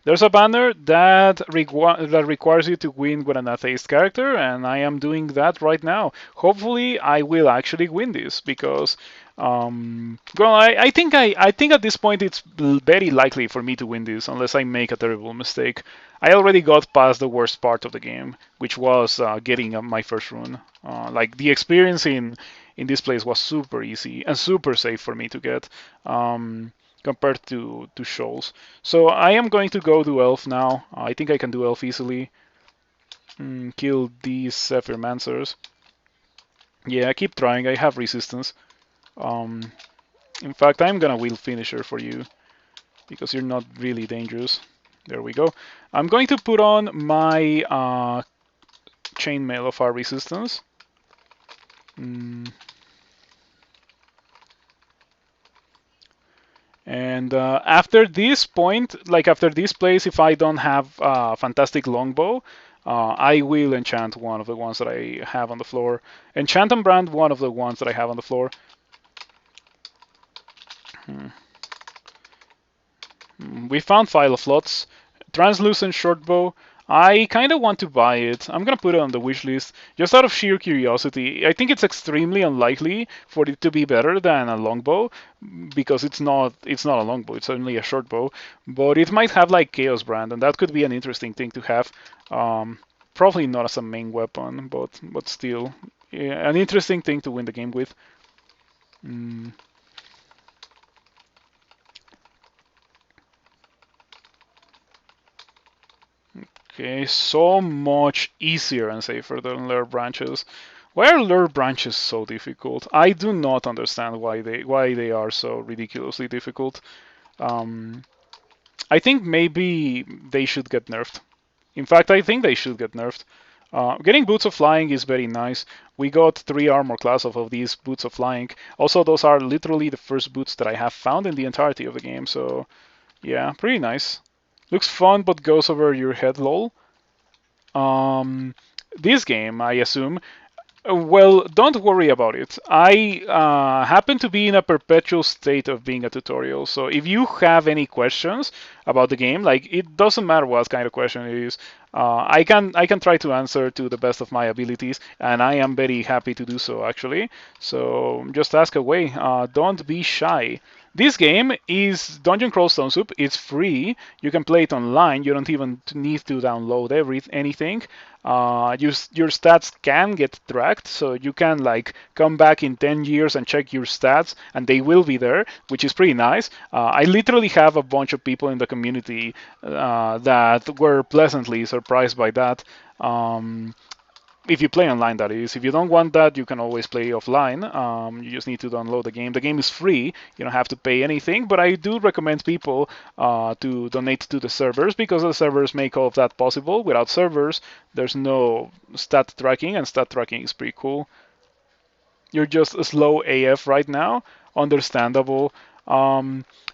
There's a banner that requires you to win with an Atheist character, and I am doing that right now. Hopefully, I will actually win this because, well, I think at this point it's very likely for me to win this unless I make a terrible mistake. I already got past the worst part of the game, which was getting my first rune. Like the experience in this place was super easy and super safe for me to get. Compared to shoals. So I am going to go do Elf now. I think I can do Elf easily. Kill these Zephyrmancers. Yeah, keep trying. I have resistance. Um, in fact, I'm gonna wheel Finisher for you because you're not really dangerous. There we go. I'm going to put on my Chainmail of our resistance. And after this point, like after this place, if I don't have fantastic longbow, I will enchant one of the ones that I have on the floor. Enchant and brand one of the ones that I have on the floor. We found File of Lots. Translucent shortbow. I kind of want to buy it. I'm gonna put it on the wish list just out of sheer curiosity. I think it's extremely unlikely for it to be better than a longbow because it's not a longbow. It's only a shortbow, but it might have like Chaos Brand, and that could be an interesting thing to have. Probably not as a main weapon, but still yeah, an interesting thing to win the game with. Okay, so much easier and safer than lure branches. Why are lure branches so difficult? I do not understand why they are so ridiculously difficult. I think maybe they should get nerfed. In fact, I think they should get nerfed. Getting Boots of Flying is very nice. We got 3 armor class off of these Boots of Flying. Also, those are literally the first boots that I have found in the entirety of the game, so yeah, pretty nice. Looks fun, but goes over your head, lol. This game, I assume, well, don't worry about it. I happen to be in a perpetual state of being a tutorial, so if you have any questions about the game, like it doesn't matter what kind of question it is, I can try to answer to the best of my abilities, and I am very happy to do so actually. So just ask away. Don't be shy. This game is Dungeon Crawl Stone Soup. It's free. You can play it online. You don't even need to download anything. Your stats can get tracked, so you can like come back in 10 years and check your stats, and they will be there, which is pretty nice. I literally have a bunch of people in the community that were pleasantly surprised by that. If you play online, that is. If you don't want that, you can always play offline. You just need to download the game. The game is free. You don't have to pay anything, but I do recommend people to donate to the servers because the servers make all of that possible. Without servers, there's no stat tracking, and stat tracking is pretty cool. You're just slow AF right now. Understandable.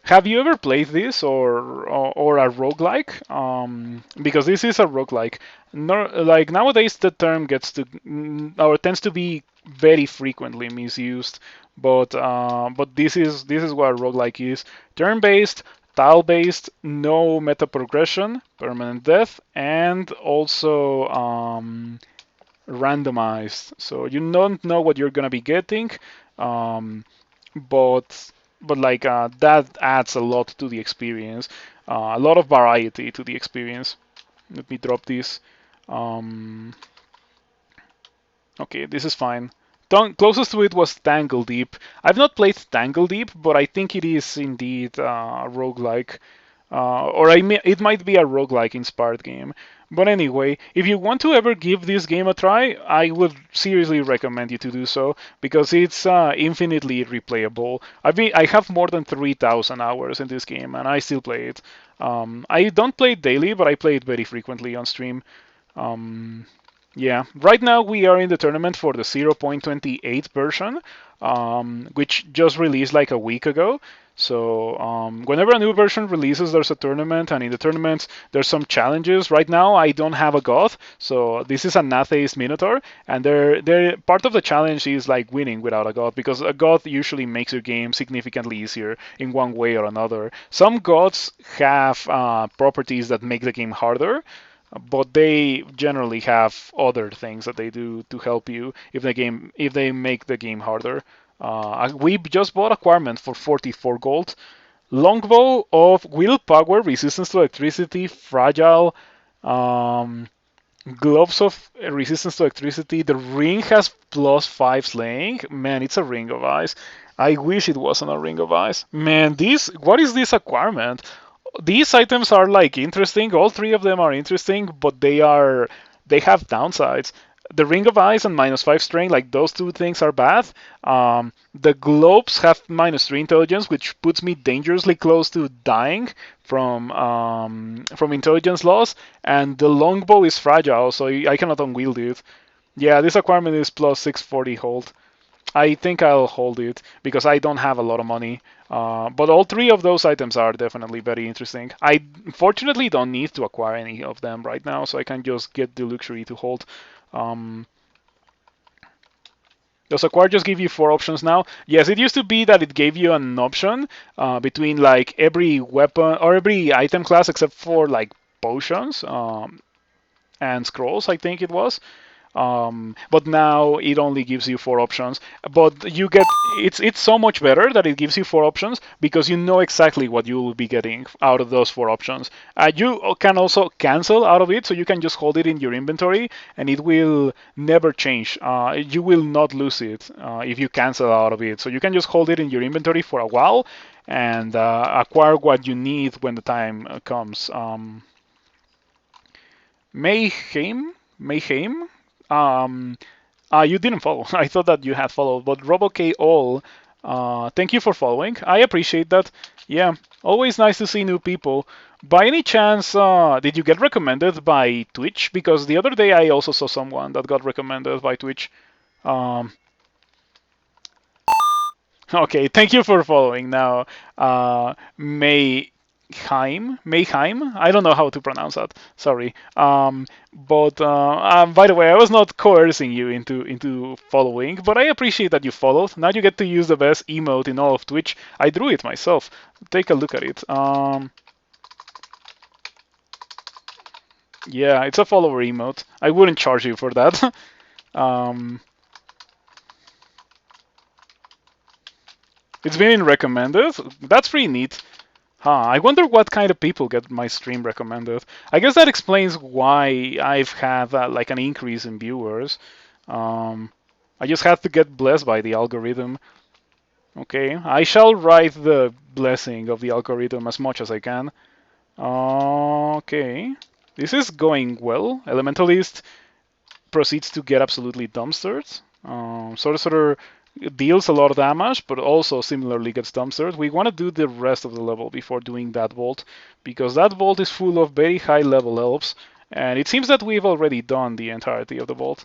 Have you ever played this or a roguelike? Because this is a roguelike. No, like nowadays, the term gets to or tends to be very frequently misused. But this is what a roguelike is: turn-based, tile-based, no meta progression, permanent death, and also randomized. So you don't know what you're gonna be getting, um, but like that adds a lot to the experience, a lot of variety to the experience. Let me drop this. Um, okay, this is fine. Closest to it was Tangle Deep. I've not played Tangle Deep, but I think it is indeed roguelike. It might be a roguelike inspired game. But anyway, if you want to ever give this game a try, I would seriously recommend you to do so because it's infinitely replayable. I have more than 3,000 hours in this game and I still play it. I don't play it daily, but I play it very frequently on stream. Yeah, right now we are in the tournament for the 0.28 version, which just released like a week ago. So whenever a new version releases, there's a tournament, and in the tournament there's some challenges. Right now I don't have a god, so this is an Atheist Minotaur, and they're part of the challenge is like winning without a god, because a god usually makes your game significantly easier in one way or another. Some gods have properties that make the game harder, but they generally have other things that they do to help you if they make the game harder. We just bought Acquirement for 44 gold. Longbow of Willpower, resistance to electricity, fragile, gloves of resistance to electricity. The ring has +5 slaying. Man, it's a ring of ice. I wish it wasn't a ring of ice. Man, what is this Acquirement? These items are like interesting. All 3 of them are interesting, but they have downsides. The Ring of Ice and -5 strength, like those 2 things are bad. The globes have -3 intelligence, which puts me dangerously close to dying from intelligence loss. And the longbow is fragile, so I cannot unwield it. Yeah, this acquirement is +640 hold. I think I'll hold it because I don't have a lot of money. But all 3 of those items are definitely very interesting. I fortunately don't need to acquire any of them right now, so I can just get the luxury to hold. Does acquire just give you 4 options now? Yes, it used to be that it gave you an option between like every weapon or every item class except for like potions and scrolls, I think it was. But now it only gives you 4 options. But you get it's so much better that it gives you 4 options because you know exactly what you will be getting out of those 4 options. You can also cancel out of it, so you can just hold it in your inventory and it will never change. You will not lose it if you cancel out of it. So you can just hold it in your inventory for a while and acquire what you need when the time comes. Mayhem. You didn't follow. I thought that you had followed, but RoboK All, thank you for following. I appreciate that. Yeah, always nice to see new people. By any chance, did you get recommended by Twitch? Because the other day I also saw someone that got recommended by Twitch. Um, okay, thank you for following. Now, Mayheim. I don't know how to pronounce that. Sorry. But by the way, I was not coercing you into following, but I appreciate that you followed. Now you get to use the best emote in all of Twitch. I drew it myself. Take a look at it. Yeah, it's a follower emote. I wouldn't charge you for that. um, it's been recommended. That's pretty neat. Huh, I wonder what kind of people get my stream recommended. I guess that explains why I've had like an increase in viewers. Um, I just have to get blessed by the algorithm. Okay, I shall write the blessing of the algorithm as much as I can. Okay, this is going well. Elementalist proceeds to get absolutely dumpstered. Sorcerer deals a lot of damage, but also similarly gets dumpstered. We want to do the rest of the level before doing that vault, because that vault is full of very high level elves, and it seems that we've already done the entirety of the vault.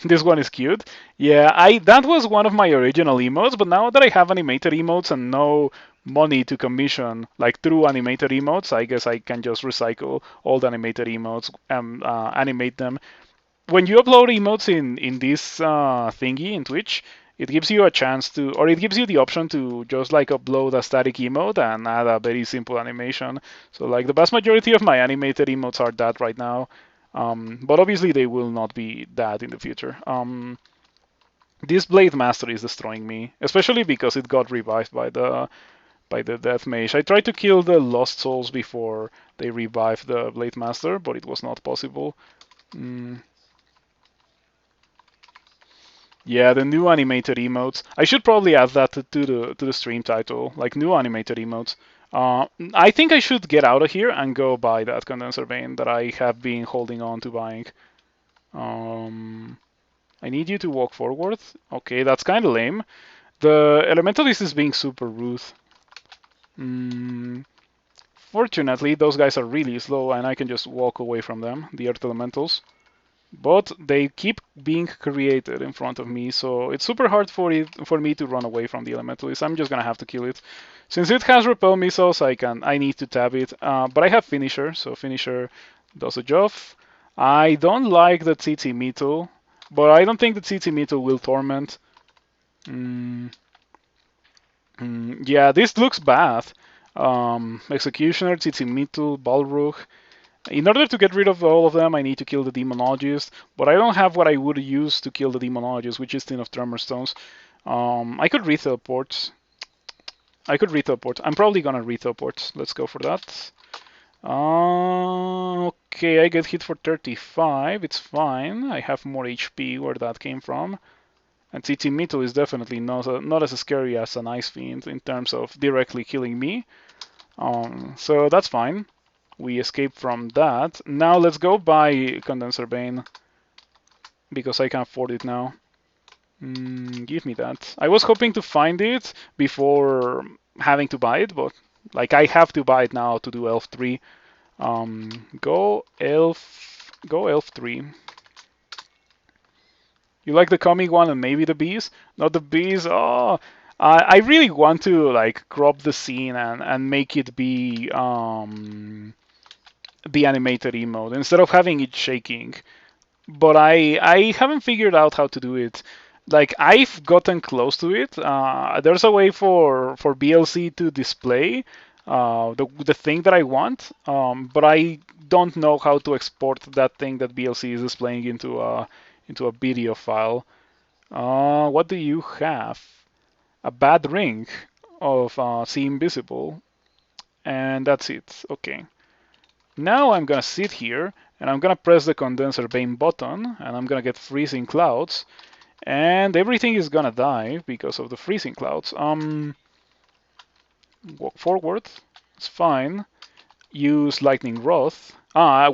This one is cute. Yeah, I that was one of my original emotes, but now that I have animated emotes and no money to commission like through animated emotes, I guess I can just recycle all the animated emotes and animate them. When you upload emotes in this thingy in Twitch, it gives you a chance to, or it gives you the option to just like upload a static emote and add a very simple animation. So like the vast majority of my animated emotes are that right now, but obviously they will not be that in the future. This Blade Master is destroying me, especially because it got revived by the Death Mage. I tried to kill the Lost Souls before they revived the Blade Master, but it was not possible. Mm. Yeah, the new animated emotes. I should probably add that to the stream title, like new animated emotes. I think I should get out of here and go buy that condenser vein that I have been holding on to buying. Um, I need you to walk forward. Okay, that's kind of lame. The elementalist is being super rude. Mm, fortunately, those guys are really slow, and I can just walk away from them, the earth elementals. But they keep being created in front of me, so it's super hard for me to run away from the elementalist. I'm just gonna have to kill it. Since it has repel missiles, I need to tab it. But I have finisher, so finisher does a job. I don't like the Tsitsi Mito, but I don't think the Tsitsi Mito will torment. Mm, yeah, this looks bad. Executioner, Tsitsi Mito, Balrog. In order to get rid of all of them, I need to kill the Demonologist, but I don't have what I would use to kill the Demonologist, which is 10 of Tremor Stones. I could re-teleport. I'm probably gonna re-teleport. Let's go for that. Okay, I get hit for 35. It's fine. I have more HP where that came from. And Tsitsi Mito is definitely not as scary as an Ice Fiend in terms of directly killing me. So that's fine. We escape from that. Now let's go buy Condenser Bane because I can afford it now. Give me that. I was hoping to find it before having to buy it, but like I have to buy it now to do Elf 3. Go Elf 3. You like the comic one and maybe the bees? Not the bees. Oh, I really want to like crop the scene and make it be the animated emote instead of having it shaking. But I haven't figured out how to do it. Like I've gotten close to it. There's a way for BLC to display the thing that I want, but I don't know how to export that thing that BLC is displaying into a video file. What do you have? A bad ring of See Invisible, and that's it. Okay. Now I'm gonna sit here and I'm gonna press the condenser bane button and I'm gonna get freezing clouds and everything is gonna die because of the freezing clouds. Walk forward. It's fine. Use lightning rod.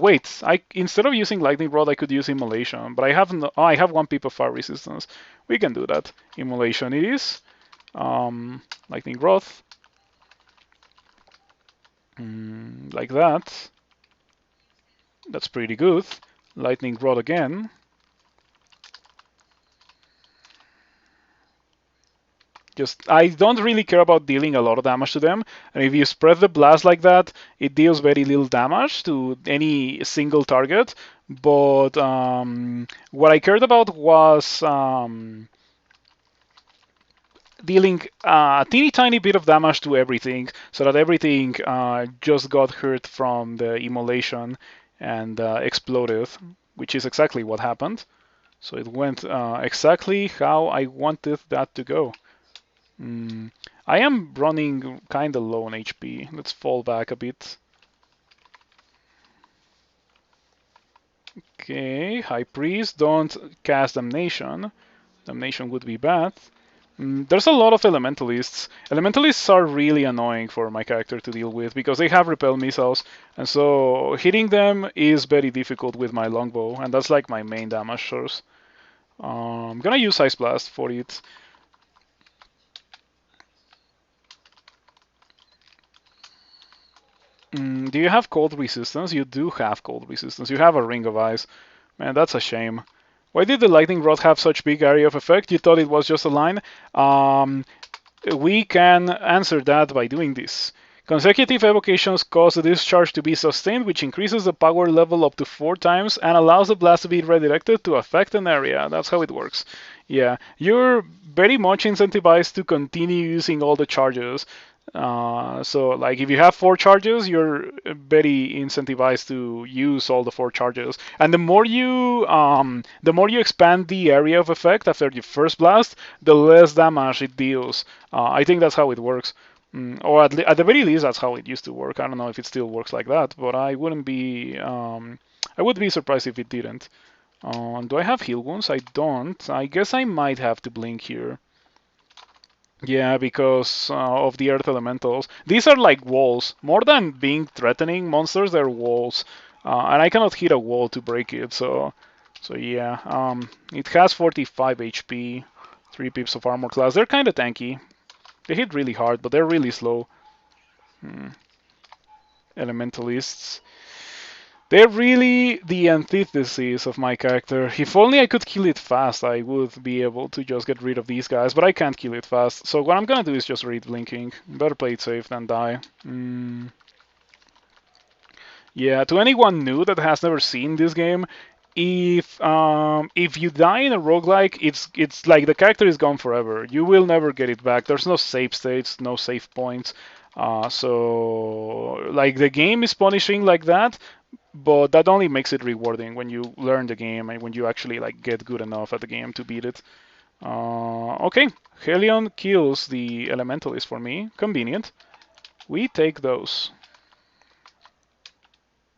Wait. I instead of using lightning rod, I could use immolation, but I have no. Oh, I have 1 pip of fire resistance. We can do that. Immolation it is. Lightning rod. Like that. That's pretty good. Lightning Rod again. I don't really care about dealing a lot of damage to them. And if you spread the blast like that, it deals very little damage to any single target. But what I cared about was dealing a teeny tiny bit of damage to everything, so that everything just got hurt from the immolation and exploded, which is exactly what happened. So it went exactly how I wanted that to go. I am running kind of low on HP. Let's fall back a bit. Okay, High Priest, don't cast Damnation. Damnation would be bad. There's a lot of Elementalists. Elementalists are really annoying for my character to deal with because they have repel missiles, and so hitting them is very difficult with my longbow, and that's like my main damage source. I'm gonna use Ice Blast for it. Do you have cold resistance? You do have cold resistance. You have a Ring of Ice. Man, that's a shame. Why did the lightning rod have such big area of effect? You thought it was just a line? We can answer that by doing this. Consecutive evocations cause the discharge to be sustained, which increases the power level up to 4 times and allows the blast to be redirected to affect an area. That's how it works. Yeah, you're very much incentivized to continue using all the charges. So like if you have 4 charges, you're very incentivized to use all the 4 charges. And the more you expand the area of effect after your first blast, the less damage it deals. I think that's how it works. Or at the very least, that's how it used to work. I don't know if it still works like that, but I would be surprised if it didn't. Do I have heal wounds? I don't. I guess I might have to blink here. Yeah, because of the earth elementals. These are like walls. More than being threatening monsters, they're walls. And I cannot hit a wall to break it, so yeah. It has 45 HP, 3 pips of armor class. They're kind of tanky. They hit really hard, but they're really slow. Elementalists. They're really the antithesis of my character. If only I could kill it fast, I would be able to just get rid of these guys, but I can't kill it fast. So what I'm gonna do is just read blinking. Better play it safe than die. Yeah, to anyone new that has never seen this game, if you die in a roguelike, it's like the character is gone forever. You will never get it back. There's no save states, no save points. So like the game is punishing like that, but that only makes it rewarding when you learn the game and when you actually like get good enough at the game to beat it. Okay, Helion kills the Elementalist for me. Convenient. We take those.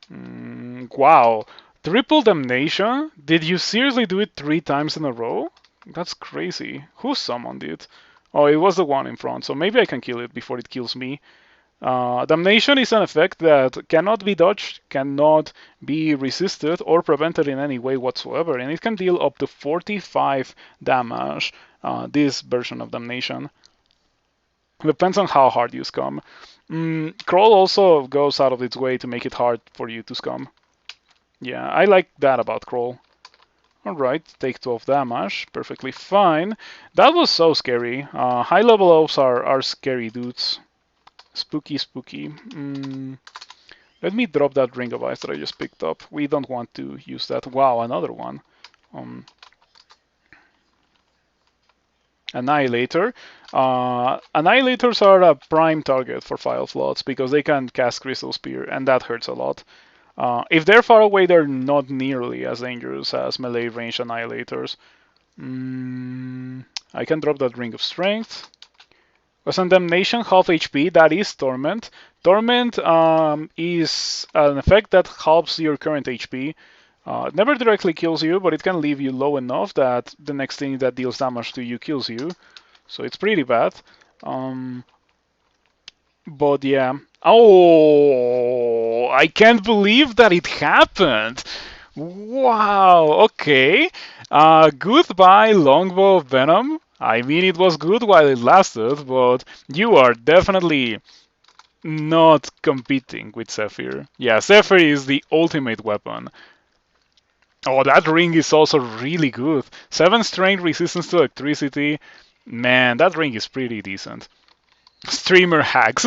Wow. Triple Damnation? Did you seriously do it 3 times in a row? That's crazy. Who summoned it? Oh, it was the one in front, so maybe I can kill it before it kills me. Damnation is an effect that cannot be dodged, cannot be resisted, or prevented in any way whatsoever, and it can deal up to 45 damage, this version of Damnation. Depends on how hard you scum. Crawl also goes out of its way to make it hard for you to scum. Yeah, I like that about Crawl. Alright, take 12 damage, perfectly fine. That was so scary. High level elves are scary dudes. Spooky, spooky. Let me drop that Ring of Ice that I just picked up. We don't want to use that. Wow, another one. Annihilator. Annihilators are a prime target for File Floods because they can cast Crystal Spear, and that hurts a lot. If they're far away, they're not nearly as dangerous as melee range Annihilators. I can drop that Ring of Strength. Was on Damnation, half HP, that is Torment. Torment is an effect that halves your current HP. It never directly kills you, but it can leave you low enough that the next thing that deals damage to you kills you. So it's pretty bad. But yeah. Oh, I can't believe that it happened. Wow, okay. Goodbye, Longbow of Venom. I mean, it was good while it lasted, but you are definitely not competing with Zephyr. Yeah, Zephyr is the ultimate weapon. Oh, that ring is also really good. 7 strength, resistance to electricity. Man, that ring is pretty decent. Streamer hacks.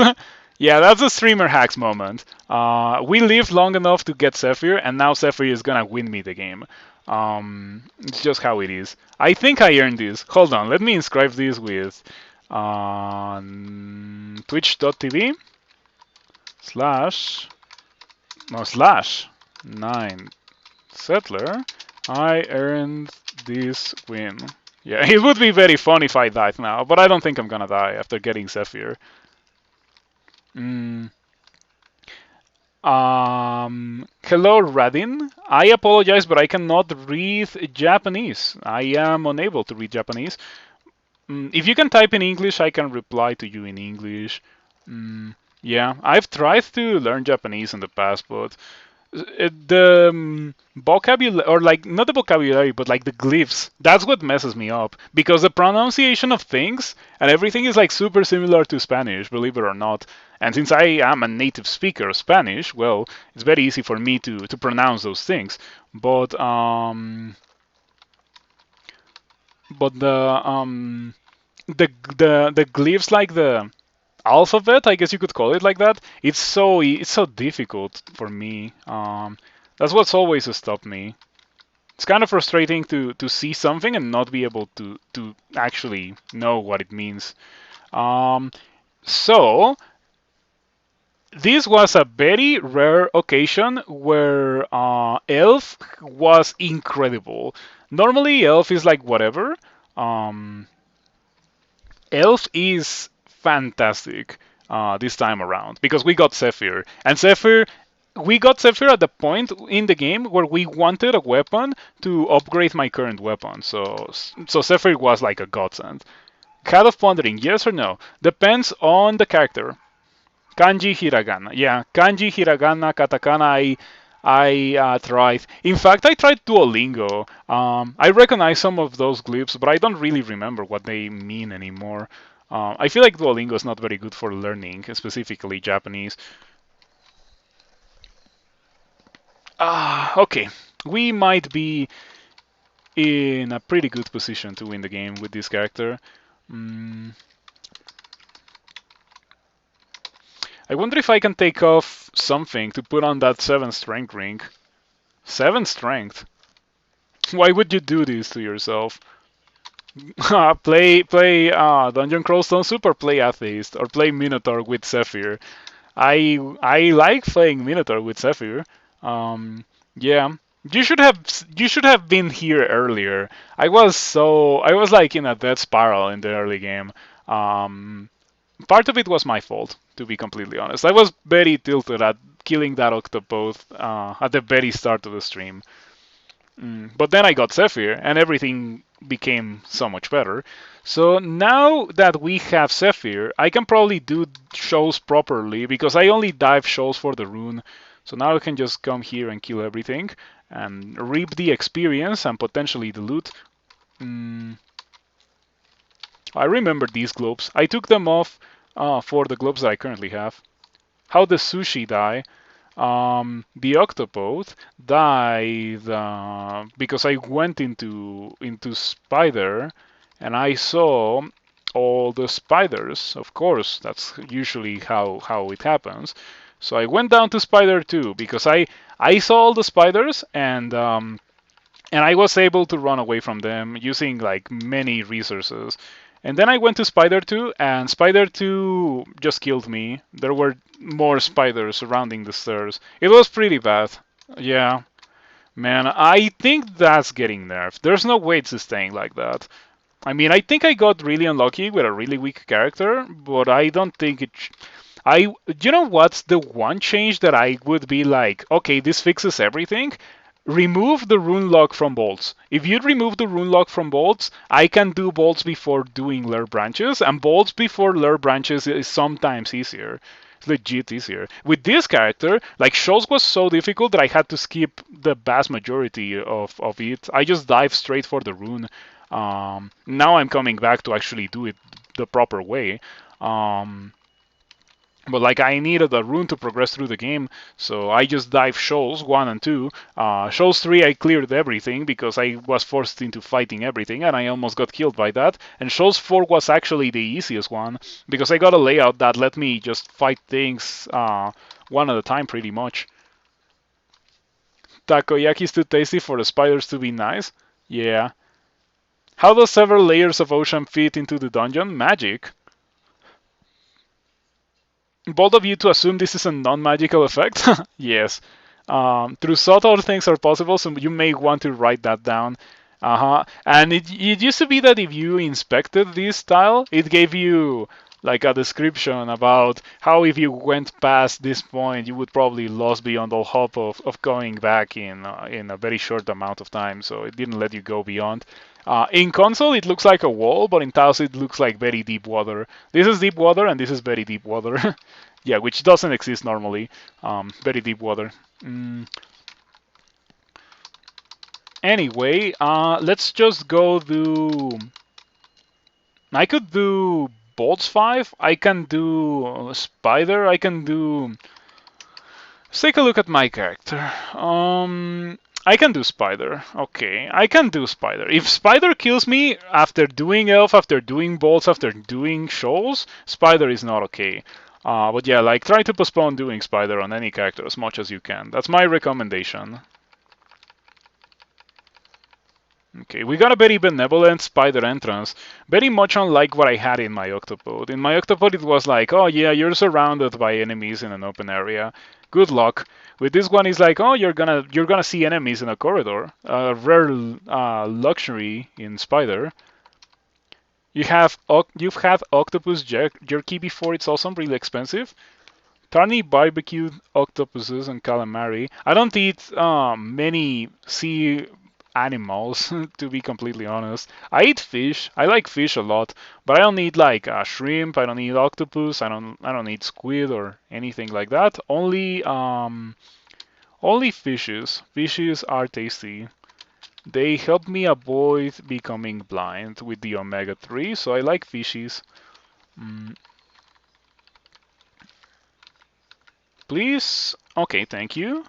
Yeah, that's a streamer hacks moment. We lived long enough to get Zephyr, and now Zephyr is gonna win me the game. It's just how it is. I think I earned this. Hold on, let me inscribe this with twitch.tv slash no slash 9 settler. I earned this win. Yeah, it would be very fun if I died now, but I don't think I'm gonna die after getting Zephyr. Mm. Hello, Radin. I apologize, but I cannot read Japanese. I am unable to read Japanese. If you can type in English, I can reply to you in English. Yeah, I've tried to learn Japanese in the past, but the vocabulary, or like not the vocabulary, but like the glyphs, that's what messes me up, because the pronunciation of things and everything is like super similar to Spanish, believe it or not. And since I am a native speaker of Spanish, well, it's very easy for me to pronounce those things. But the glyphs, like the alphabet, I guess you could call it like that. It's so difficult for me. That's what's always stopped me. It's kind of frustrating to see something and not be able to actually know what it means. So this was a very rare occasion where Elf was incredible. Normally, Elf is like whatever. Um, Elf is fantastic this time around because we got Zephyr. And Zephyr, we got Zephyr at the point in the game where we wanted a weapon to upgrade my current weapon. So Zephyr was like a godsend. Hat of Pondering, yes or no? Depends on the character. Kanji, hiragana. Yeah, kanji, hiragana, katakana. I tried. In fact, I tried Duolingo. I recognize some of those glyphs, but I don't really remember what they mean anymore. I feel like Duolingo is not very good for learning, specifically Japanese. Okay. We might be in a pretty good position to win the game with this character. I wonder if I can take off something to put on that 7 strength ring. 7 strength? Why would you do this to yourself? play Dungeon Crawl Stone Soup or play Atheist or play Minotaur with Zephyr. I like playing Minotaur with Zephyr. Yeah, you should have been here earlier. I was like in a death spiral in the early game. Part of it was my fault, to be completely honest. I was very tilted at killing that Octopoth at the very start of the stream. But then I got Zephyr, and everything became so much better. So now that we have Zephyr, I can probably do shows properly, because I only dive shows for the rune. So now I can just come here and kill everything, and reap the experience and potentially the loot. I remember these globes. I took them off for the globes that I currently have. How the sushi die? The Octopoth died because I went into Spider, and I saw all the spiders. Of course, that's usually how it happens. So I went down to Spider 2 because I saw all the spiders, and I was able to run away from them using like many resources. And then I went to Spider 2, and Spider 2 just killed me. There were more spiders surrounding the stairs. It was pretty bad. Yeah, man, I think that's getting nerfed. There's no way it's staying like that. I mean, I think I got really unlucky with a really weak character, but I don't think it. You know what's the one change that I would be like, okay, this fixes everything? Remove the rune lock from bolts. If you remove the rune lock from bolts, I can do bolts before doing lure branches, and bolts before lure branches is sometimes easier. It's legit easier. With this character, like shows was so difficult that I had to skip the vast majority of it. I just dive straight for the rune. Now I'm coming back to actually do it the proper way. But like I needed a rune to progress through the game, so I just dived Shoals 1 and 2. Shoals 3 I cleared everything because I was forced into fighting everything and I almost got killed by that. And Shoals 4 was actually the easiest one because I got a layout that let me just fight things one at a time pretty much. Takoyaki's too tasty for the spiders to be nice? Yeah. How does several layers of ocean fit into the dungeon? Magic. Bold of you to assume this is a non-magical effect? Yes. Through subtle things are possible, so you may want to write that down. And it used to be that if you inspected this tile, it gave you like a description about how if you went past this point, you would probably lose beyond all hope of going back in a very short amount of time. So it didn't let you go beyond. In console, it looks like a wall, but in tiles, it looks like very deep water. This is deep water, and this is very deep water. Yeah, which doesn't exist normally. Very deep water. Anyway, let's just go do. I could do Bolts 5. I can do Spider. I can do. Let's take a look at my character. I can do Spider. Okay, I can do Spider. If Spider kills me after doing Elf, after doing Bolts, after doing Shoals, Spider is not okay. But yeah, like try to postpone doing Spider on any character as much as you can. That's my recommendation. Okay, we got a very benevolent spider entrance, very much unlike what I had in my octopode. In my octopode it was like, oh yeah, you're surrounded by enemies in an open area. Good luck. With this one it's like, oh, you're gonna see enemies in a corridor. A rare luxury in Spider. You've had octopus jerky before. It's awesome, really expensive. Tiny barbecued octopuses and calamari. I don't eat many sea animals, to be completely honest. I eat fish. I like fish a lot, but I don't eat like shrimp. I don't eat octopus. I don't eat squid or anything like that. Only fishes. Fishes are tasty. They help me avoid becoming blind with the omega-3, so I like fishes. Mm, please? Okay, thank you.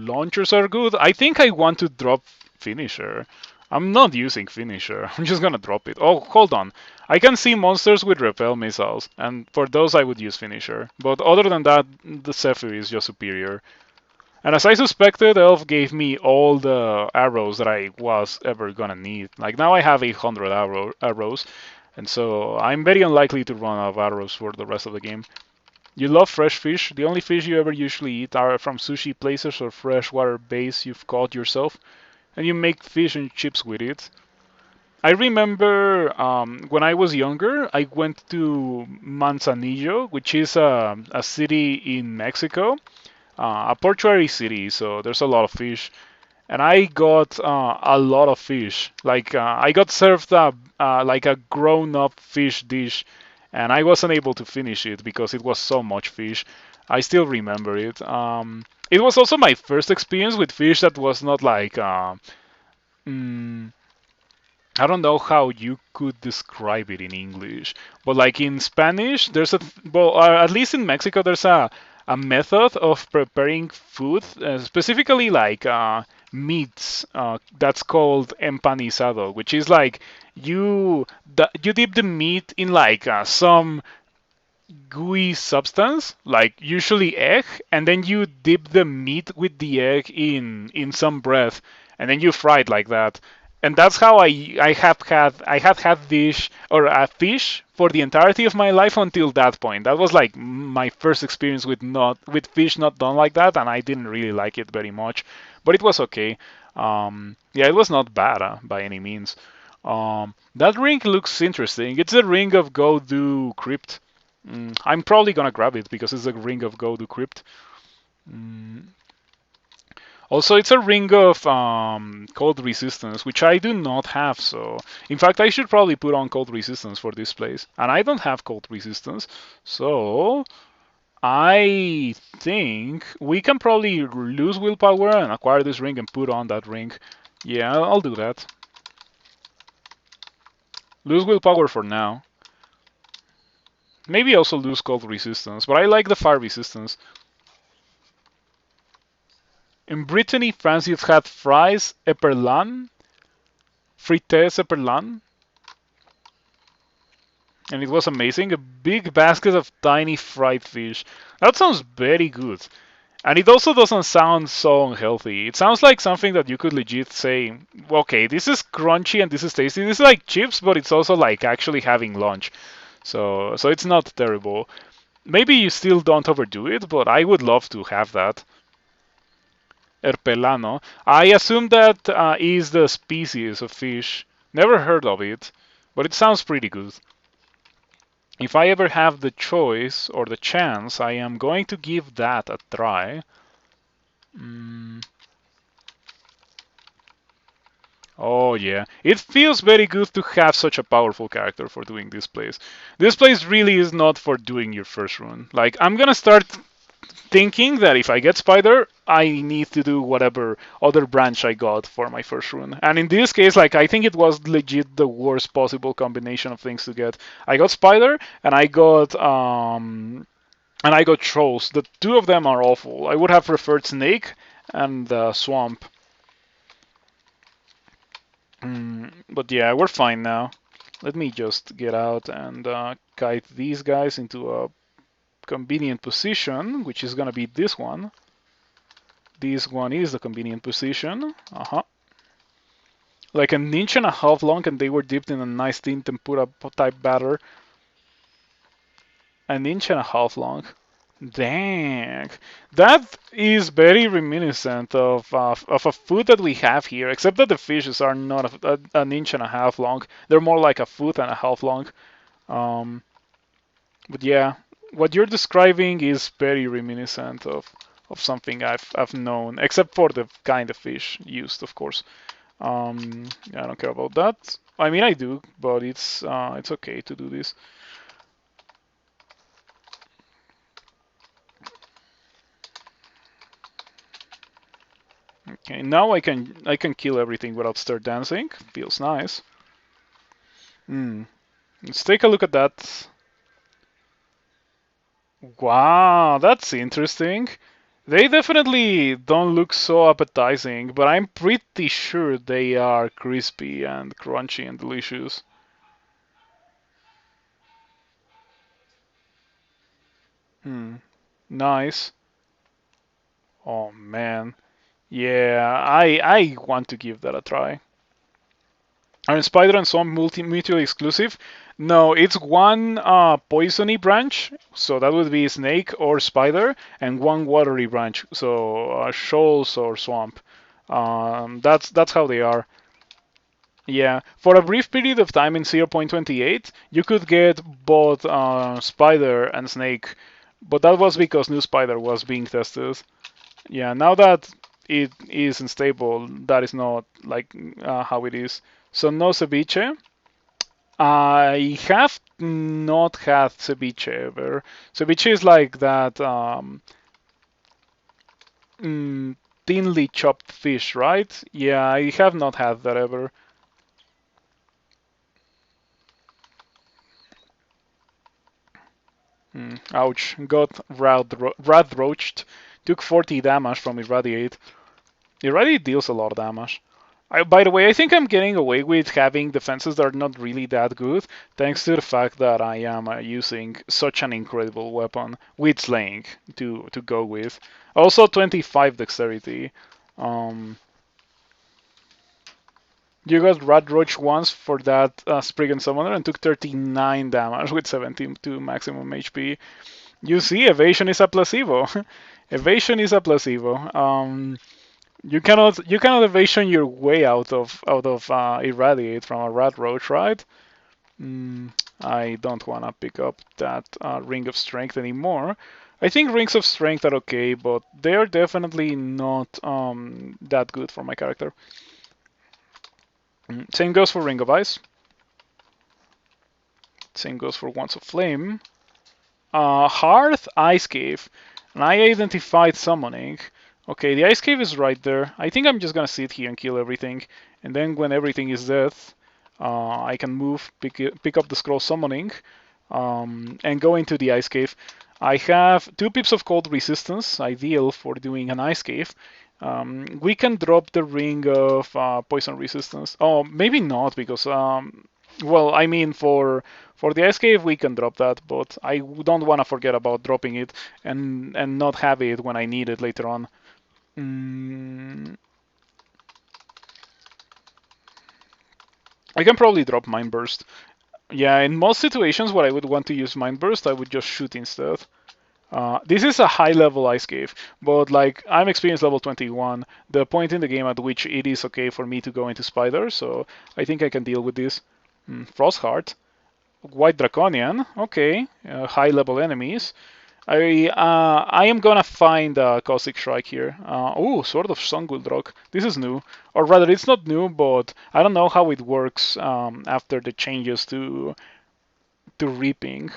Launchers are good. I think I want to drop Finisher. I'm not using Finisher. I'm just gonna drop it. Oh, hold on. I can see monsters with repel missiles, and for those I would use Finisher. But other than that, the Zephyr is just superior. And as I suspected, Elf gave me all the arrows that I was ever gonna need. Like now I have 800 arrows, and so I'm very unlikely to run out of arrows for the rest of the game. You love fresh fish. The only fish you ever usually eat are from sushi places or freshwater bays you've caught yourself, and you make fish and chips with it. I remember when I was younger, I went to Manzanillo, which is a city in Mexico, a portuary city, so there's a lot of fish. And I got a lot of fish. Like I got served like a grown-up fish dish, and I wasn't able to finish it because it was so much fish. I still remember it. It was also my first experience with fish that was not like mm, I don't know how you could describe it in English, but like in Spanish, there's well, at least in Mexico, there's a method of preparing food, specifically like meats, that's called empanizado, which is like you dip the meat in like some gooey substance, like usually egg, and then you dip the meat with the egg in some bread, and then you fry it like that. And that's how I have had dish or a fish for the entirety of my life until that point. That was like my first experience with fish not done like that, and I didn't really like it very much, but it was okay. Yeah, it was not bad by any means. That ring looks interesting. It's a ring of Go Do Crypt. I'm probably gonna grab it because it's a ring of Go to Crypt. Mm. Also, it's a ring of cold resistance, which I do not have. So, in fact, I should probably put on cold resistance for this place, and I don't have cold resistance. So, I think we can probably lose willpower and acquire this ring and put on that ring. Yeah, I'll do that. Lose willpower for now. Maybe also lose cold resistance, but I like the fire resistance. In Brittany, France, you've had fries, éperlan, frites éperlan, and it was amazing. A big basket of tiny fried fish. That sounds very good. And it also doesn't sound so unhealthy. It sounds like something that you could legit say, okay, this is crunchy and this is tasty. This is like chips, but it's also like actually having lunch. So it's not terrible. Maybe you still don't overdo it, but I would love to have that. Herpelano. I assume that is the species of fish. Never heard of it, but it sounds pretty good. If I ever have the choice or the chance, I am going to give that a try. Mm. Oh yeah, it feels very good to have such a powerful character for doing this place. This place really is not for doing your first run. Like, I'm gonna start thinking that if I get Spider, I need to do whatever other branch I got for my first run. And in this case, like, I think it was legit the worst possible combination of things to get. I got Spider and I got Trolls. The two of them are awful. I would have preferred Snake and Swamp. But yeah, we're fine now. Let me just get out and kite these guys into a convenient position, which is gonna be this one. This one is the convenient position. Like an inch and a half long, and they were dipped in a nice thin tempura type batter. An inch and a half long. Dang, that is very reminiscent of a food that we have here, except that the fishes are not an inch and a half long. They're more like a foot and a half long. Um, but yeah, what you're describing is very reminiscent of something I've known, except for the kind of fish used, of course. I don't care about that. I mean, I do, but it's okay to do this. Okay, now I can kill everything without start dancing. Feels nice. Let's take a look at that. Wow, that's interesting. They definitely don't look so appetizing, but I'm pretty sure they are crispy and crunchy and delicious. Nice. Oh man. Yeah, I want to give that a try. Are Spider and Swamp mutually exclusive? No, it's one poisony branch, so that would be Snake or Spider, and one watery branch, so Shoals or Swamp. That's how they are. Yeah, for a brief period of time in 0.28, you could get both Spider and Snake, but that was because new Spider was being tested. Yeah, now that it is unstable, that is not like how it is. So no ceviche. I have not had ceviche ever. Ceviche is like that thinly chopped fish, right? Yeah, I have not had that ever. Ouch. Got rad roached. Took 40 damage from Irradiate. Irradiate deals a lot of damage. By the way, I think I'm getting away with having defenses that are not really that good, thanks to the fact that I am using such an incredible weapon with slaying to go with. Also 25 dexterity. Um, you got Rat Roach once for that Spriggan Summoner and took 39 damage with 72 maximum HP. You see, evasion is a placebo. Evasion is a placebo. You cannot evasion your way out of irradiate from a rat roach, right? I don't wanna pick up that ring of strength anymore. I think rings of strength are okay, but they are definitely not that good for my character. Same goes for ring of ice. Same goes for wands of flame. Hearth ice cave, and I identified summoning. Okay, the ice cave is right there. I think I'm just gonna sit here and kill everything, and then when everything is dead, I can move, pick up the scroll summoning. and go into the ice cave. I have 2 pips of cold resistance, ideal for doing an ice cave. We can drop the ring of poison resistance. Oh, maybe not because well, I mean for the ice cave we can drop that, but I don't want to forget about dropping it and not have it when I need it later on. Mm, I can probably drop Mind Burst. Yeah, in most situations where I would want to use Mind Burst, I would just shoot instead. This is a high level ice cave, but like I'm experience level 21, the point in the game at which it is okay for me to go into Spider, so I think I can deal with this. Frostheart, White Draconian, okay, high level enemies. I am gonna find a Caustic Strike here. Oh, Sword of Sunguldrok. This is new, or rather, it's not new, but I don't know how it works after the changes to Reaping.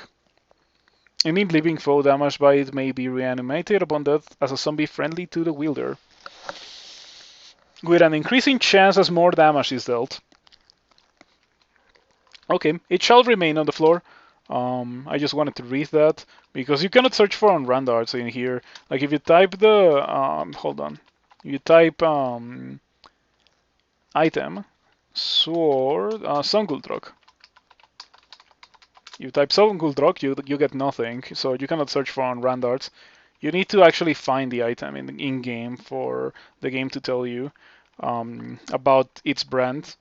Any living foe damaged by it may be reanimated upon death as a zombie friendly to the wielder, with an increasing chance as more damage is dealt. Okay, it shall remain on the floor. I just wanted to read that because you cannot search for on randarts in here. Like if you type the hold on, you type item sword Sunguldrok. You type Sunguldrok, you get nothing, so you cannot search for on randarts. You need to actually find the item in game for the game to tell you about its brand.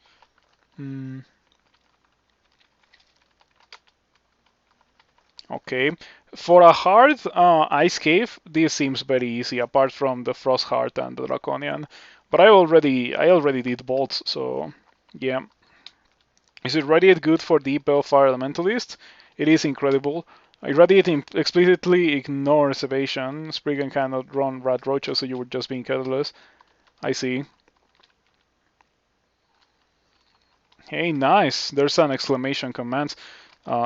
Okay, for a hard ice cave, this seems very easy, apart from the Frostheart and the Draconian. But I already did bolts, so yeah. Is Irradiate good for Deep Fire Elementalist? It is incredible. Irradiate explicitly ignores evasion. Spriggan cannot run Rat Roaches, so you were just being careless. I see. Hey, nice. There's an exclamation command.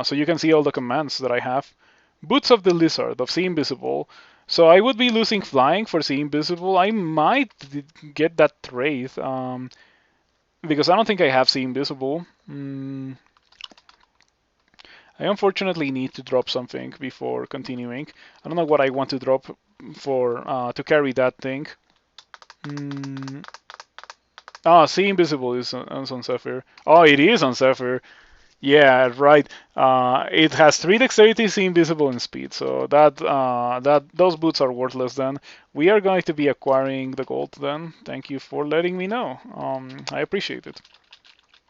So you can see all the commands that I have. Boots of the Lizard, of See Invisible. So I would be losing Flying for See Invisible. I might get that trait. Because I don't think I have See Invisible. I unfortunately need to drop something before continuing. I don't know what I want to drop for to carry that thing. See Invisible is on Zephyr. Oh, it is on Zephyr. Yeah, right. It has 3 dexterity, see invisible, and speed. So that those boots are worthless. Then we are going to be acquiring the gold. Then thank you for letting me know. I appreciate it.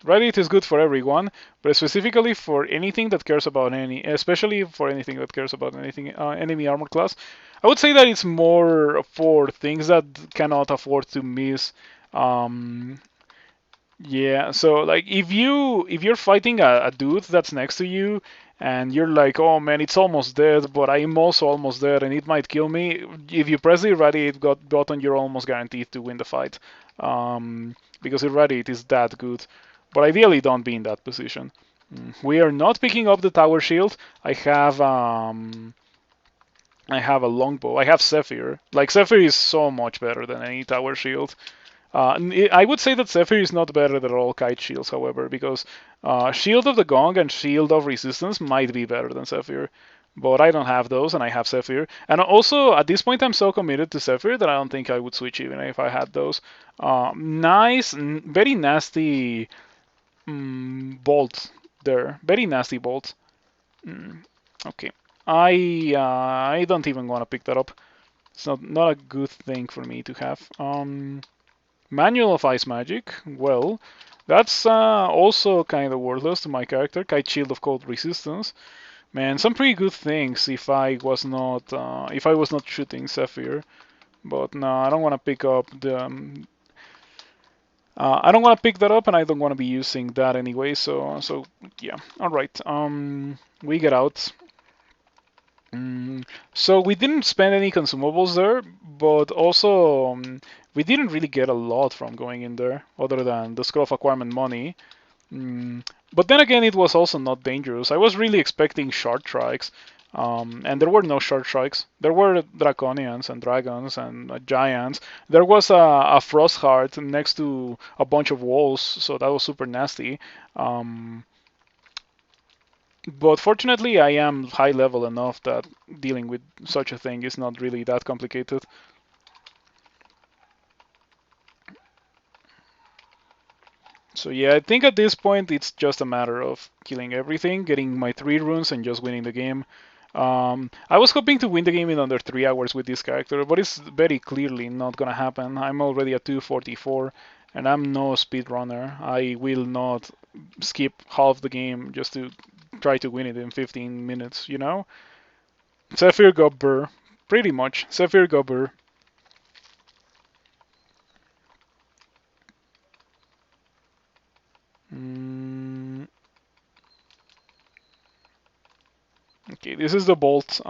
Reddit is good for everyone, but specifically for anything that cares about especially for anything that cares about anything enemy armor class. I would say that it's more for things that cannot afford to miss. Yeah, so like if you're fighting a dude that's next to you and you're like, oh man, it's almost dead, but I'm also almost dead and it might kill me. If you press the irradiate button, you're almost guaranteed to win the fight, because irradiate is that good. But ideally, don't be in that position. We are not picking up the tower shield. I have a longbow. I have Zephyr. Like Zephyr is so much better than any tower shield. I would say that Zephyr is not better than all kite shields, however, because Shield of the Gong and Shield of Resistance might be better than Zephyr. But I don't have those, and I have Zephyr. And also, at this point, I'm so committed to Zephyr that I don't think I would switch even if I had those. Nice, very nasty bolt there. Very nasty bolt. Okay. I don't even want to pick that up. It's not a good thing for me to have. Manual of Ice Magic, well, that's also kind of worthless to my character. Kite Shield of Cold Resistance. Man, some pretty good things if I was not shooting Zephyr. But no, I don't want to pick up the. I don't want to pick that up, and I don't want to be using that anyway. So yeah. All right. We get out. So we didn't spend any consumables there, but also we didn't really get a lot from going in there, other than the Scroll of Acquirement money. But then again, it was also not dangerous. I was really expecting short strikes, and there were no short strikes. There were draconians and dragons and giants. There was a Frostheart next to a bunch of walls, so that was super nasty. But fortunately, I am high level enough that dealing with such a thing is not really that complicated. So yeah, I think at this point it's just a matter of killing everything, getting my 3 runes, and just winning the game. I was hoping to win the game in under 3 hours with this character, but it's very clearly not gonna happen. I'm already at 244, and I'm no speedrunner. I will not skip half the game just to try to win it in 15 minutes, you know? Zephyr Gobber, pretty much. Zephyr Gobber. Mm, okay, this is the bolt.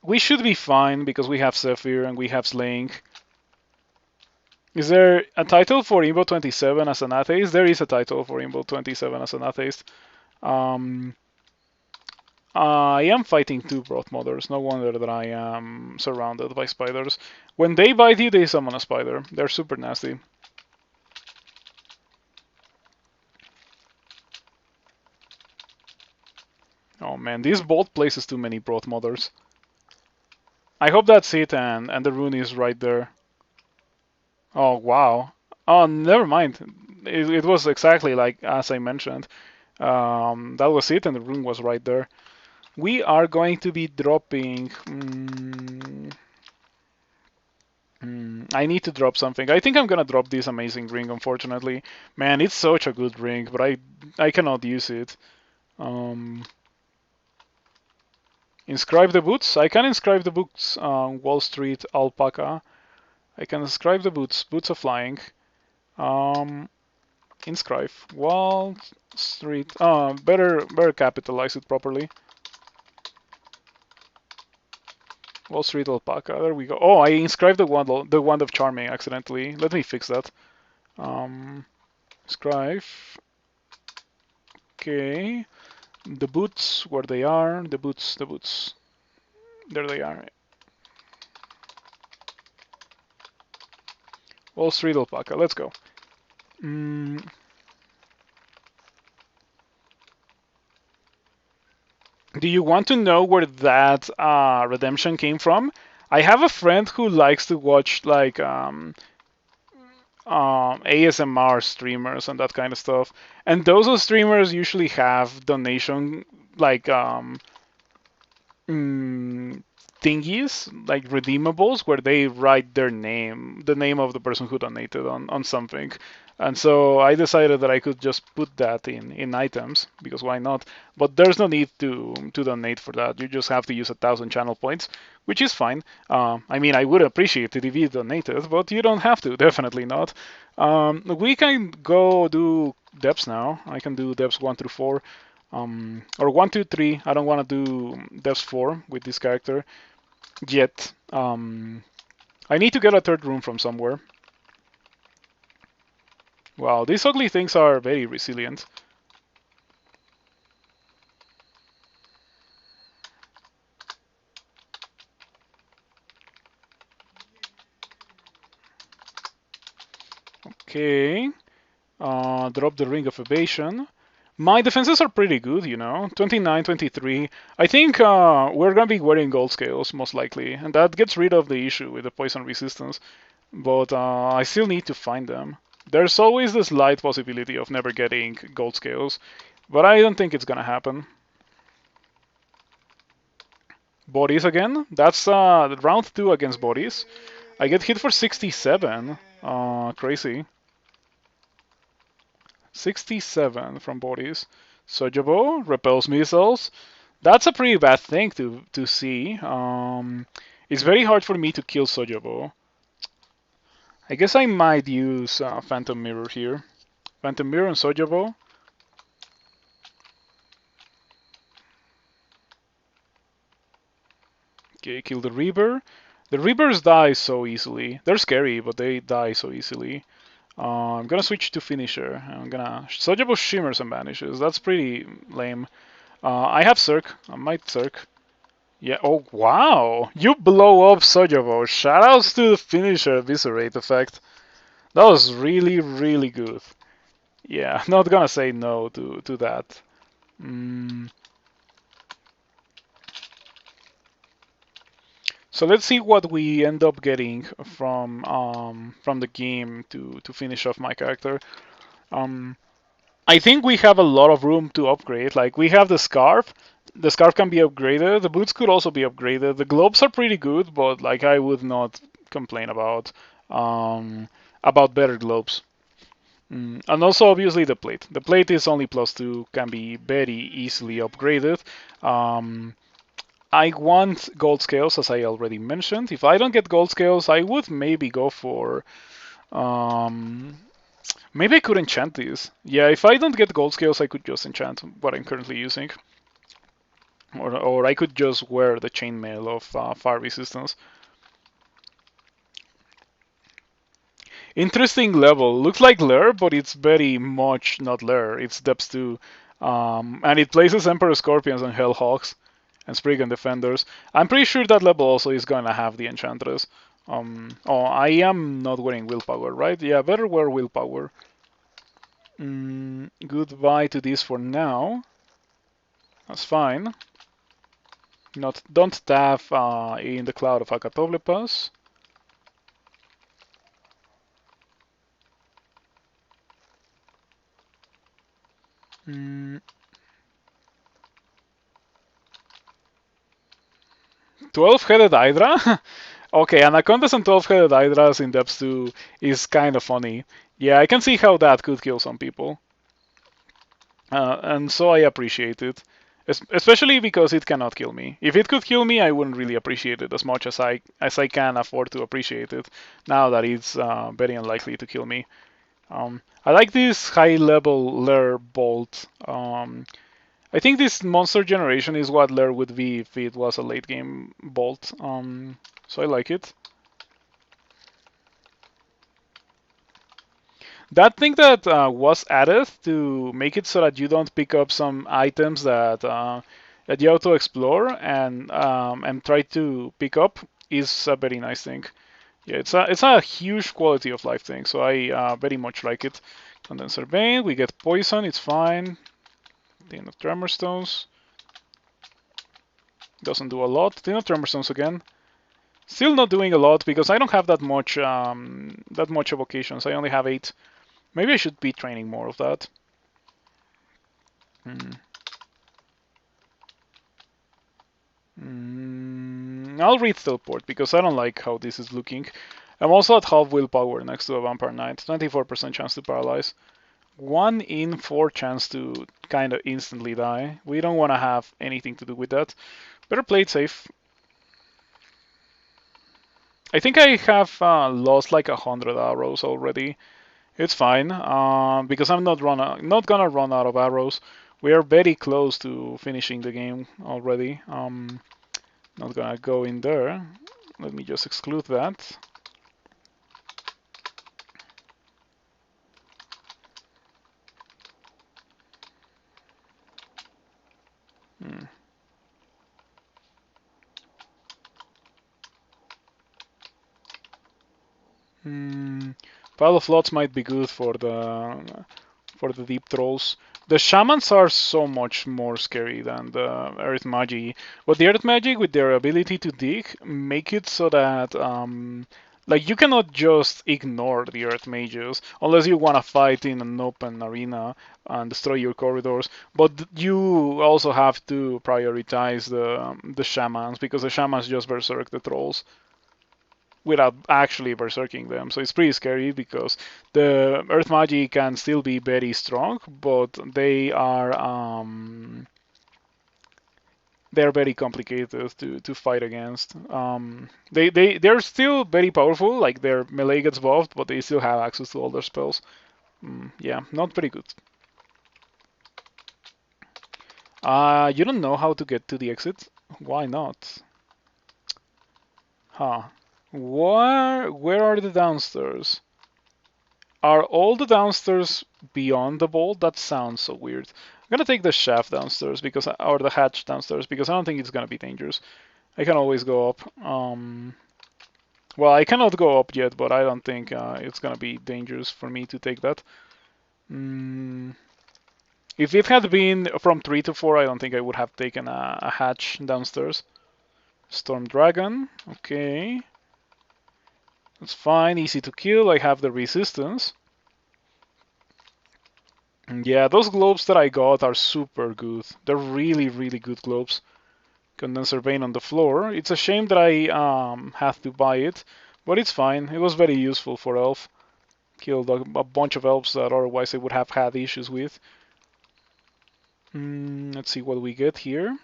We should be fine because we have Zephyr and we have Slaying. Is there a title for Rainbow 27 as an Atheist? There is a title for Rainbow 27 as an Atheist. Um, I am fighting 2 Broth Mothers. No wonder that I am surrounded by spiders. When they bite you, they summon a spider. They're super nasty. Oh man, this bolt places too many Broth Mothers. I hope that's it and the rune is right there. Oh wow. Oh, never mind. It was exactly like as I mentioned. That was it, and the rune was right there. We are going to be dropping. I need to drop something. I think I'm gonna drop this amazing ring. Unfortunately, man, it's such a good ring, but I cannot use it. Um, inscribe the boots. I can inscribe the boots. Wall Street alpaca. I can inscribe the boots. Boots of flying. Um, inscribe Wall Street. Better capitalize it properly. Wall Street alpaca. There we go. Oh, I inscribed the wand of charming accidentally. Let me fix that. Inscribe. Okay. The boots, where they are. The boots. There they are. Wall Street alpaca. Let's go. Do you want to know where that redemption came from? I have a friend who likes to watch like ASMR streamers and that kind of stuff, and those streamers usually have donation like mm, thingies, like redeemables, where they write their name, the name of the person who donated on something. And so I decided that I could just put that in items because why not? But there's no need to donate for that. You just have to use 1,000 channel points, which is fine. I mean, I would appreciate it if you donated, but you don't have to. Definitely not. We can go do depths now. I can do depths 1 through 4. Or 1, 2, 3. I don't want to do depths 4 with this character yet. I need to get a 3rd room from somewhere. Wow, these ugly things are very resilient. Okay. Drop the Ring of Evasion. My defenses are pretty good, you know. 29, 23. I think we're gonna be wearing gold scales, most likely, and that gets rid of the issue with the poison resistance. But I still need to find them. There's always the slight possibility of never getting gold scales, but I don't think it's gonna happen. Bodies again. That's round 2 against bodies. I get hit for 67. Crazy. 67 from bodies. Sojobo repels missiles. That's a pretty bad thing to see. It's very hard for me to kill Sojobo. I guess I might use Phantom Mirror here. Phantom Mirror and Sojobo. Okay, kill the Reaper. The Reapers die so easily. They're scary, but they die so easily. I'm gonna switch to Finisher. I'm gonna Sojobo shimmers and vanishes. That's pretty lame. I have Cirque. I might Cirque. Yeah. Oh wow! You blow up Sojobo. Shoutouts to the Finisher Eviscerate effect. That was really good. Yeah, not gonna say no to that. Mm. So let's see what we end up getting from the game to finish off my character. Um, I think we have a lot of room to upgrade. Like we have the scarf. The scarf can be upgraded. The boots could also be upgraded. The gloves are pretty good, but like I would not complain um, about better gloves. And also obviously the plate. The plate is only +2, can be very easily upgraded. Um, I want gold scales, as I already mentioned. If I don't get gold scales, I would maybe go for. Um, maybe I could enchant these. Yeah, if I don't get gold scales, I could just enchant what I'm currently using. Or I could just wear the chainmail of fire resistance. Interesting level. Looks like Lair, but it's very much not Lair. It's Depths 2. And it places Emperor Scorpions and Hellhawks and Spriggan Defenders. I'm pretty sure that level also is going to have the Enchantress. Oh, I am not wearing Willpower, right? Yeah, better wear Willpower. Goodbye to this for now. That's fine. Don't tap in the Cloud of Akatoblepas. 12-headed Hydra? Okay, Anacondas and 12-headed Hydras in Depths 2 is kind of funny. Yeah, I can see how that could kill some people. And so I appreciate it. Especially because it cannot kill me. If it could kill me, I wouldn't really appreciate it as much as I can afford to appreciate it. Now that it's very unlikely to kill me. I like this high-level Lair Bolt. I think this monster generation is what Lair would be if it was a late-game Bolt. So I like it. That thing that was added to make it so that you don't pick up some items that you auto explore and try to pick up is a very nice thing. Yeah, it's a huge quality of life thing, so I very much like it. Condenser Bane, we get poison, it's fine. Tin of Tremor Stones doesn't do a lot. Tin of Tremor Stones again. Still not doing a lot because I don't have that much evocations. I only have 8. Maybe I should be training more of that. I'll read Teleport because I don't like how this is looking. I'm also at half willpower next to a Vampire Knight. 24% chance to paralyze. 1 in 4 chance to kind of instantly die. We don't want to have anything to do with that. Better play it safe. I think I have lost like 100 arrows already. It's fine because I'm not gonna run out of arrows. We are very close to finishing the game already. Not gonna go in there. Let me just exclude that. Pile of Lots might be good for the deep trolls. The shamans are so much more scary than the earth magi. But the earth magic, with their ability to dig, make it so that like you cannot just ignore the earth mages unless you want to fight in an open arena and destroy your corridors. But you also have to prioritize the shamans because the shamans just berserk the trolls without actually berserking them. So it's pretty scary because the Earth Magi can still be very strong, but they're very complicated to fight against. They're still very powerful, like their melee gets buffed, but they still have access to all their spells. Yeah, not very good. You don't know how to get to the exit? Why not? Huh. Where are the downstairs? Are all the downstairs beyond the vault? That sounds so weird. I'm gonna take the shaft downstairs or the hatch downstairs because I don't think it's gonna be dangerous. I can always go up. Well, I cannot go up yet, but I don't think it's gonna be dangerous for me to take that. Mm, if it had been from 3 to 4, I don't think I would have taken a hatch downstairs. Storm Dragon, okay. That's fine, easy to kill, I have the resistance. And yeah, those globes that I got are super good. They're really, really good globes. Condenser Vein on the floor. It's a shame that I have to buy it, but it's fine. It was very useful for Elf. Killed a bunch of elves that otherwise I would have had issues with. Let's see what we get here.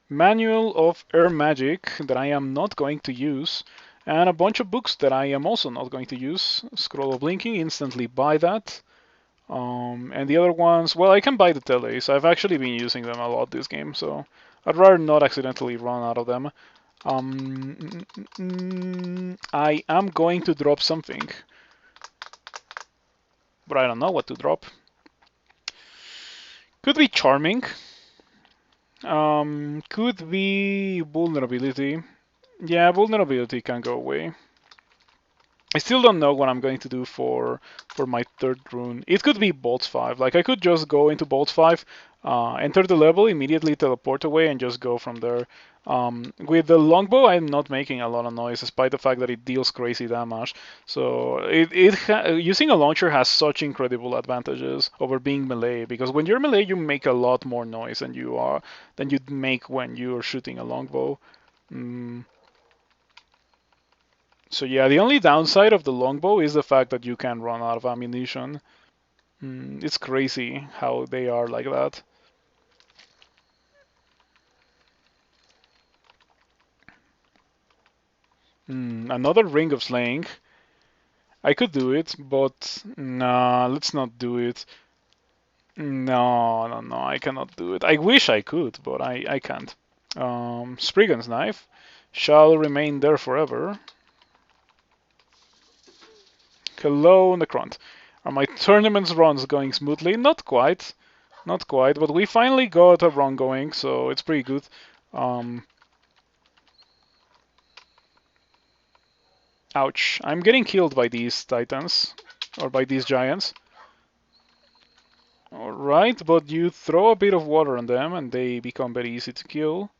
Manual of Air Magic that I am not going to use, and a bunch of books that I am also not going to use. Scroll of Linking, instantly buy that. And the other ones, well, I can buy the teles. I've actually been using them a lot this game, so I'd rather not accidentally run out of them. I am going to drop something, but I don't know what to drop. Could be Charming. Could be Vulnerability. Yeah, Vulnerability can go away. I still don't know what I'm going to do for my third rune. It could be Bolts 5. Like, I could just go into Bolts 5, enter the level, immediately teleport away, and just go from there. With the longbow, I'm not making a lot of noise, despite the fact that it deals crazy damage. So, using a launcher has such incredible advantages over being melee, because when you're melee, you make a lot more noise than you'd make when you're shooting a longbow. So yeah, the only downside of the longbow is the fact that you can run out of ammunition. It's crazy how they are like that. Another Ring of Slaying. I could do it, but nah, let's not do it. No, I cannot do it. I wish I could, but I can't. Spriggan's Knife shall remain there forever. Hello, Necront. Are my tournament's runs going smoothly? Not quite. Not quite, but we finally got a run going, so it's pretty good. Ouch. I'm getting killed by these titans, or by these giants. Alright, but you throw a bit of water on them and they become very easy to kill.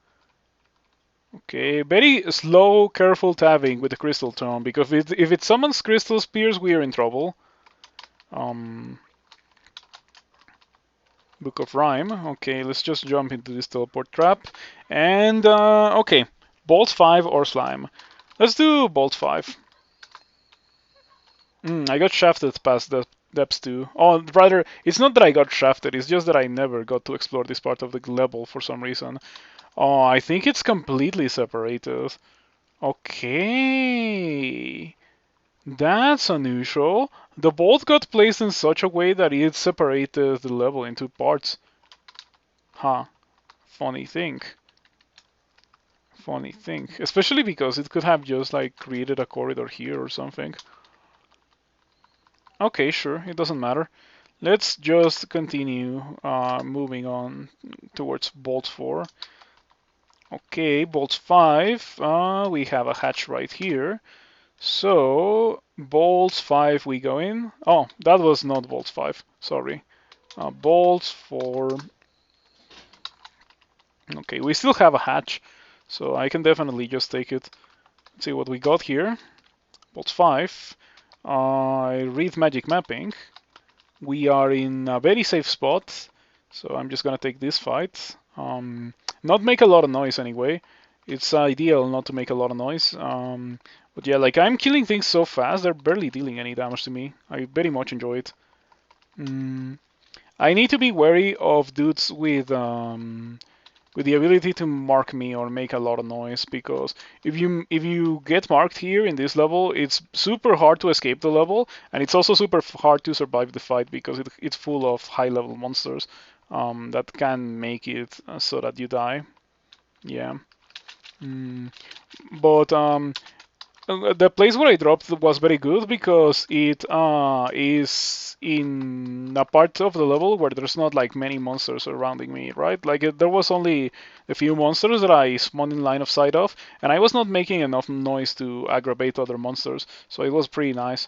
Okay, very slow, careful tabbing with the Crystal Tome, because if it summons Crystal Spears, we are in trouble. Book of Rhyme. Okay, let's just jump into this teleport trap. And, okay, Bolt 5 or Slime. Let's do Bolt 5. I got shafted past the depths too. Oh, rather, it's not that I got shafted, it's just that I never got to explore this part of the level for some reason. Oh, I think it's completely separated. Okay. That's unusual. The bolt got placed in such a way that it separated the level into parts. Huh. Funny thing. Funny thing. Especially because it could have just like created a corridor here or something. Okay, sure, it doesn't matter. Let's just continue moving on towards Bolt 4. Okay, Bolt 5, we have a hatch right here. So, Bolt 5 we go in. Oh, that was not Bolt 5, sorry. Bolt 4. Okay, we still have a hatch, so I can definitely just take it. Let's see what we got here. Bolt 5. I read magic mapping. We are in a very safe spot, so I'm just gonna take this fight. Not make a lot of noise anyway. It's ideal not to make a lot of noise. But yeah, like I'm killing things so fast, they're barely dealing any damage to me. I very much enjoy it. I need to be wary of dudes with the ability to mark me or make a lot of noise, because if you get marked here in this level, it's super hard to escape the level, and it's also super hard to survive the fight because it's full of high level monsters that can make it so that you die. Yeah. But the place where I dropped was very good because it is in a part of the level where there's not like many monsters surrounding me, right? Like there was only a few monsters that I spawned in line of sight of, and I was not making enough noise to aggravate other monsters, so it was pretty nice.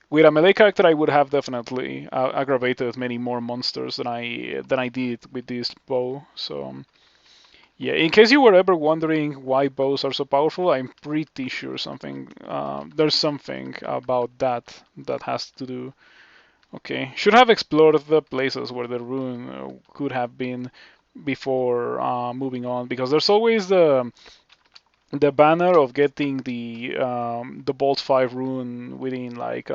With a melee character, I would have definitely aggravated many more monsters than I did with this bow. So yeah, in case you were ever wondering why bows are so powerful, I'm pretty sure there's something about that has to do. Okay, should have explored the places where the rune could have been before moving on, because there's always the banner of getting the Bolt 5 rune within like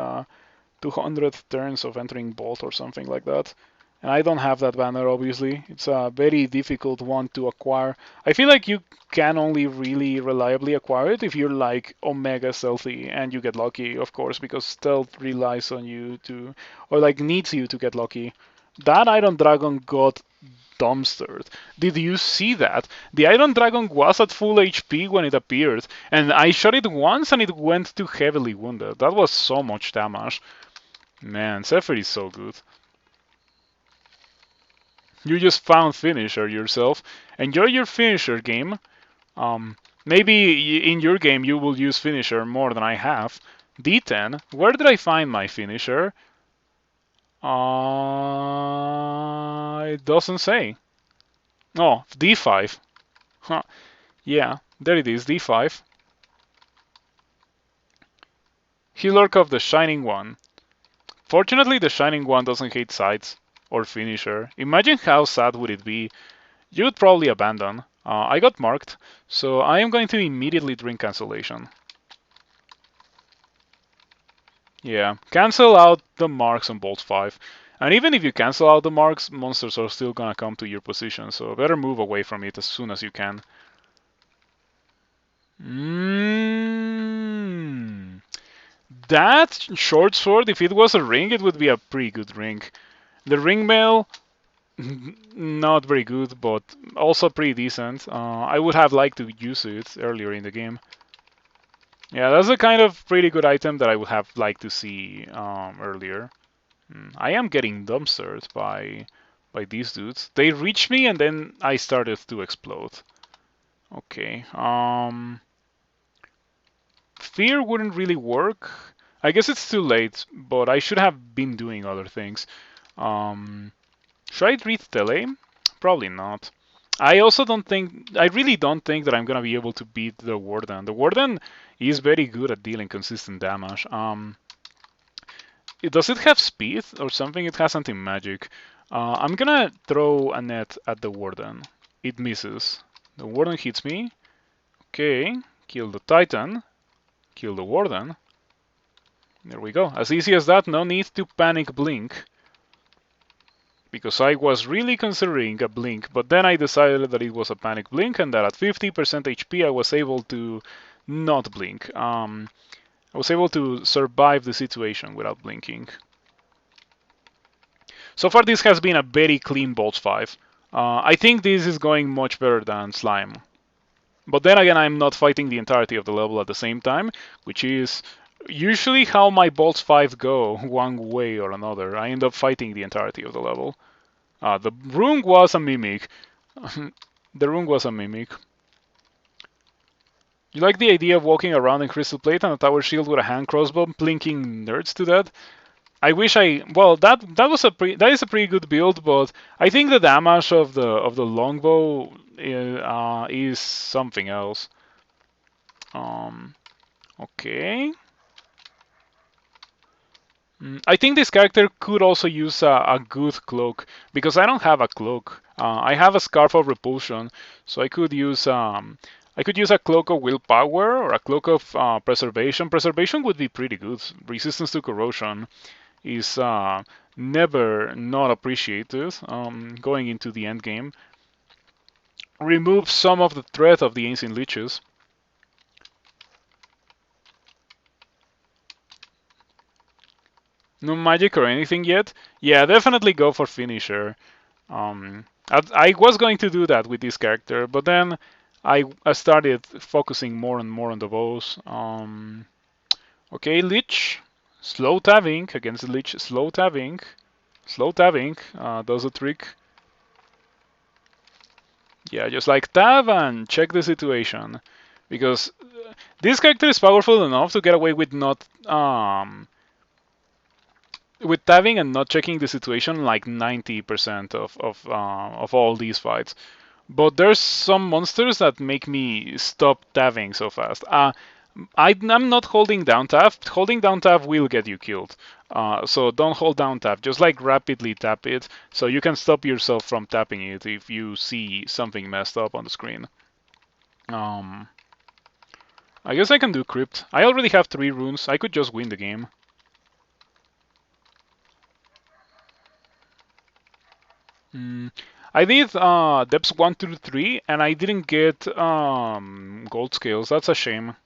200 turns of entering Bolt or something like that. And I don't have that banner, obviously. It's a very difficult one to acquire. I feel like you can only really reliably acquire it if you're like Omega Stealthy and you get lucky, of course, because stealth relies on you to, or like needs you to get lucky. That Iron Dragon got dumpstered. Did you see that? The Iron Dragon was at full HP when it appeared, and I shot it once and it went to heavily wounded. That was so much damage. Man, Zephyr is so good. You just found finisher yourself. Enjoy your finisher game. Maybe in your game you will use finisher more than I have. D10. Where did I find my finisher? It doesn't say. Oh, D5. Huh. Yeah, there it is, D5. Healer of the Shining One. Fortunately, the Shining One doesn't hate sights or finisher. Imagine how sad would it be. You would probably abandon. I got marked, so I am going to immediately drink cancellation. Yeah, cancel out the marks on Bolt 5. And even if you cancel out the marks, monsters are still gonna come to your position, so better move away from it as soon as you can. That short sword, if it was a ring, it would be a pretty good ring. The ring mail, not very good, but also pretty decent. I would have liked to use it earlier in the game. Yeah, that's a kind of pretty good item that I would have liked to see earlier. I am getting dumpstered by these dudes. They reached me and then I started to explode. Okay. Fear wouldn't really work. I guess it's too late, but I should have been doing other things. Should I read Tele? Probably not. I really don't think that I'm gonna be able to beat the Warden. The Warden is very good at dealing consistent damage. Does it have speed or something? It has anti-magic. I'm gonna throw a net at the Warden. It misses. The Warden hits me. Okay, kill the Titan. Kill the Warden. There we go. As easy as that, no need to panic blink. Because I was really considering a blink, but then I decided that it was a panic blink and that at 50% HP I was able to not blink. I was able to survive the situation without blinking. So far this has been a very clean Bolt 5. I think this is going much better than Slime. But then again, I'm not fighting the entirety of the level at the same time, which is usually how my Bolts 5 go, one way or another. I end up fighting the entirety of the level. The rune was a mimic. The rune was a mimic. You like the idea of walking around in Crystal Plate and a tower shield with a hand crossbow, blinking nerds to death? I wish well, that is a pretty good build, but I think the damage of the longbow is something else. Okay. I think this character could also use a good cloak, because I don't have a cloak. I have a Scarf of Repulsion, so I could use a Cloak of Willpower or a Cloak of Preservation. Preservation would be pretty good. Resistance to Corrosion is never not appreciated going into the end game. Remove some of the threat of the Ancient Leeches. No magic or anything yet? Yeah, definitely go for finisher. I was going to do that with this character, but then I started focusing more and more on the bows. Okay, Lich. Slow tabbing against the Lich. Slow tabbing. Slow tabbing does a trick. Yeah, just like tab and check the situation. Because this character is powerful enough to get away with not with tabbing and not checking the situation like 90% of all these fights. But there's some monsters that make me stop tabbing so fast. I'm not holding down tab. Holding down tab will get you killed. So don't hold down tab. Just like rapidly tap it so you can stop yourself from tapping it if you see something messed up on the screen. I guess I can do crypt. I already have 3 runes. I could just win the game. I did depths 1 through 3 and I didn't get gold scales. That's a shame.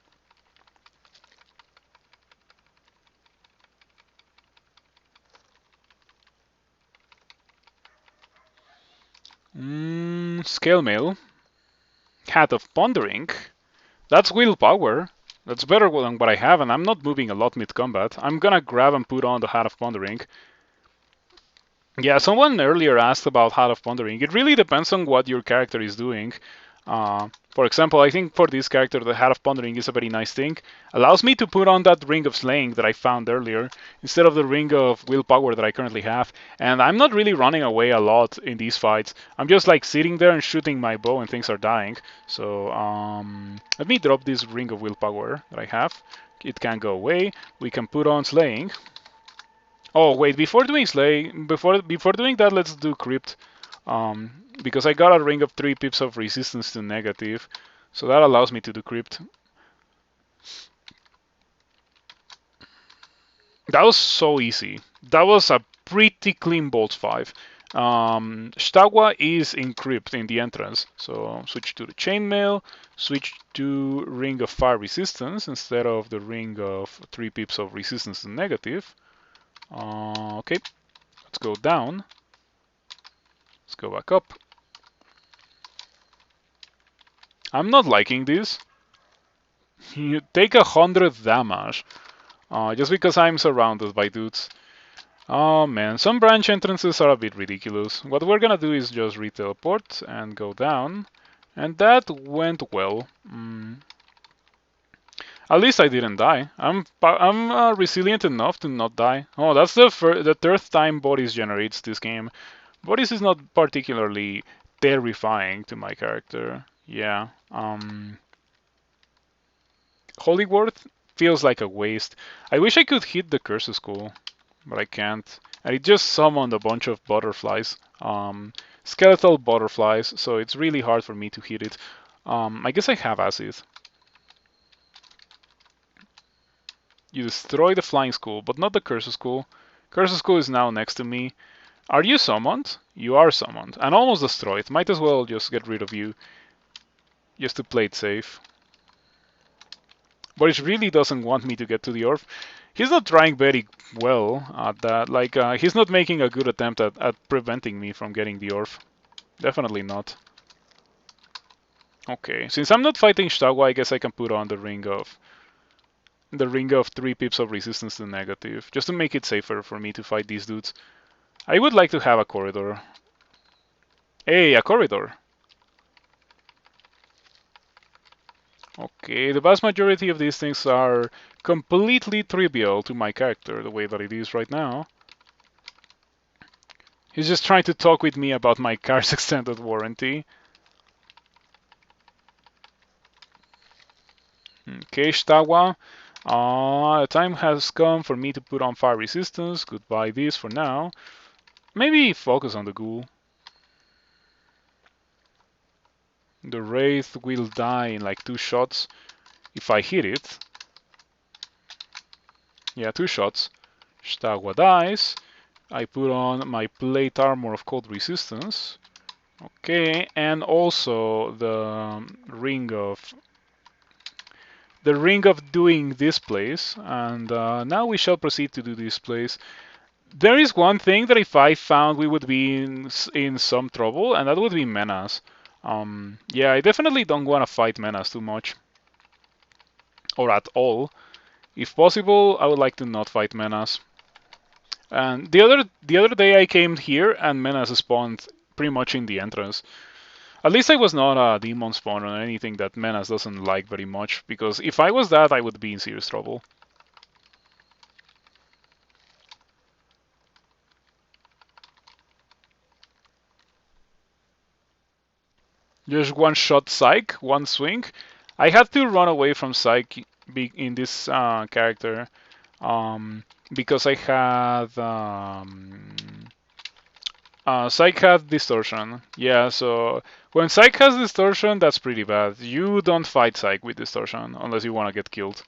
Scale mail. Hat of Pondering. That's willpower. That's better than what I have, and I'm not moving a lot mid-combat. I'm gonna grab and put on the Hat of Pondering. Yeah, someone earlier asked about Hat of Pondering. It really depends on what your character is doing. For example, I think for this character, the Hat of Pondering is a very nice thing. Allows me to put on that Ring of Slaying that I found earlier, instead of the Ring of Willpower that I currently have. And I'm not really running away a lot in these fights. I'm just like sitting there and shooting my bow and things are dying. So let me drop this Ring of Willpower that I have. It can go away. We can put on Slaying. Oh wait, before doing before doing that, let's do crypt, because I got a ring of 3 pips of resistance to negative, so that allows me to do crypt. That was so easy. That was a pretty clean bolt 5. Stagwa is in crypt in the entrance, so switch to the chainmail, switch to ring of fire resistance instead of the ring of 3 pips of resistance to negative. Okay, let's go down. Let's go back up. I'm not liking this. You take 100 damage just because I'm surrounded by dudes. Oh man, some branch entrances are a bit ridiculous. What we're gonna do is just re-teleport and go down. And that went well. At least I didn't die. I'm resilient enough to not die. Oh, that's the third time Boris generates this game. Boris is not particularly terrifying to my character. Yeah. Holyworth feels like a waste. I wish I could hit the Curse School, but I can't. And it just summoned a bunch of butterflies. Skeletal butterflies, so it's really hard for me to hit it. I guess I have acid. You destroy the Flying School, but not the Curse School. Curse School is now next to me. Are you summoned? You are summoned. And almost destroyed. Might as well just get rid of you. Just to play it safe. But it really doesn't want me to get to the Orb. He's not trying very well at that. Like, he's not making a good attempt at preventing me from getting the Orb. Definitely not. Okay, since I'm not fighting Stagwa, I guess I can put on the ring of 3 pips of resistance to negative, just to make it safer for me to fight these dudes. I would like to have a corridor. Hey, a corridor! Okay, the vast majority of these things are completely trivial to my character, the way that it is right now. He's just trying to talk with me about my car's extended warranty. Okay, Shtawa. The time has come for me to put on fire resistance. Goodbye this for now. Maybe focus on the ghoul. The wraith will die in like 2 shots if I hit it. Yeah, 2 shots. Stagwa dies. I put on my plate armor of cold resistance. Okay, and also the ring of doing this place. And now we shall proceed to do this place. There is one thing that if I found we would be in some trouble, and that would be menace. Yeah, I definitely don't want to fight menace too much. Or at all. If possible, I would like to not fight menace. And the other day I came here and menace spawned pretty much in the entrance. At least I was not a demon spawn or anything that menace doesn't like very much, because if I was that, I would be in serious trouble. Just one shot Psych, one swing. I had to run away from Psych in this character because I had Psych had distortion. Yeah, so when Psych has distortion, that's pretty bad. You don't fight Psych with distortion unless you want to get killed.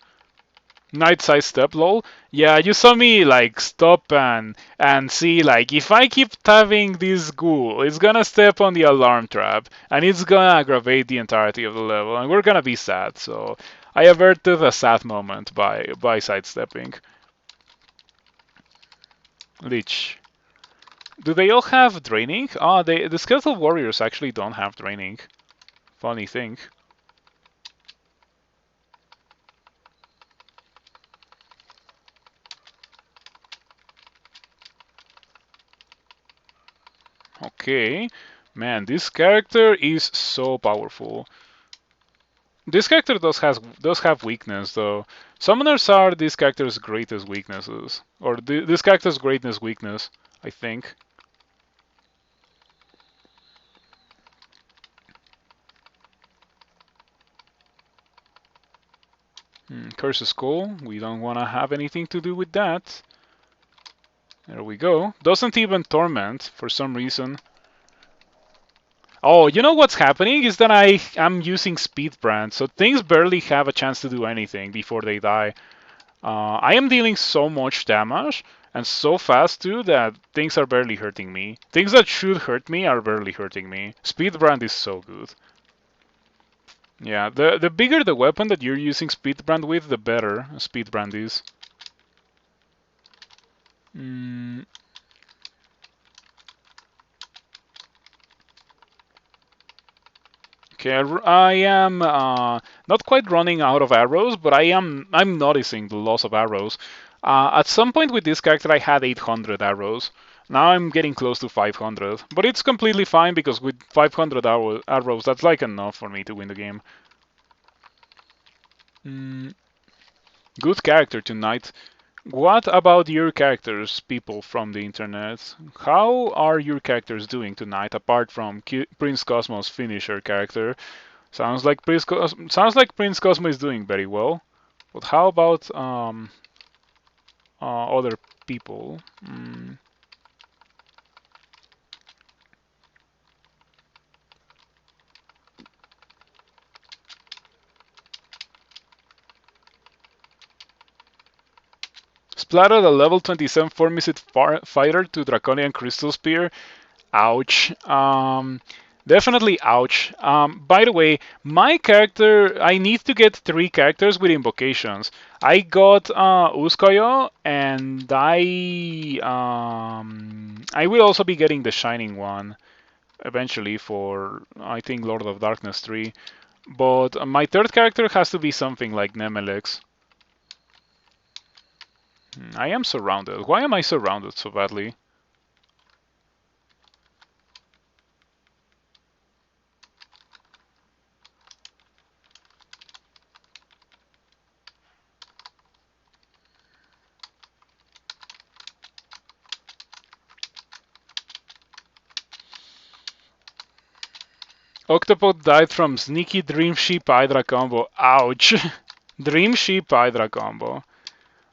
Night side step, lol. Yeah, you saw me like stop and see like if I keep tapping this ghoul, it's gonna step on the alarm trap and it's gonna aggravate the entirety of the level and we're gonna be sad. So I averted a sad moment by sidestepping. Lich. Do they all have draining? Ah, the skeletal warriors actually don't have draining. Funny thing. Okay. Man, this character is so powerful. This character does have weakness though. Summoners are this character's greatest weaknesses, or this character's greatest weakness, I think. Curse Skull. We don't want to have anything to do with that. There we go. Doesn't even torment for some reason. Oh, you know what's happening is that I am using Speed Brand, so things barely have a chance to do anything before they die. I am dealing so much damage and so fast too that things are barely hurting me. Things that should hurt me are barely hurting me. Speed Brand is so good. Yeah, the bigger the weapon that you're using Speed Brand with, the better Speed Brand is. Mm, Okay, I am not quite running out of arrows, but I'm noticing the loss of arrows. At some point with this character, I had 800 arrows. Now I'm getting close to 500, but it's completely fine because with 500 arrows, that's like enough for me to win the game. Mm, Good character tonight. What about your characters, people from the internet? How are your characters doing tonight, apart from Prince Cosmo's finisher character? Sounds like Prince Cosmo is doing very well. But how about other people? Splattered a level 27 4-missit fighter to Draconian Crystal Spear. Ouch. Definitely ouch. By the way, my character, I need to get 3 characters with invocations. I got Uskoyo, and I will also be getting the Shining one eventually for, I think, Lord of Darkness 3. But my third character has to be something like Nemelex. I am surrounded. Why am I surrounded so badly? Octopod died from Sneaky Dream Sheep Hydra combo. Ouch. Dream Sheep Hydra combo.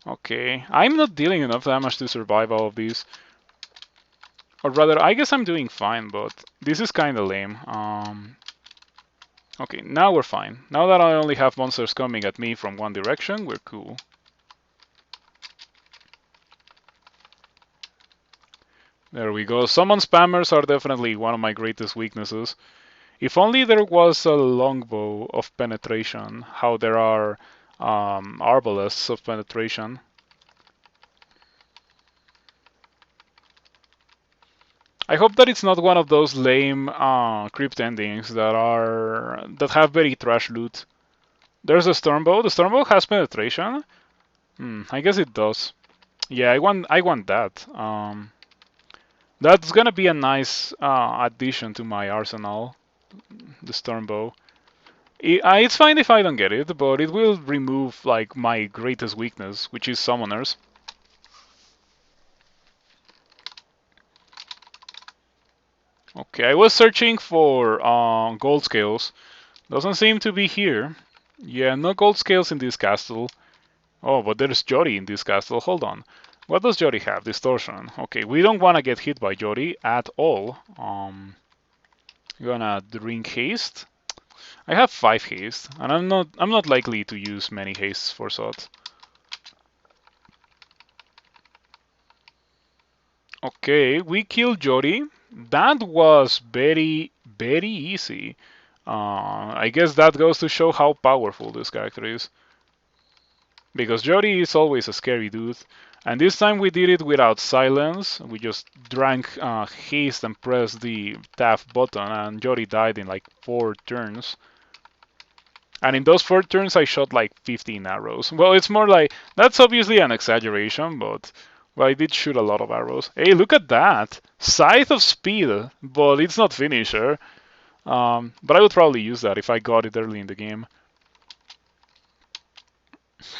Okay. I'm not dealing enough damage to survive all of these. Or rather, I guess I'm doing fine, but this is kinda lame. Okay, now we're fine. Now that I only have monsters coming at me from one direction, we're cool. There we go. Summon spammers are definitely one of my greatest weaknesses. If only there was a longbow of penetration, how there are arbalests of penetration. I hope that it's not one of those lame crypt endings that have very trash loot. There's a stormbow. The stormbow has penetration. I guess it does. Yeah, I want that. That's gonna be a nice addition to my arsenal. The stormbow. It's fine if I don't get it, but it will remove like my greatest weakness, which is summoners. Okay, I was searching for gold scales. Doesn't seem to be here. Yeah, no gold scales in this castle. Oh, but there's Jori in this castle. Hold on. What does Jori have? Distortion. Okay, we don't want to get hit by Jori at all. Gonna drink haste. I have 5 haste, and I'm not likely to use many hastes for Sot. Okay, we killed Jori. That was very, very easy. I guess that goes to show how powerful this character is. Because Jori is always a scary dude. And this time we did it without silence. We just drank haste and pressed the tab button, and Jori died in like 4 turns. And in those 4 turns, I shot like 15 arrows. Well, it's more like that's obviously an exaggeration, but well, I did shoot a lot of arrows. Hey, look at that! Scythe of Speed, but it's not finisher. But I would probably use that if I got it early in the game.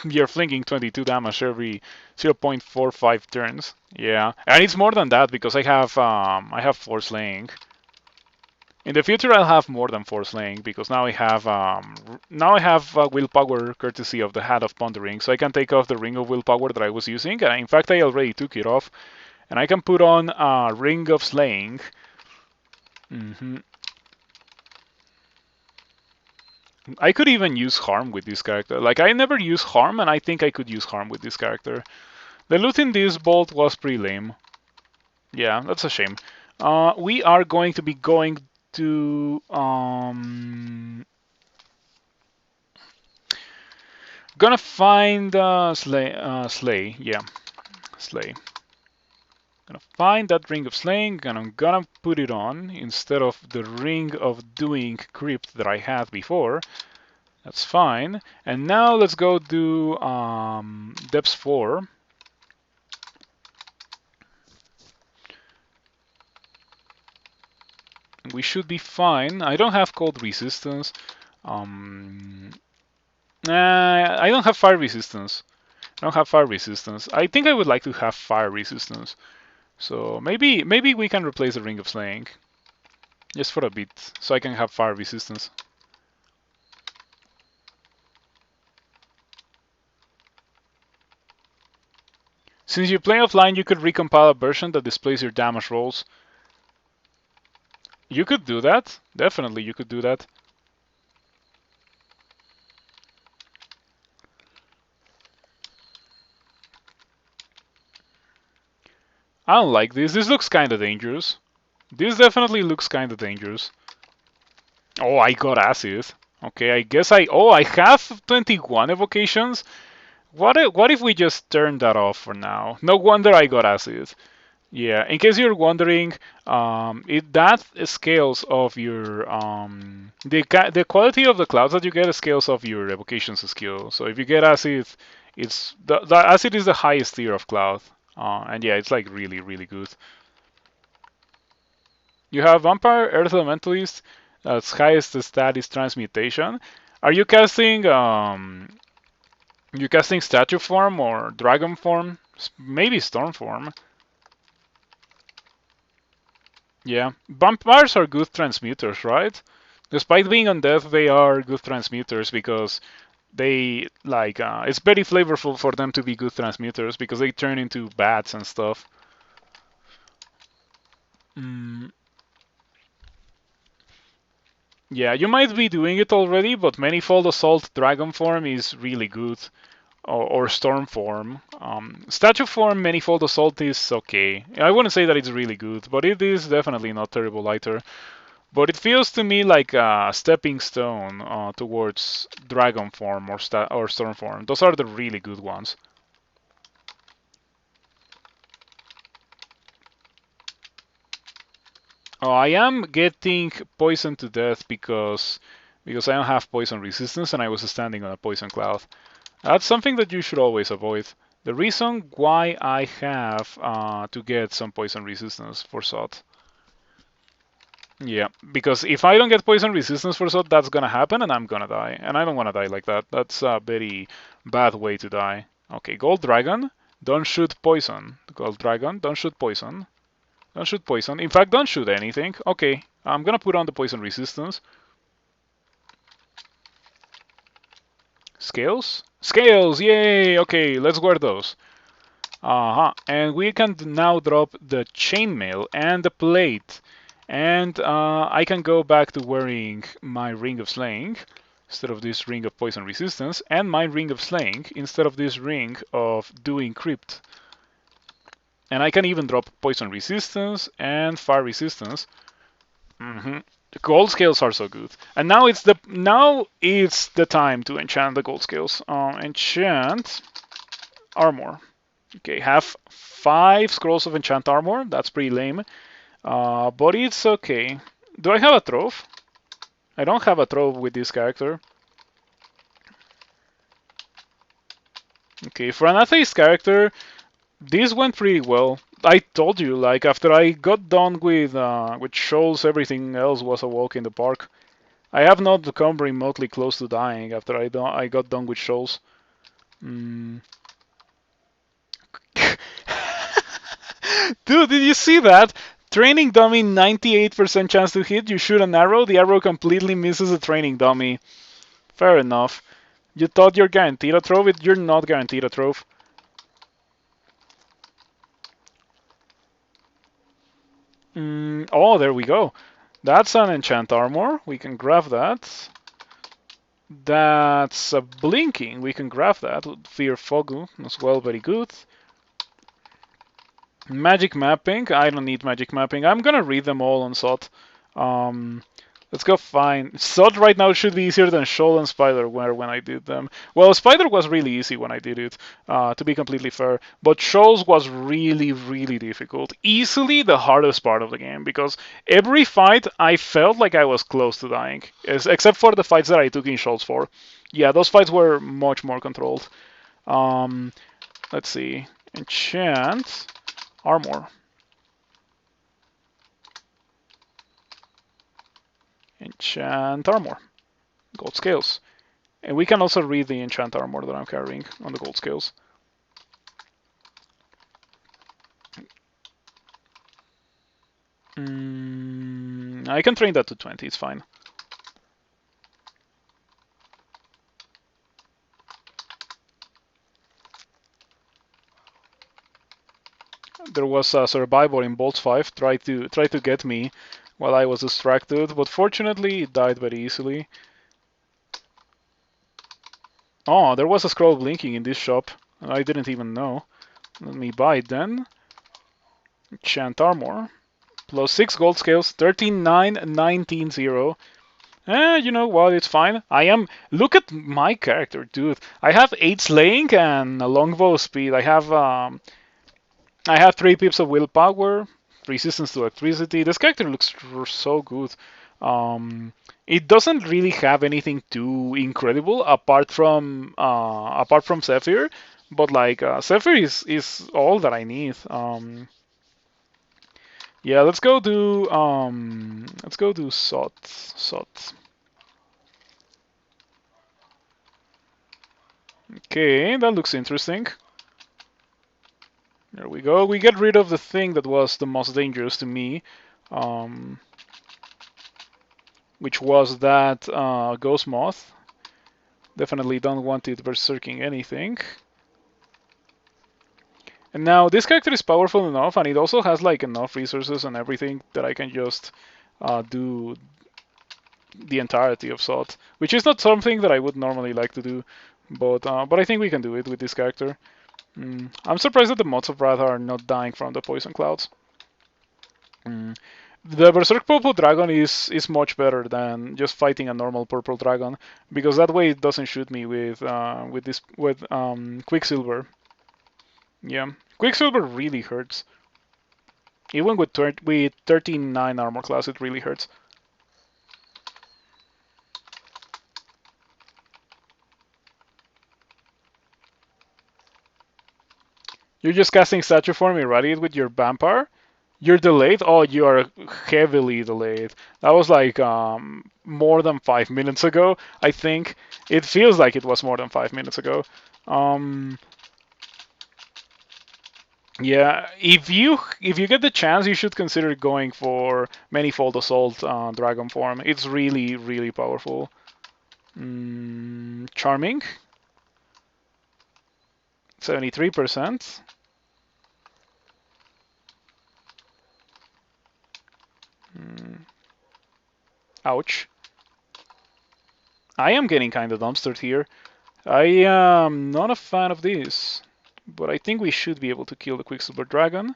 You're flinging 22 damage every 0.45 turns. Yeah, and it's more than that because I have Force Slaying. In the future, I'll have more than Force Slaying because now I have willpower courtesy of the Hat of Pondering, so I can take off the Ring of Willpower that I was using. And in fact, I already took it off, and I can put on Ring of Slaying. I could even use Harm with this character. Like, I never use Harm, and I think I could use Harm with this character. The loot in this bolt was pretty lame. Yeah, that's a shame. We are going to be going to... Gonna find Slay. Yeah, Slay. Gonna find that Ring of Slaying, and I'm gonna put it on instead of the Ring of Doing Crypt that I had before. That's fine. And now let's go do Depths 4. We should be fine. I don't have cold resistance. I don't have fire resistance. I think I would like to have fire resistance. So maybe we can replace the Ring of Slaying. Just for a bit, so I can have fire resistance. Since you play offline, you could recompile a version that displays your damage rolls. You could do that. Definitely, you could do that. I don't like this. This looks kind of dangerous. This definitely looks kind of dangerous. Oh, I got acid. Okay, I guess I have 21 evocations. What if we just turn that off for now? No wonder I got acid. Yeah, in case you're wondering, that scales of your the quality of the clouds that you get scales of your evocations skill. So if you get acid, it's the acid is the highest tier of cloud, and yeah, it's like really really good. You have Vampire, Earth Elementalist. Its highest stat is Transmutation. Are you casting Statue Form or Dragon Form? Maybe Storm Form. Yeah, vampires are good transmuters, right? Despite being undead, they are good transmuters because they like it's very flavorful for them to be good transmuters because they turn into bats and stuff. Yeah, you might be doing it already, but Manifold Assault Dragon Form is really good. Or Storm Form. Statue Form Manifold Assault is okay. I wouldn't say that it's really good, but it is definitely not terrible either. But it feels to me like a stepping stone towards Dragon Form or Storm Form. Those are the really good ones. Oh, I am getting poisoned to death because I don't have poison resistance and I was standing on a poison cloud. That's something that you should always avoid. The reason why I have to get some poison resistance for Sot. Yeah, because if I don't get poison resistance for Sot, that's gonna happen and I'm gonna die. And I don't wanna die like that. That's a very bad way to die. Okay, Gold Dragon, don't shoot poison. Gold Dragon, don't shoot poison. Don't shoot poison. In fact, don't shoot anything. Okay, I'm gonna put on the poison resistance. Scales? Scales! Yay! Okay, let's wear those. And we can now drop the chainmail and the plate. And I can go back to wearing my ring of slaying instead of this ring of poison resistance, and my ring of slaying instead of this ring of doing crypt. And I can even drop poison resistance and fire resistance. The gold scales are so good. And now it's the time to enchant the gold scales. Enchant armor. Okay, have 5 scrolls of enchant armor. That's pretty lame. But it's okay. Do I have a trove? I don't have a trove with this character. Okay, for an Atheist character, this went pretty well. I told you, like, after I got done with Shoals, everything else was a walk in the park. I have not come remotely close to dying after I got done with Shoals. Dude, did you see that? Training dummy, 98% chance to hit. You shoot an arrow, the arrow completely misses a training dummy. Fair enough. You thought you're guaranteed a trove? You're not guaranteed a trove. Oh, there we go. That's an enchant armor. We can grab that. That's a blinking. We can grab that. Fear Fogu as well. Very good. Magic mapping. I don't need magic mapping. I'm gonna read them all on SOT. Let's go find SOT right now should be easier than Shoal and Spider were when I did them. Well, Spider was really easy when I did it, to be completely fair. But Shoals was really, really difficult. Easily the hardest part of the game because every fight I felt like I was close to dying, except for the fights that I took in Shoals 4. Yeah, those fights were much more controlled. Let's see. Enchant armor. Enchant armor. Gold scales. And we can also read the enchant armor that I'm carrying on the gold scales. I can train that to 20, it's fine. There was a survivor in Bolts 5 tried to get me while I was distracted, but fortunately it died very easily. Oh, there was a scroll blinking in this shop. I didn't even know. Let me buy it then. Enchant armor. Plus 6 gold scales. 13.9, 19.0. You know what? It's fine. Look at my character, dude. I have 8 slaying and a longbow speed. I have 3 pips of willpower, resistance to electricity. This character looks so good. It doesn't really have anything too incredible apart from Zephyr, but like Zephyr is all that I need. Yeah, let's go do SOT. Okay, that looks interesting. There we go. We get rid of the thing that was the most dangerous to me, which was that ghost moth. Definitely don't want it berserking anything. And now this character is powerful enough, and it also has like enough resources and everything that I can just do the entirety of SOT, which is not something that I would normally like to do, but I think we can do it with this character. I'm surprised that the mods of Wrath are not dying from the poison clouds. The Berserk Purple Dragon is much better than just fighting a normal Purple Dragon, because that way it doesn't shoot me with Quicksilver. Yeah, Quicksilver really hurts. Even with 13.9 armor class, it really hurts. You're just casting Statue Form Irradiate with your Vampire? You're delayed? Oh, you are heavily delayed. That was like more than 5 minutes ago, I think. It feels like it was more than 5 minutes ago. Yeah, if you get the chance, you should consider going for Manifold Assault Dragon form. It's really really powerful. Charming, 73%. Mm, ouch. I am getting kind of dumpstered here. I am not a fan of this, but I think we should be able to kill the Quicksilver Dragon.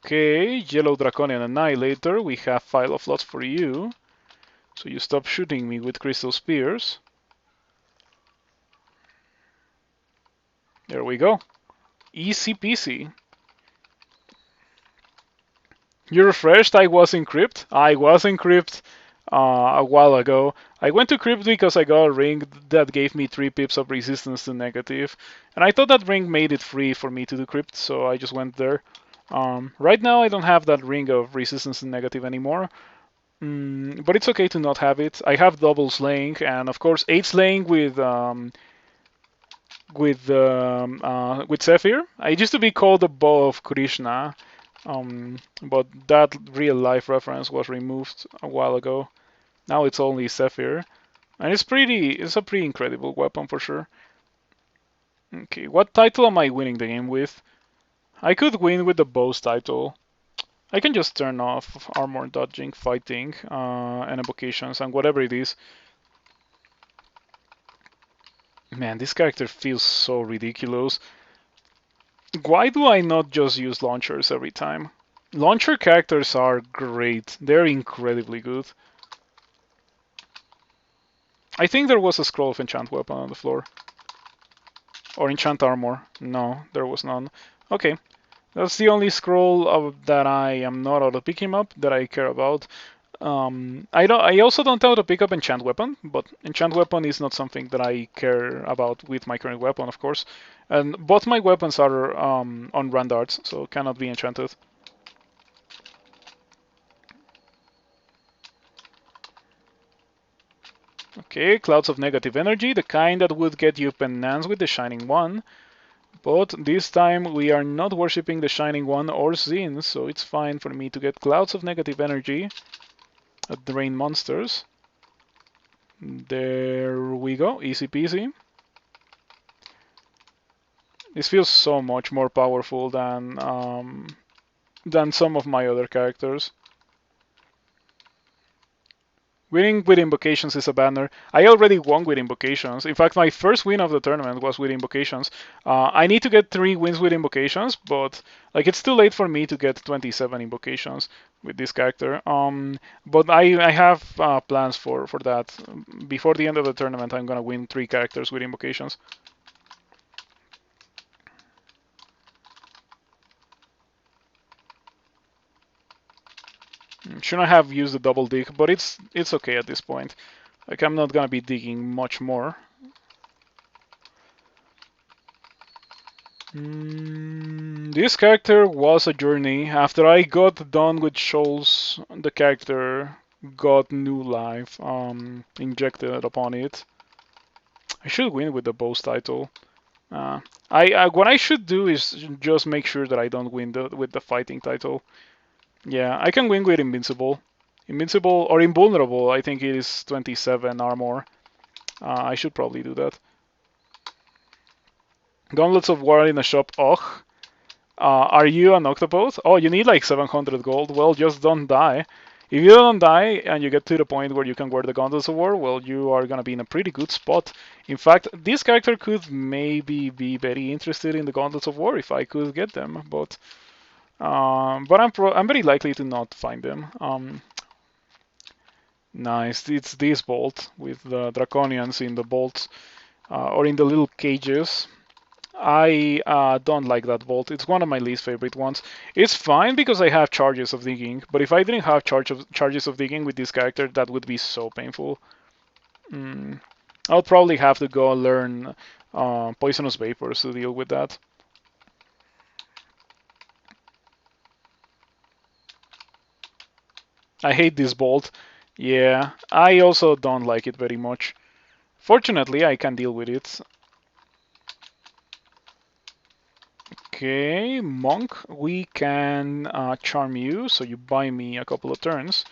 Okay, Yellow Draconian Annihilator. We have File of Lots for you, so you stop shooting me with Crystal Spears. There we go. Easy peasy. You refreshed? I was in Crypt. I was in Crypt a while ago. I went to Crypt because I got a ring that gave me 3 pips of resistance to negative. And I thought that ring made it free for me to do Crypt, so I just went there. Right now I don't have that ring of resistance to negative anymore. But it's okay to not have it. I have double slaying, and of course 8 slaying with Zephyr. It used to be called the Bow of Krishna, but that real life reference was removed a while ago. Now it's only Zephyr, and it's a pretty incredible weapon for sure. Okay, what title am I winning the game with? I could win with the Bow's title. I can just turn off armor dodging, fighting, and evocations, and whatever it is. Man, this character feels so ridiculous. Why do I not just use launchers every time? Launcher characters are great. They're incredibly good. I think there was a scroll of enchant weapon on the floor. Or enchant armor. No, there was none. Okay. That's the only scroll that I am not out of picking up that I care about. I also don't know how to pick up enchant weapon, but enchant weapon is not something that I care about with my current weapon, of course. And both my weapons are on randards, so cannot be enchanted. Okay, clouds of negative energy, the kind that would get you penance with the Shining One. But this time we are not worshipping the Shining One or Zin, so it's fine for me to get clouds of negative energy at drain monsters. There we go, easy peasy. This feels so much more powerful than some of my other characters. Winning with invocations is a banner. I already won with invocations. In fact, my first win of the tournament was with invocations. I need to get 3 wins with invocations, but like it's too late for me to get 27 invocations with this character. But I have plans for that. Before the end of the tournament, I'm gonna win 3 characters with invocations. Shouldn't have used the double dig, but it's okay at this point. Like I'm not gonna be digging much more. This character was a journey. After I got done with Shoals, the character got new life injected upon it. I should win with the Boss title. What I should do is just make sure that I don't win with the fighting title. Yeah, I can win with Invincible. Invincible or Invulnerable, I think it is 27 armor. I should probably do that. Gauntlets of War in a shop. Ugh. Are you an Octopoth? Oh, you need like 700 gold. Well, just don't die. If you don't die and you get to the point where you can wear the Gauntlets of War, well, you are gonna be in a pretty good spot. In fact, this character could maybe be very interested in the Gauntlets of War if I could get them, but I'm very likely to not find them. Nice. It's this bolt with the Draconians in the bolts or in the little cages. I don't like that bolt. It's one of my least favorite ones. It's fine because I have charges of digging, but if I didn't have charges of digging with this character, that would be so painful. I'll probably have to go learn poisonous vapors to deal with that. I hate this bolt. Yeah, I also don't like it very much. Fortunately, I can deal with it. Okay, Monk, we can charm you, so you buy me a couple of turns.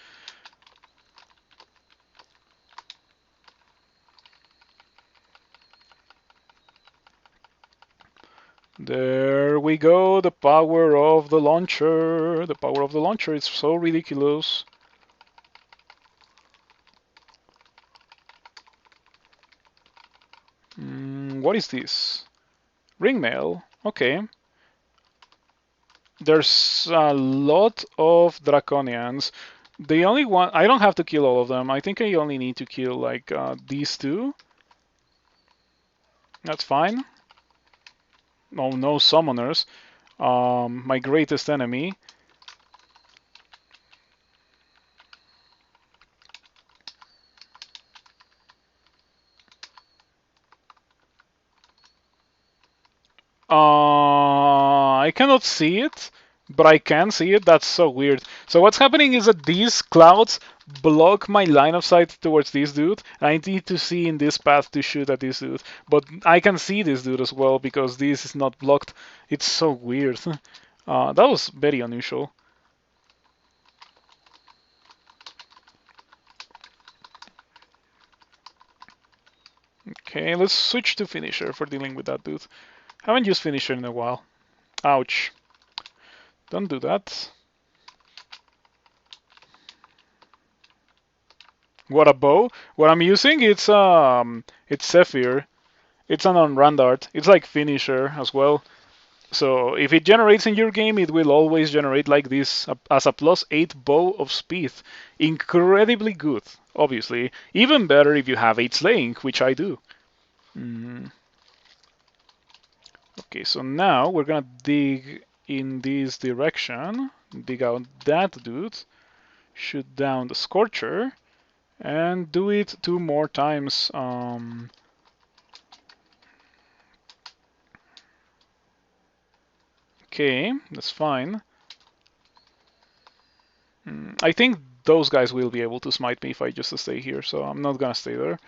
There we go, the power of the launcher. The power of the launcher is so ridiculous. What is this? Ringmail. Okay. There's a lot of Draconians. The only one, I don't have to kill all of them. I think I only need to kill like these two. That's fine. Oh, no summoners. My greatest enemy. I cannot see it, but I can see it. That's so weird. So what's happening is that these clouds block my line of sight towards this dude. I need to see in this path to shoot at this dude. But I can see this dude as well because this is not blocked. It's so weird. That was very unusual. Okay, let's switch to finisher for dealing with that dude. Haven't used finisher in a while. Ouch. Don't do that. What a bow! What I'm using it's Zephyr. It's an on-run dart. It's like finisher as well. So if it generates in your game, it will always generate like this as a +8 bow of speed. Incredibly good, obviously. Even better if you have 8 slaying, which I do. Okay, so now we're gonna dig in this direction. Dig out that dude. Shoot down the Scorcher. And do it 2 more times. Okay, that's fine. I think those guys will be able to smite me if I just stay here, so I'm not gonna stay there.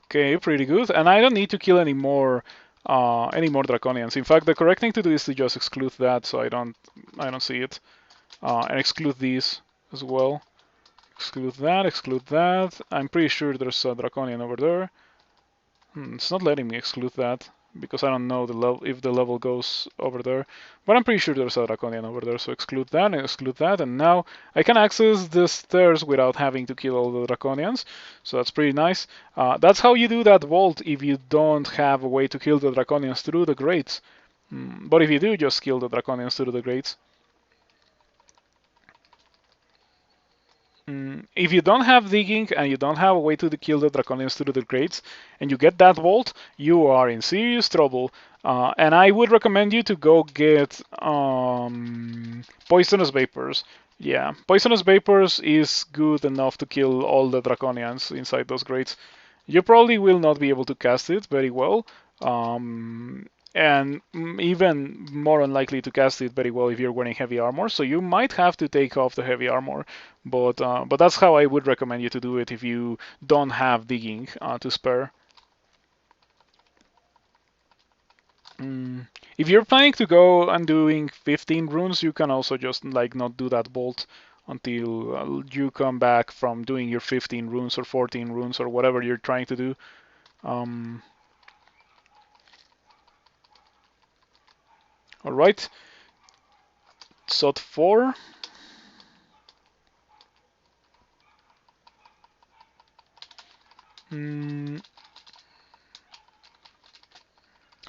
Okay, pretty good. And I don't need to kill any more draconians. In fact, the correct thing to do is to just exclude that, so I don't see it, and exclude these as well. Exclude that. Exclude that. I'm pretty sure there's a draconian over there. It's not letting me exclude that because I don't know the level if the level goes over there. But I'm pretty sure there's a draconian over there, so exclude that, and now I can access the stairs without having to kill all the draconians. So that's pretty nice. That's how you do that vault if you don't have a way to kill the draconians through the grates. But if you do, just kill the draconians through the grates. If you don't have digging and you don't have a way to kill the draconians through the grates, and you get that vault, you are in serious trouble. And I would recommend you to go get poisonous vapors. Yeah, poisonous vapors is good enough to kill all the draconians inside those grates. You probably will not be able to cast it very well. And even more unlikely to cast it very well if you're wearing heavy armor. So you might have to take off the heavy armor, but that's how I would recommend you to do it if you don't have digging to spare. If you're planning to go and doing 15 runes, you can also just like not do that bolt until you come back from doing your 15 runes or 14 runes or whatever you're trying to do. All right. SOT 4.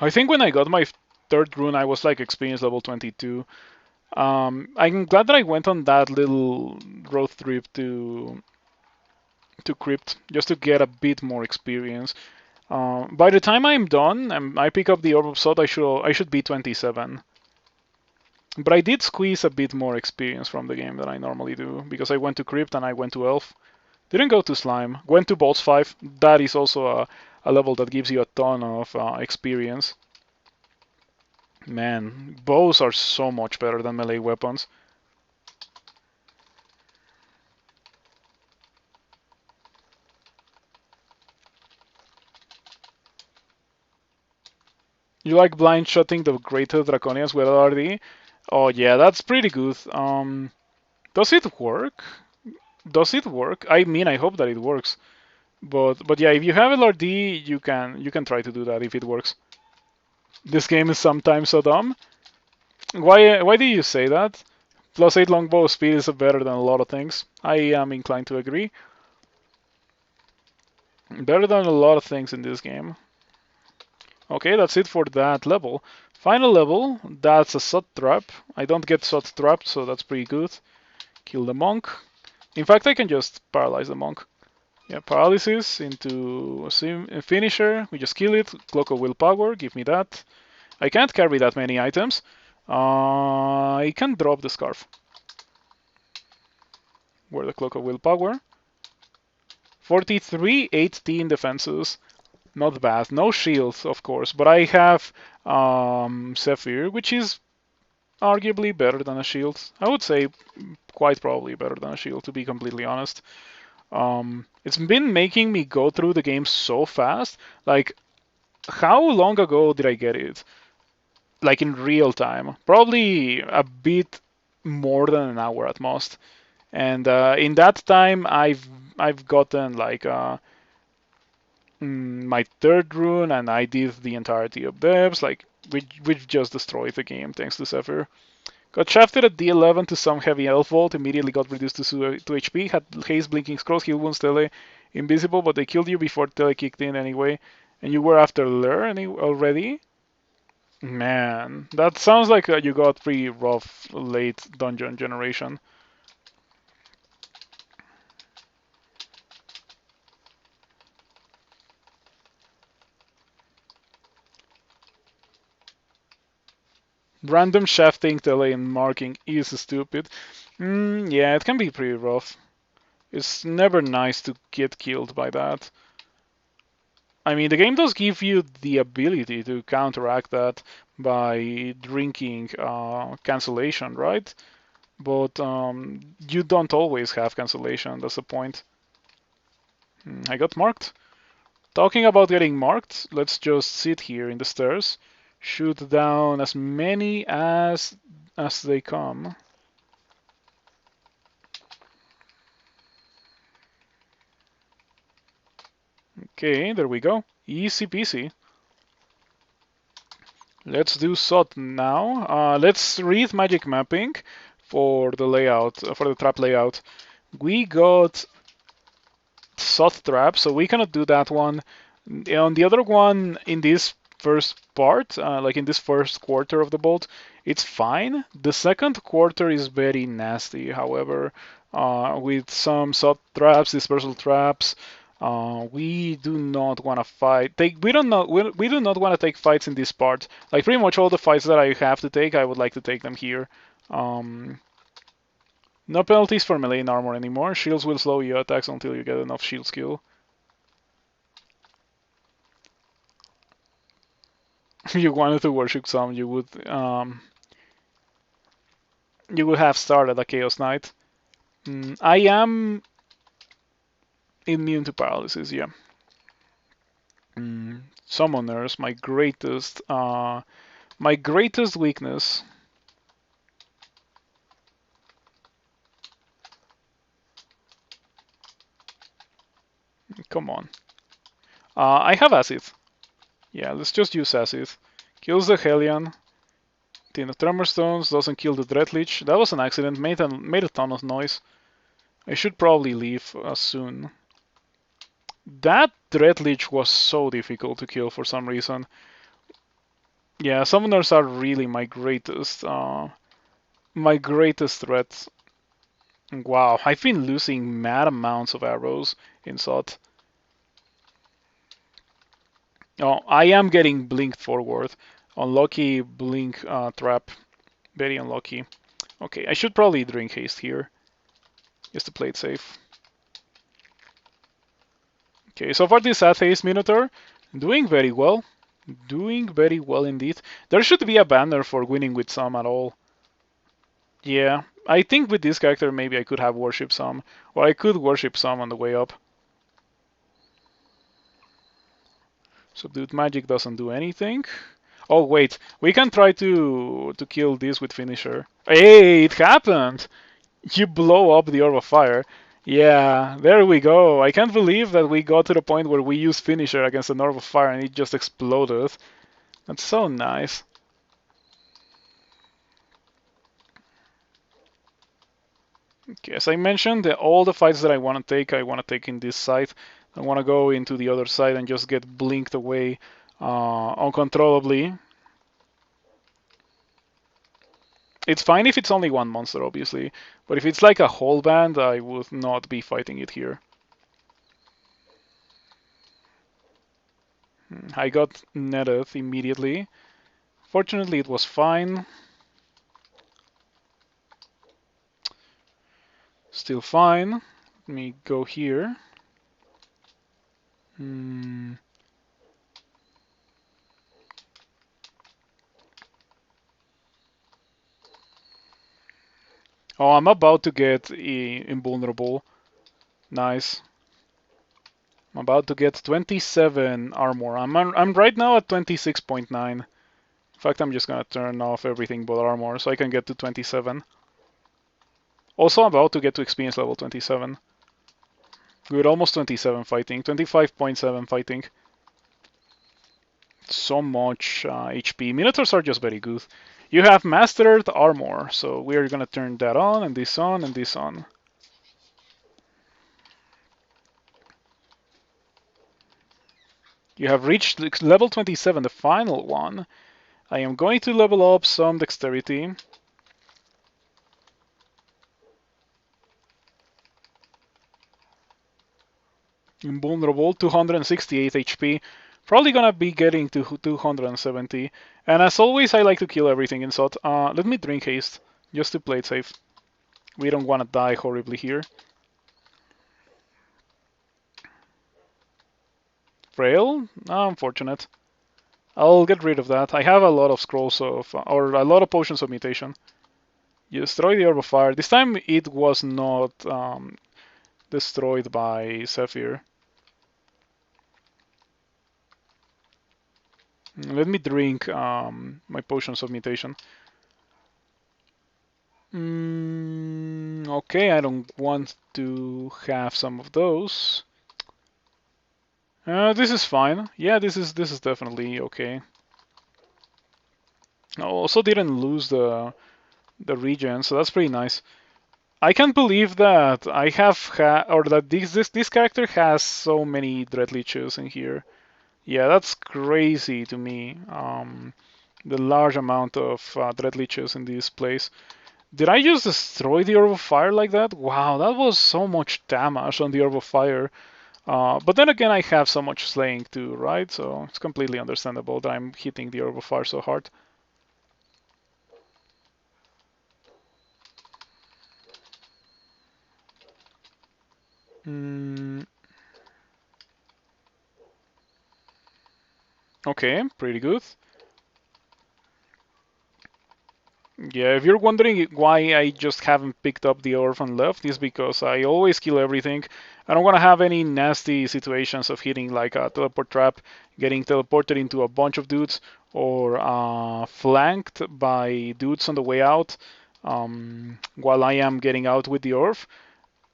I think when I got my 3rd rune, I was like experience level 22. I'm glad that I went on that little road trip to Crypt just to get a bit more experience. By the time I'm done and I pick up the Orb of Sod, I should be 27. But I did squeeze a bit more experience from the game than I normally do because I went to Crypt and I went to Elf. Didn't go to Slime. Went to Bolts 5. That is also a level that gives you a ton of experience. Man, bows are so much better than melee weapons. You like blind shotting the greater draconians with LRD? Oh yeah, that's pretty good. Does it work? Does it work? I mean, I hope that it works. But yeah, if you have LRD, you can try to do that if it works. This game is sometimes so dumb. Why do you say that? +8 longbow speed is better than a lot of things. I am inclined to agree. Better than a lot of things in this game. Okay, that's it for that level. Final level, that's a Sot Trap. I don't get Sot Trapped, so that's pretty good. Kill the monk. In fact, I can just paralyze the monk. Yeah, paralysis into a finisher. We just kill it. Cloak of Willpower, give me that. I can't carry that many items. I can drop the scarf. Where the Cloak of Willpower. 43, 18 defenses. Not bad. No shields, of course, but I have Zephyr, which is arguably better than a shield. I would say quite probably better than a shield, to be completely honest. It's been making me go through the game so fast. Like, how long ago did I get it? Like in real time? Probably a bit more than an hour at most. And in that time, I've gotten like my third rune, and I did the entirety of devs. Like, we've just destroyed the game thanks to Zephyr. Got shafted at D11 to some heavy elf vault, immediately got reduced to 2 HP, had haste, blinking scrolls, heal wounds, tele, invisible, but they killed you before tele kicked in anyway. And you were after Lure already? Man, that sounds like you got pretty rough late dungeon generation. Random shafting, tele, and marking is stupid. Yeah, it can be pretty rough. It's never nice to get killed by that. I mean, the game does give you the ability to counteract that by drinking cancellation, right? But you don't always have cancellation, that's the point. I got marked. Talking about getting marked, let's just sit here in the stairs, shoot down as many as they come. Okay, there we go. Easy peasy. Let's do SOT now. Let's read magic mapping for the layout, for the trap layout. We got SOT trap, so we cannot do that one. On the other one, in this first part, like in this first quarter of the bolt, it's fine. The second quarter is very nasty, however, with some SOT traps, dispersal traps. We do not want to fight. We do not want to take fights in this part. Like pretty much all the fights that I have to take, I would like to take them here. No penalties for melee and armor anymore. Shields will slow your attacks until you get enough shield skill. If you wanted to worship some, you would have started a Chaos Knight. I am immune to paralysis, yeah. Summoners, my greatest weakness. Come on. I have acid. Yeah, let's just use acid. Kills the Hellion. Tin of Tremor Stones doesn't kill the Dreadlich. That was an accident. Made a ton of noise. I should probably leave soon. That Dreadlich was so difficult to kill for some reason. Yeah, summoners are really my greatest threat. Wow, I've been losing mad amounts of arrows in SOT. Oh, I am getting blinked forward. Unlucky blink trap. Very unlucky. Okay, I should probably drink haste here, just to play it safe. Okay, so far this Atheist Minotaur, doing very well. Doing very well indeed. There should be a banner for winning with some at all. Yeah, I think with this character maybe I could have worship some, or I could worship some on the way up. Subdued magic doesn't do anything. Oh wait, we can try to kill this with finisher. Hey, it happened! You blow up the orb of fire. Yeah, there we go. I can't believe that we got to the point where we used finisher against an orb of fire and it just exploded. That's so nice. Okay, as I mentioned, all the fights that I want to take in this side. I want to go into the other side and just get blinked away uncontrollably. It's fine if it's only one monster, obviously, but if it's like a whole band, I would not be fighting it here. I got netted immediately. Fortunately, it was fine. Still fine. Let me go here. Oh, I'm about to get invulnerable. Nice. I'm about to get 27 armor. I'm right now at 26.9. In fact, I'm just gonna turn off everything but armor so I can get to 27. Also, I'm about to get to experience level 27. With almost 27 fighting, 25.7 fighting. So much HP. Minotaurs are just very good. You have mastered armor, so we're gonna turn that on, and this on, and this on. You have reached level 27, the final one. I am going to level up some dexterity. Invulnerable, 268 HP. Probably gonna be getting to 270. And as always, I like to kill everything in SOT. Let me drink haste, just to play it safe. We don't want to die horribly here. Frail? Unfortunate. I'll get rid of that. I have a lot of scrolls of, or a lot of potions of mutation. You destroy the orb of fire. This time it was not destroyed by Zephyr. Let me drink my potions of mutation. Okay, I don't want to have some of those. This is fine. Yeah, this is definitely okay. I also didn't lose the regen, so that's pretty nice. I can't believe that I have or that this character has so many Dreadliches in here. Yeah, that's crazy to me. The large amount of Dreadliches in this place. Did I just destroy the Orb of Fire like that? Wow, that was so much damage on the Orb of Fire. But then again, I have so much slaying too, right? So it's completely understandable that I'm hitting the Orb of Fire so hard. Okay, pretty good. Yeah, if you're wondering why I just haven't picked up the orphan left, is because I always kill everything. I don't want to have any nasty situations of hitting like a teleport trap, getting teleported into a bunch of dudes, or flanked by dudes on the way out while I am getting out with the orb.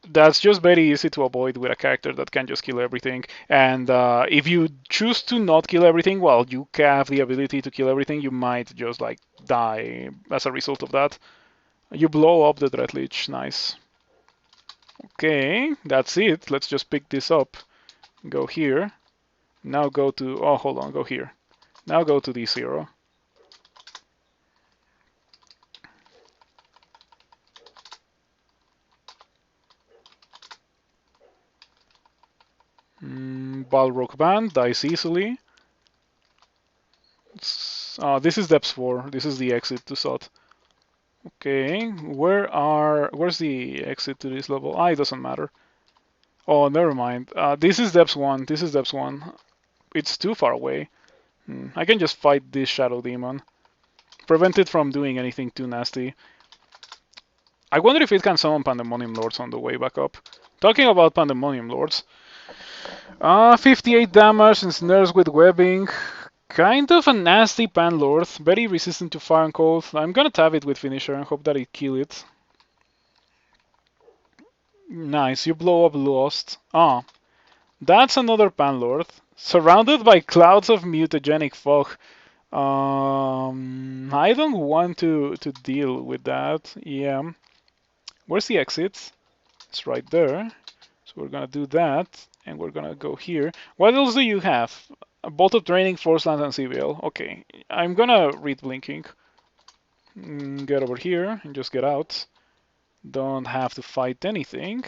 That's just very easy to avoid with a character that can just kill everything. And if you choose to not kill everything, well, you have the ability to kill everything, you might just like die as a result of that. You blow up the Dreadlich, nice. Okay, that's it. Let's just pick this up. Go here. Now go to, oh, hold on, go here. Now go to D0. Balrog Band, dies easily. This is Depths 4. This is the exit to Sot. Okay, where's the exit to this level? It doesn't matter. Oh, never mind. This is Depths 1. This is Depths 1. It's too far away. I can just fight this Shadow Demon. Prevent it from doing anything too nasty. I wonder if it can summon Pandemonium Lords on the way back up. Talking about Pandemonium Lords. 58 damage and snares with webbing. Kind of a nasty Panlord, very resistant to fire and cold. I'm gonna tab it with finisher and hope that it kill it. Nice, you blow up Lost. Ah, that's another Panlord. Surrounded by clouds of mutagenic fog. I don't want to deal with that. Yeah. Where's the exit? It's right there. So we're gonna do that, and we're gonna go here. What else do you have? A bolt of draining, force land, and CBL. Okay, I'm gonna read blinking. Get over here and just get out. Don't have to fight anything.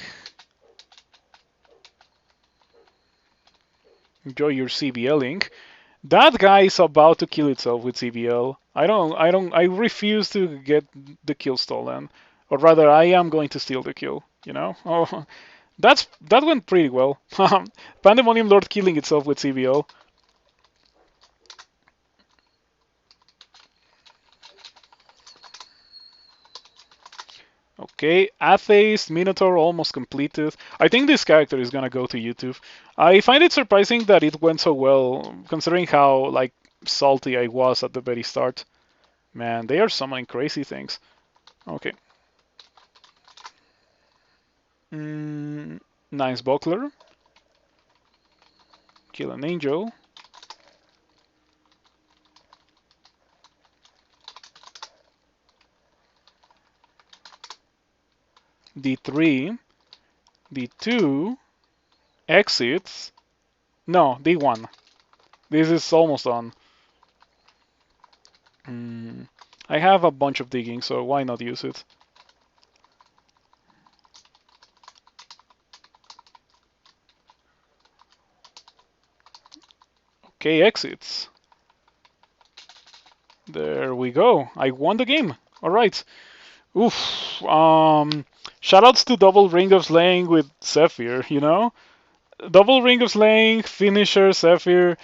Enjoy your CBLing. That guy is about to kill itself with CBL. I refuse to get the kill stolen. Or rather, I am going to steal the kill, you know? Oh, that went pretty well. Pandemonium Lord killing itself with CBL. Okay, Atheist, Minotaur almost completed. I think this character is gonna go to YouTube. I find it surprising that it went so well, considering how like salty I was at the very start. Man, they are summoning crazy things. Okay. Nice buckler. Kill an angel. D3. D2. Exits. No, D1. This is almost done. I have a bunch of digging, so why not use it? Okay, exits. There we go. I won the game. All right. Oof. Shoutouts to Double Ring of Slaying with Zephyr, you know? Double Ring of Slaying, Finisher, Zephyr.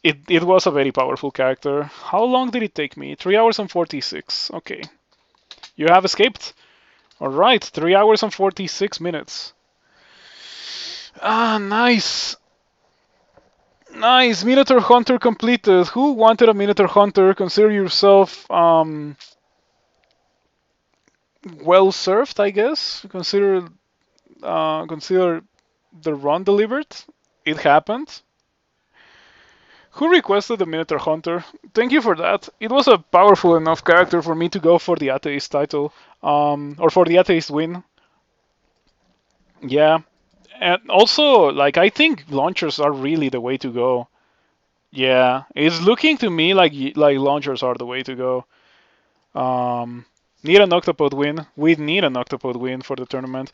It was a very powerful character. How long did it take me? 3 hours and 46. Okay. You have escaped? Alright, 3 hours and 46 minutes. Ah, nice. Nice, Minotaur Hunter completed. Who wanted a Minotaur Hunter? Consider yourself well served, I guess. Consider the run delivered. It happened. Who requested the Minotaur Hunter? Thank you for that. It was a powerful enough character for me to go for the Atheist title, or for the Atheist win. Yeah, and also, like, I think launchers are really the way to go. Yeah, it's looking to me like launchers are the way to go. Need an octopod win. We need an octopod win for the tournament.